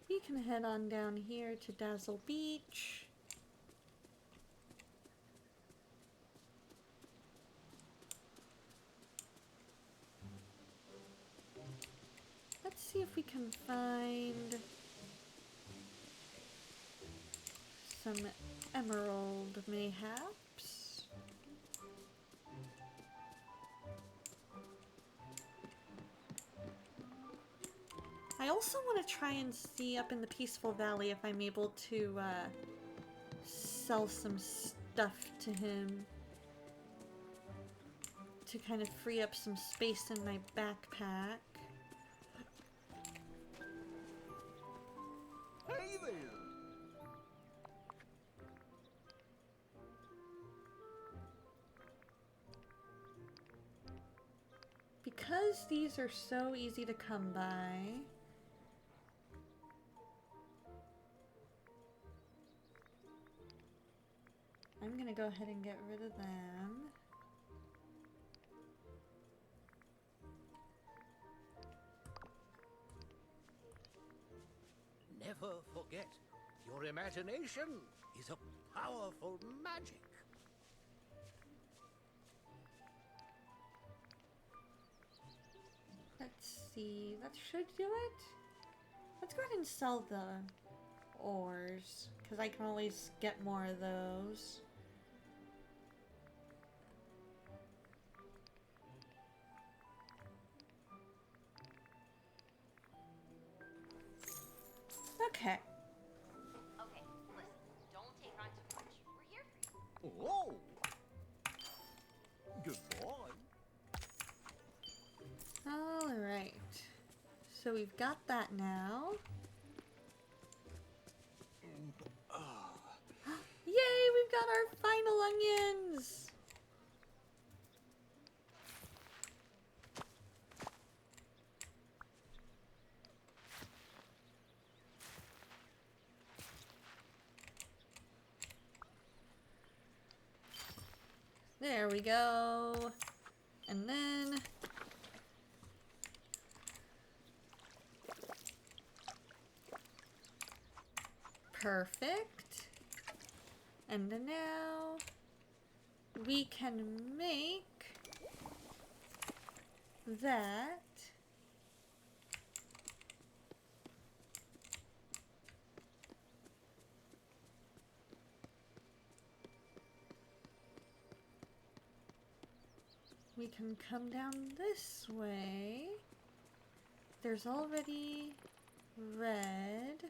We can head on down here to Dazzle Beach. Let's see if we can find some emerald, mayhaps. I also want to try and see up in the Peaceful Valley if I'm able to sell some stuff to him to kind of free up some space in my backpack. Hey there! Because these are so easy to come by, I'm gonna go ahead and get rid of them. Never forget, your imagination is a powerful magic. Let's see, that should do it. Let's go ahead and sell the ores, because I can always get more of those. Okay. Okay, listen, don't take on too much. We're here for you. Oh! Goodbye. Alright. So we've got that now. Yay, we've got our final onions! There we go. And then Perfect. And now we can make that we can come down this way. There's already red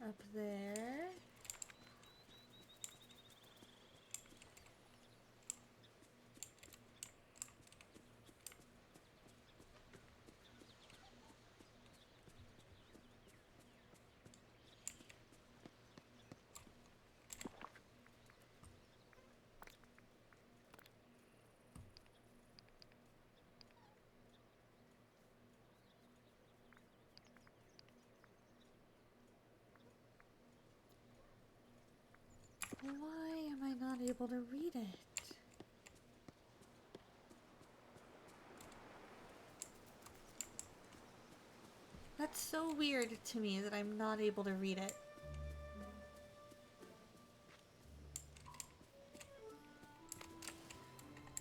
up there. Why am I not able to read it? That's so weird to me that I'm not able to read it.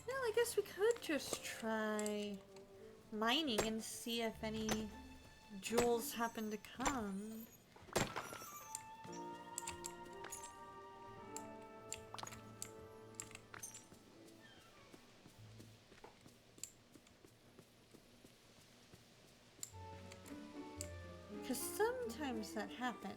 Well, I guess we could just try mining and see if any jewels happen to come. Because sometimes that happens.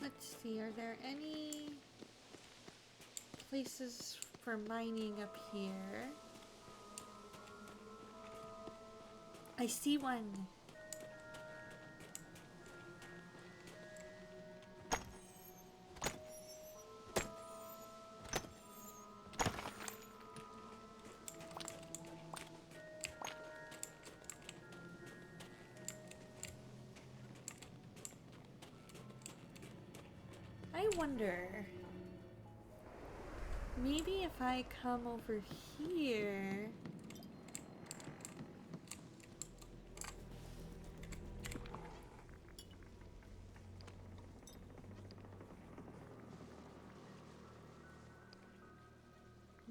Let's see, are there any places for mining up here? I see one. I wonder, maybe if I come over here.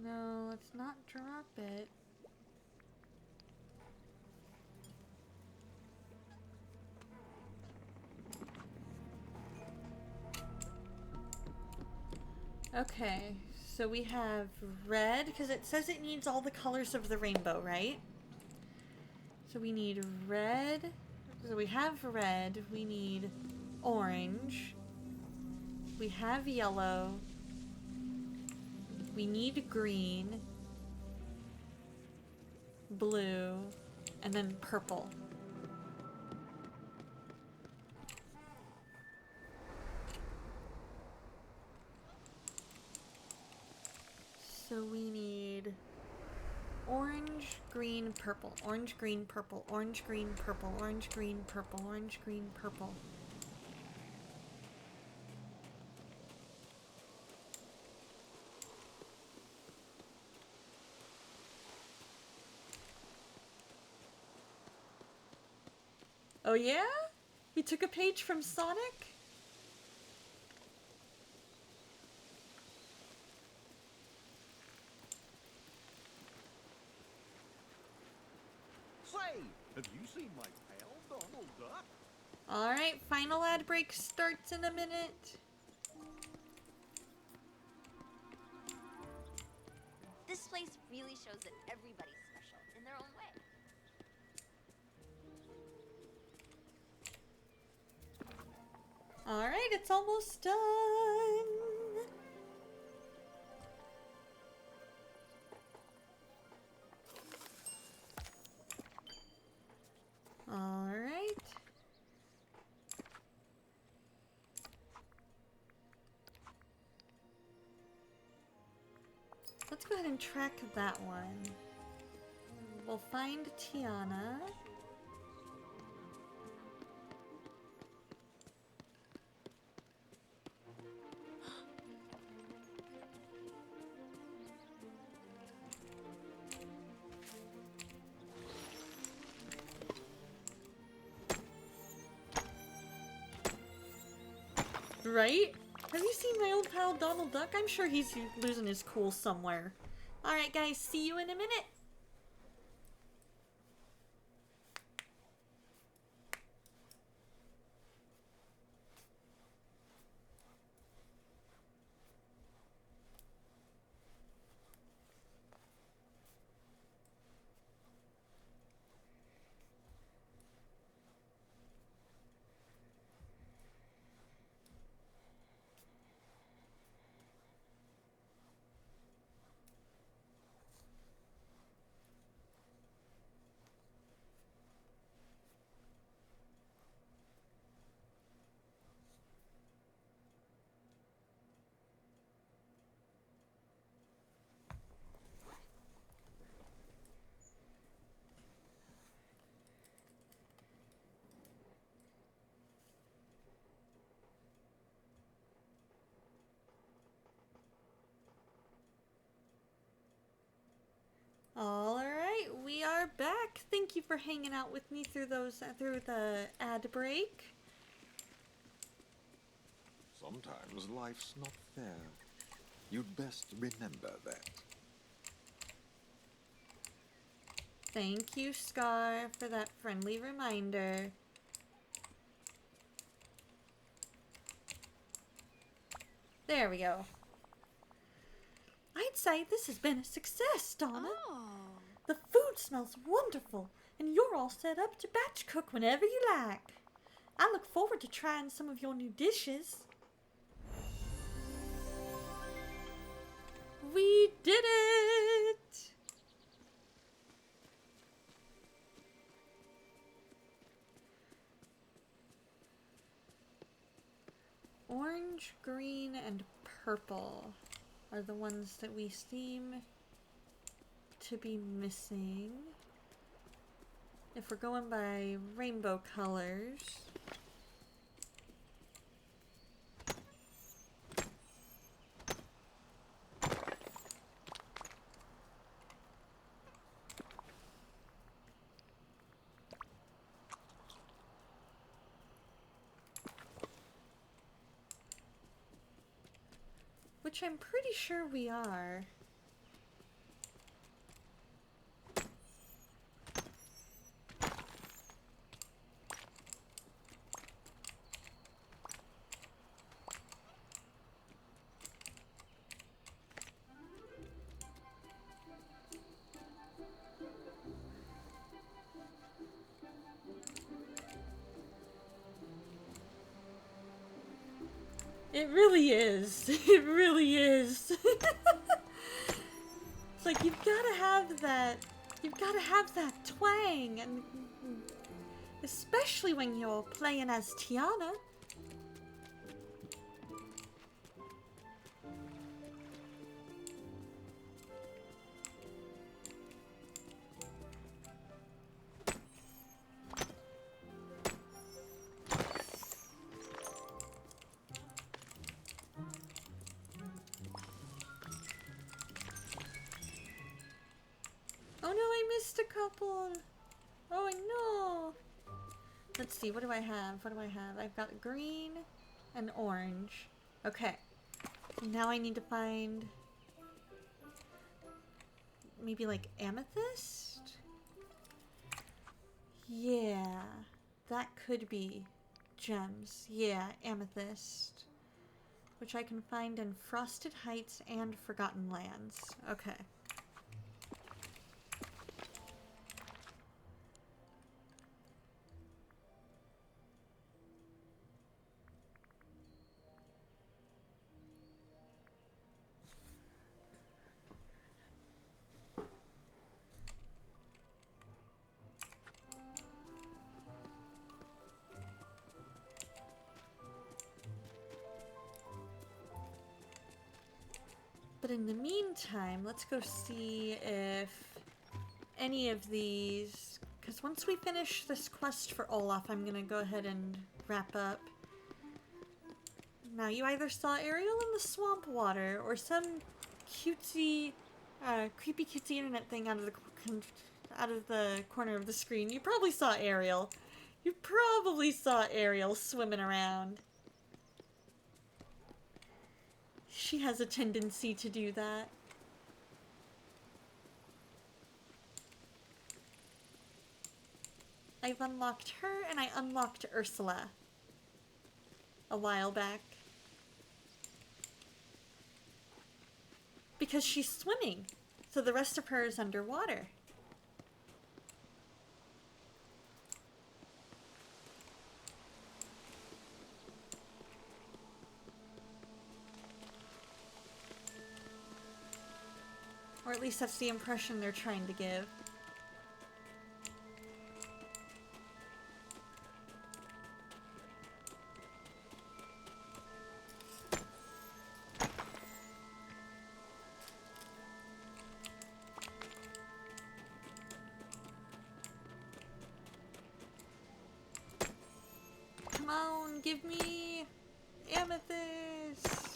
No, let's not drop it. Okay, so we have red, because it says it needs all the colors of the rainbow, right? So we need red. So we have red. We need orange. We have yellow. We need green. Blue. And then purple. So we need orange, green, purple, orange, green, purple, orange, green, purple, orange, green, purple, orange, green, purple. Oh yeah? We took a page from Sonic? Say, have you seen my pal, Donald Duck? Alright, final ad break starts in a minute. This place really shows that everybody's special in their own way. Alright. Alright, it's almost done. Alright. Let's go ahead and track that one. We'll find Tiana. Right? Have you seen my old pal Donald Duck? I'm sure he's losing his cool somewhere. Alright guys, see you in a minute. Alright, we are back. Thank you for hanging out with me through the ad break. Sometimes life's not fair. You'd best remember that. Thank you, Scar, for that friendly reminder. There we go. I'd say this has been a success, Donna. Oh. The food smells wonderful, and you're all set up to batch cook whenever you like. I look forward to trying some of your new dishes. We did it! Orange, green, and purple are the ones that we seem to be missing. If we're going by rainbow colors. Which I'm pretty sure we are. It really is. It really is. It's like you've gotta have that twang, and especially when you're playing as Tiana. Oh no, I missed a couple. Oh no. Let's see, what do I have? What do I have? I've got green and orange. Okay. Now I need to find maybe like amethyst? Yeah, that could be gems. Yeah, amethyst. Which I can find in Frosted Heights and Forgotten Lands. Okay. But in the meantime, let's go see if any of these... Because once we finish this quest for Olaf, I'm gonna go ahead and wrap up. Now, you either saw Ariel in the swamp water, or some cutesy, creepy cutesy internet thing out of the corner of the screen. You probably saw Ariel. You probably saw Ariel swimming around. She has a tendency to do that. I've unlocked her, and I unlocked Ursula a while back. Because she's swimming, so the rest of her is underwater. Or at least that's the impression they're trying to give. Come on, give me amethyst.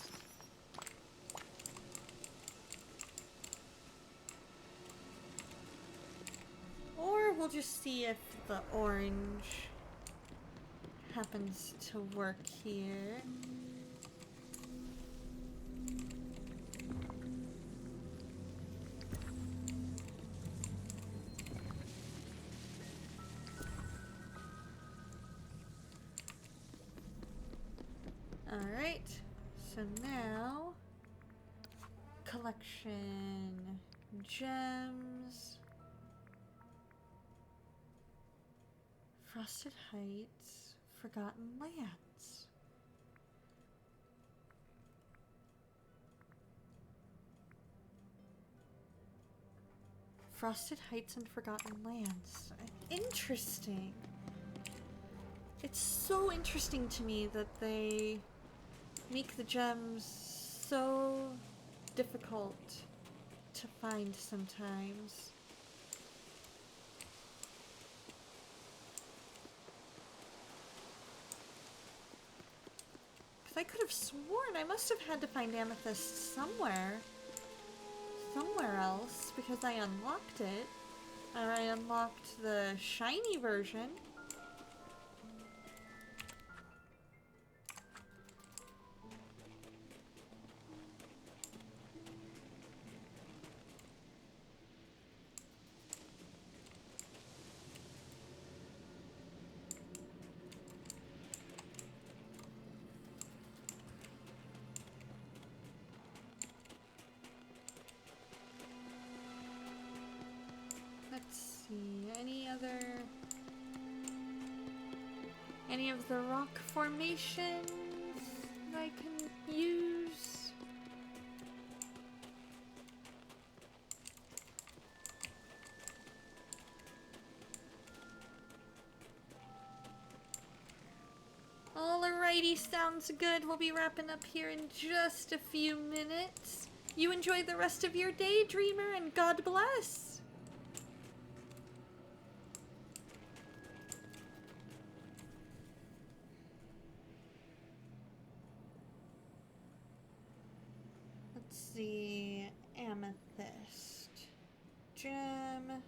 Or we'll just see if the orange happens to work here. Alright, so now collection gems, Frosted Heights, Forgotten Lands. Frosted Heights and Forgotten Lands. Interesting. It's so interesting to me that they make the gems so difficult to find sometimes. Because I could have sworn I must have had to find amethyst somewhere else, because I unlocked it. Or I unlocked the shiny version. Any of the rock formations that I can use? Alrighty, sounds good. We'll be wrapping up here in just a few minutes. You enjoy the rest of your day, Dreamer, and God bless! The amethyst gem,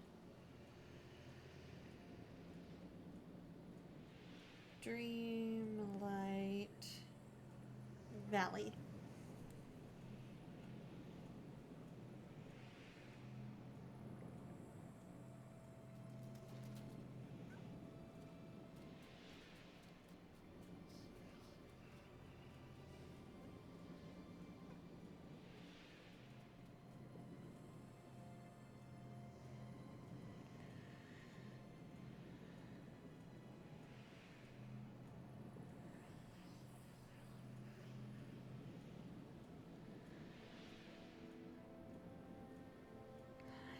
Dreamlight Valley.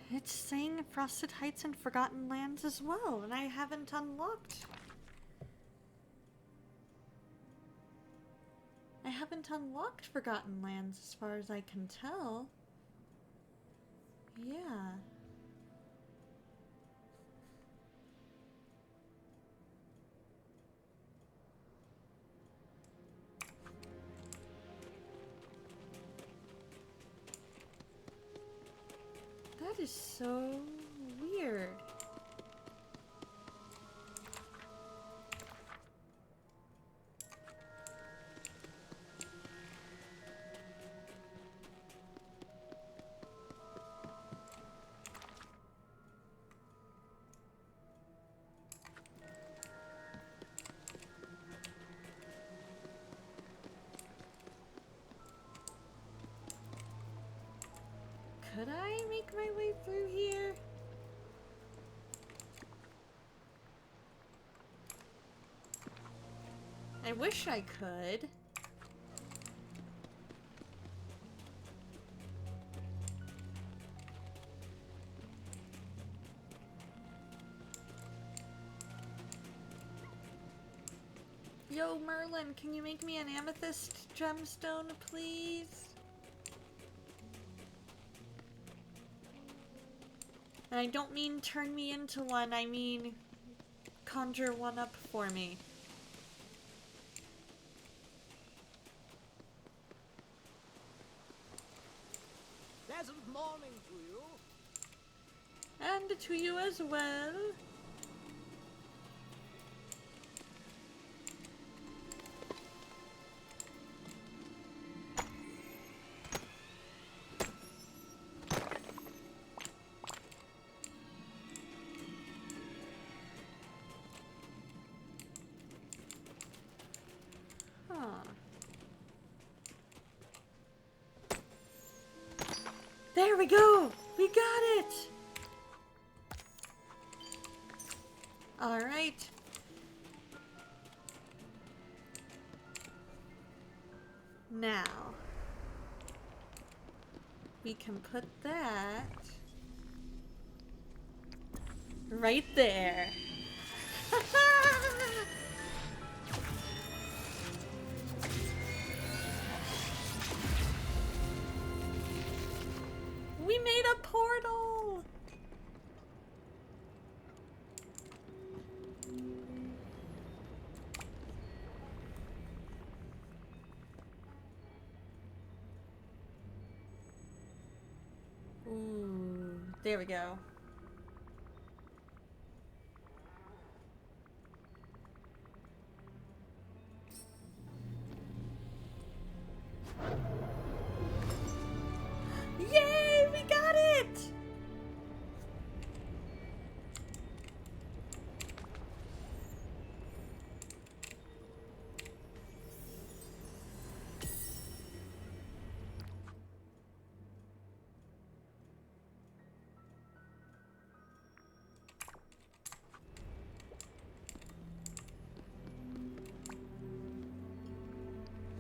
It's saying Frosted Heights and Forgotten Lands as well, and I haven't unlocked. I haven't unlocked Forgotten Lands as far as I can tell. Yeah. That is so weird. Could I make my way through here? I wish I could. Yo, Merlin, can you make me an amethyst gemstone, please? And I don't mean turn me into one, I mean conjure one up for me. Pleasant morning to you. And to you as well. There we go! We got it! Alright. Now, we can put that right there. We made a portal! Ooh, there we go. Yay, we got it!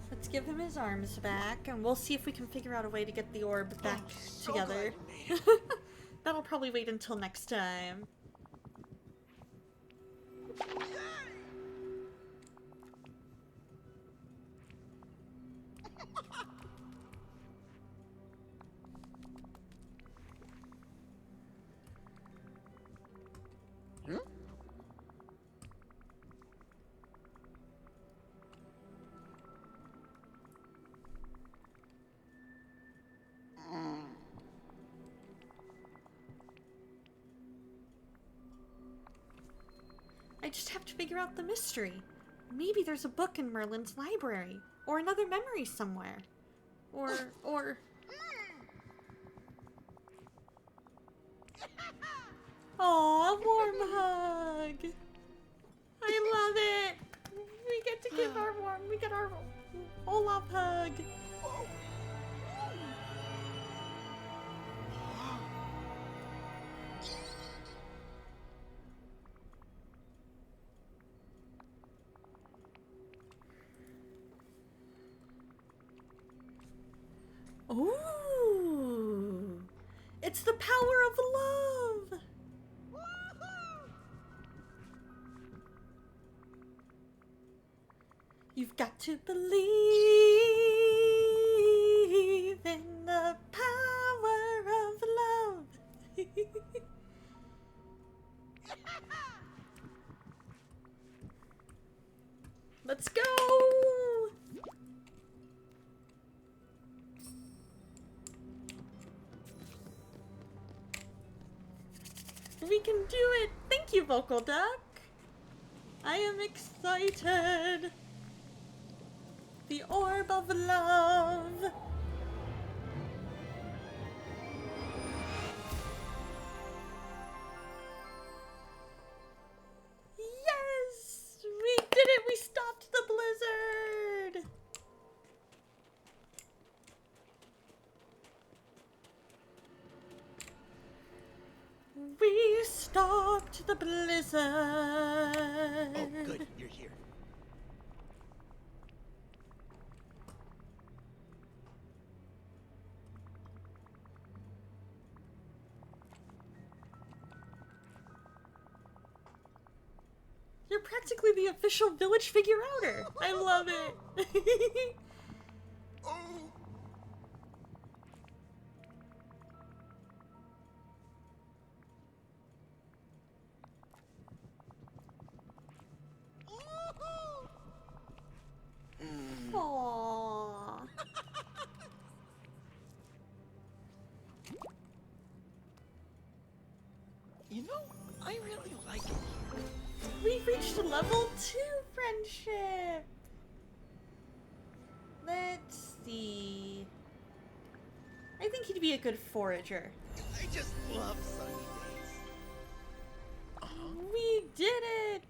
Let's give him his arms back, and we'll see if we can figure out a way to get the orb back together. That'll probably wait until next time. I just have to figure out the mystery. Maybe there's a book in Merlin's library, or another memory somewhere. Or... Aw, warm hug! I love it! We get to give we get our Olaf hug! Ooh! It's the power of love! You've got to believe in the power of love. Let's go! We can do it! Thank you, Vocal Duck! I am excited! The Orb of Love! Yes! We did it! We stopped the blizzard! We stopped the blizzard! Oh, good. You're here. You're practically the official village figure outer. I love it. Oh! Aww. You know, I really like it here. We've reached level 2 friendship. Let's see. I think he'd be a good forager. I just love sunny days. We did it!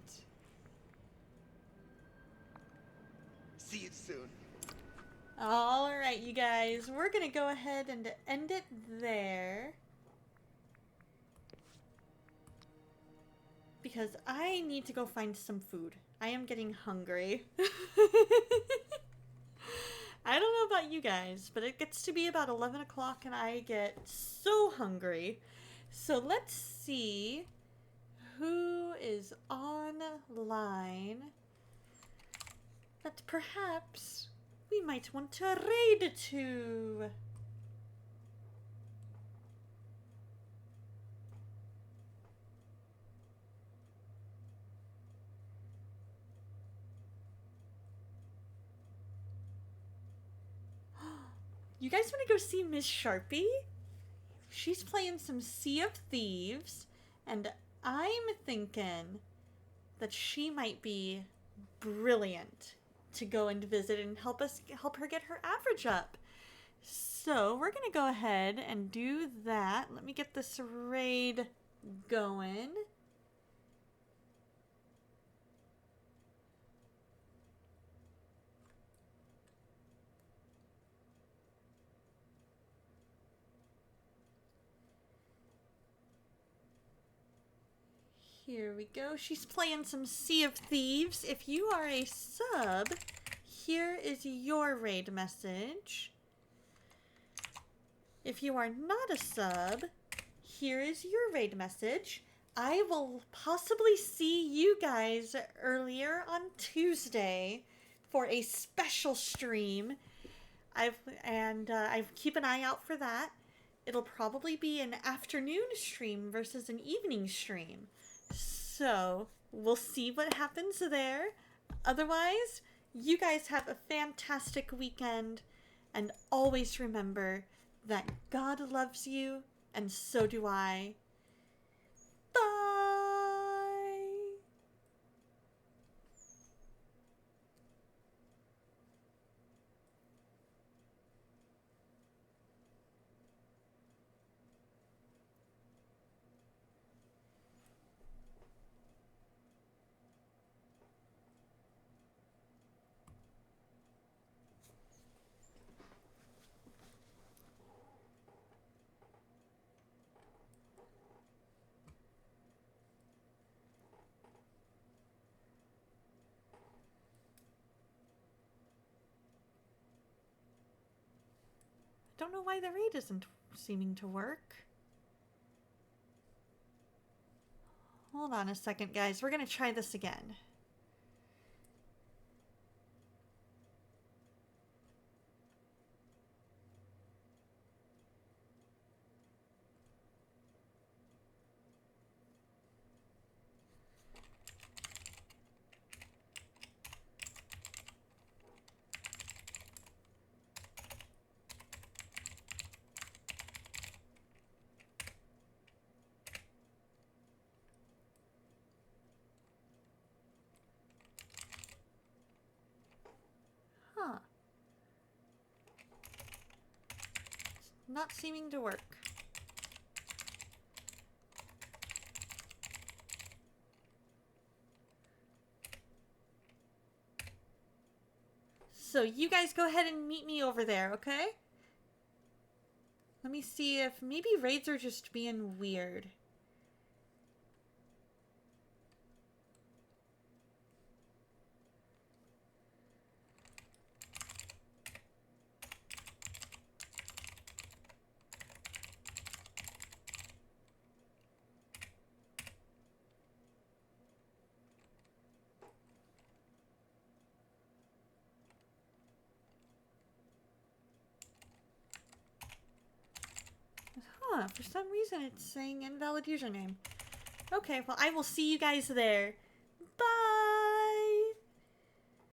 See you soon. Alright, you guys. We're gonna go ahead and end it there. Because I need to go find some food. I am getting hungry. I don't know about you guys, but it gets to be about 11 o'clock and I get so hungry. So let's see who is online that perhaps we might want to raid to. You guys want to go see Miss Sharpie? She's playing some Sea of Thieves, and I'm thinking that she might be brilliant to go and visit and help her get her average up. So we're gonna go ahead and do that. Let me get this raid going. Here we go. She's playing some Sea of Thieves. If you are a sub, here is your raid message. If you are not a sub, here is your raid message. I will possibly see you guys earlier on Tuesday for a special stream. I keep an eye out for that. It'll probably be an afternoon stream versus an evening stream. So, we'll see what happens there. Otherwise, you guys have a fantastic weekend. And always remember that God loves you, and so do I. Bye! Don't know why the raid isn't seeming to work. Hold on a second, guys. We're going to try this again. not seeming to work. So you guys go ahead and meet me over there, okay? Let me see if maybe raids are just being weird. Huh, for some reason it's saying invalid username. Okay, well I will see you guys there. Bye!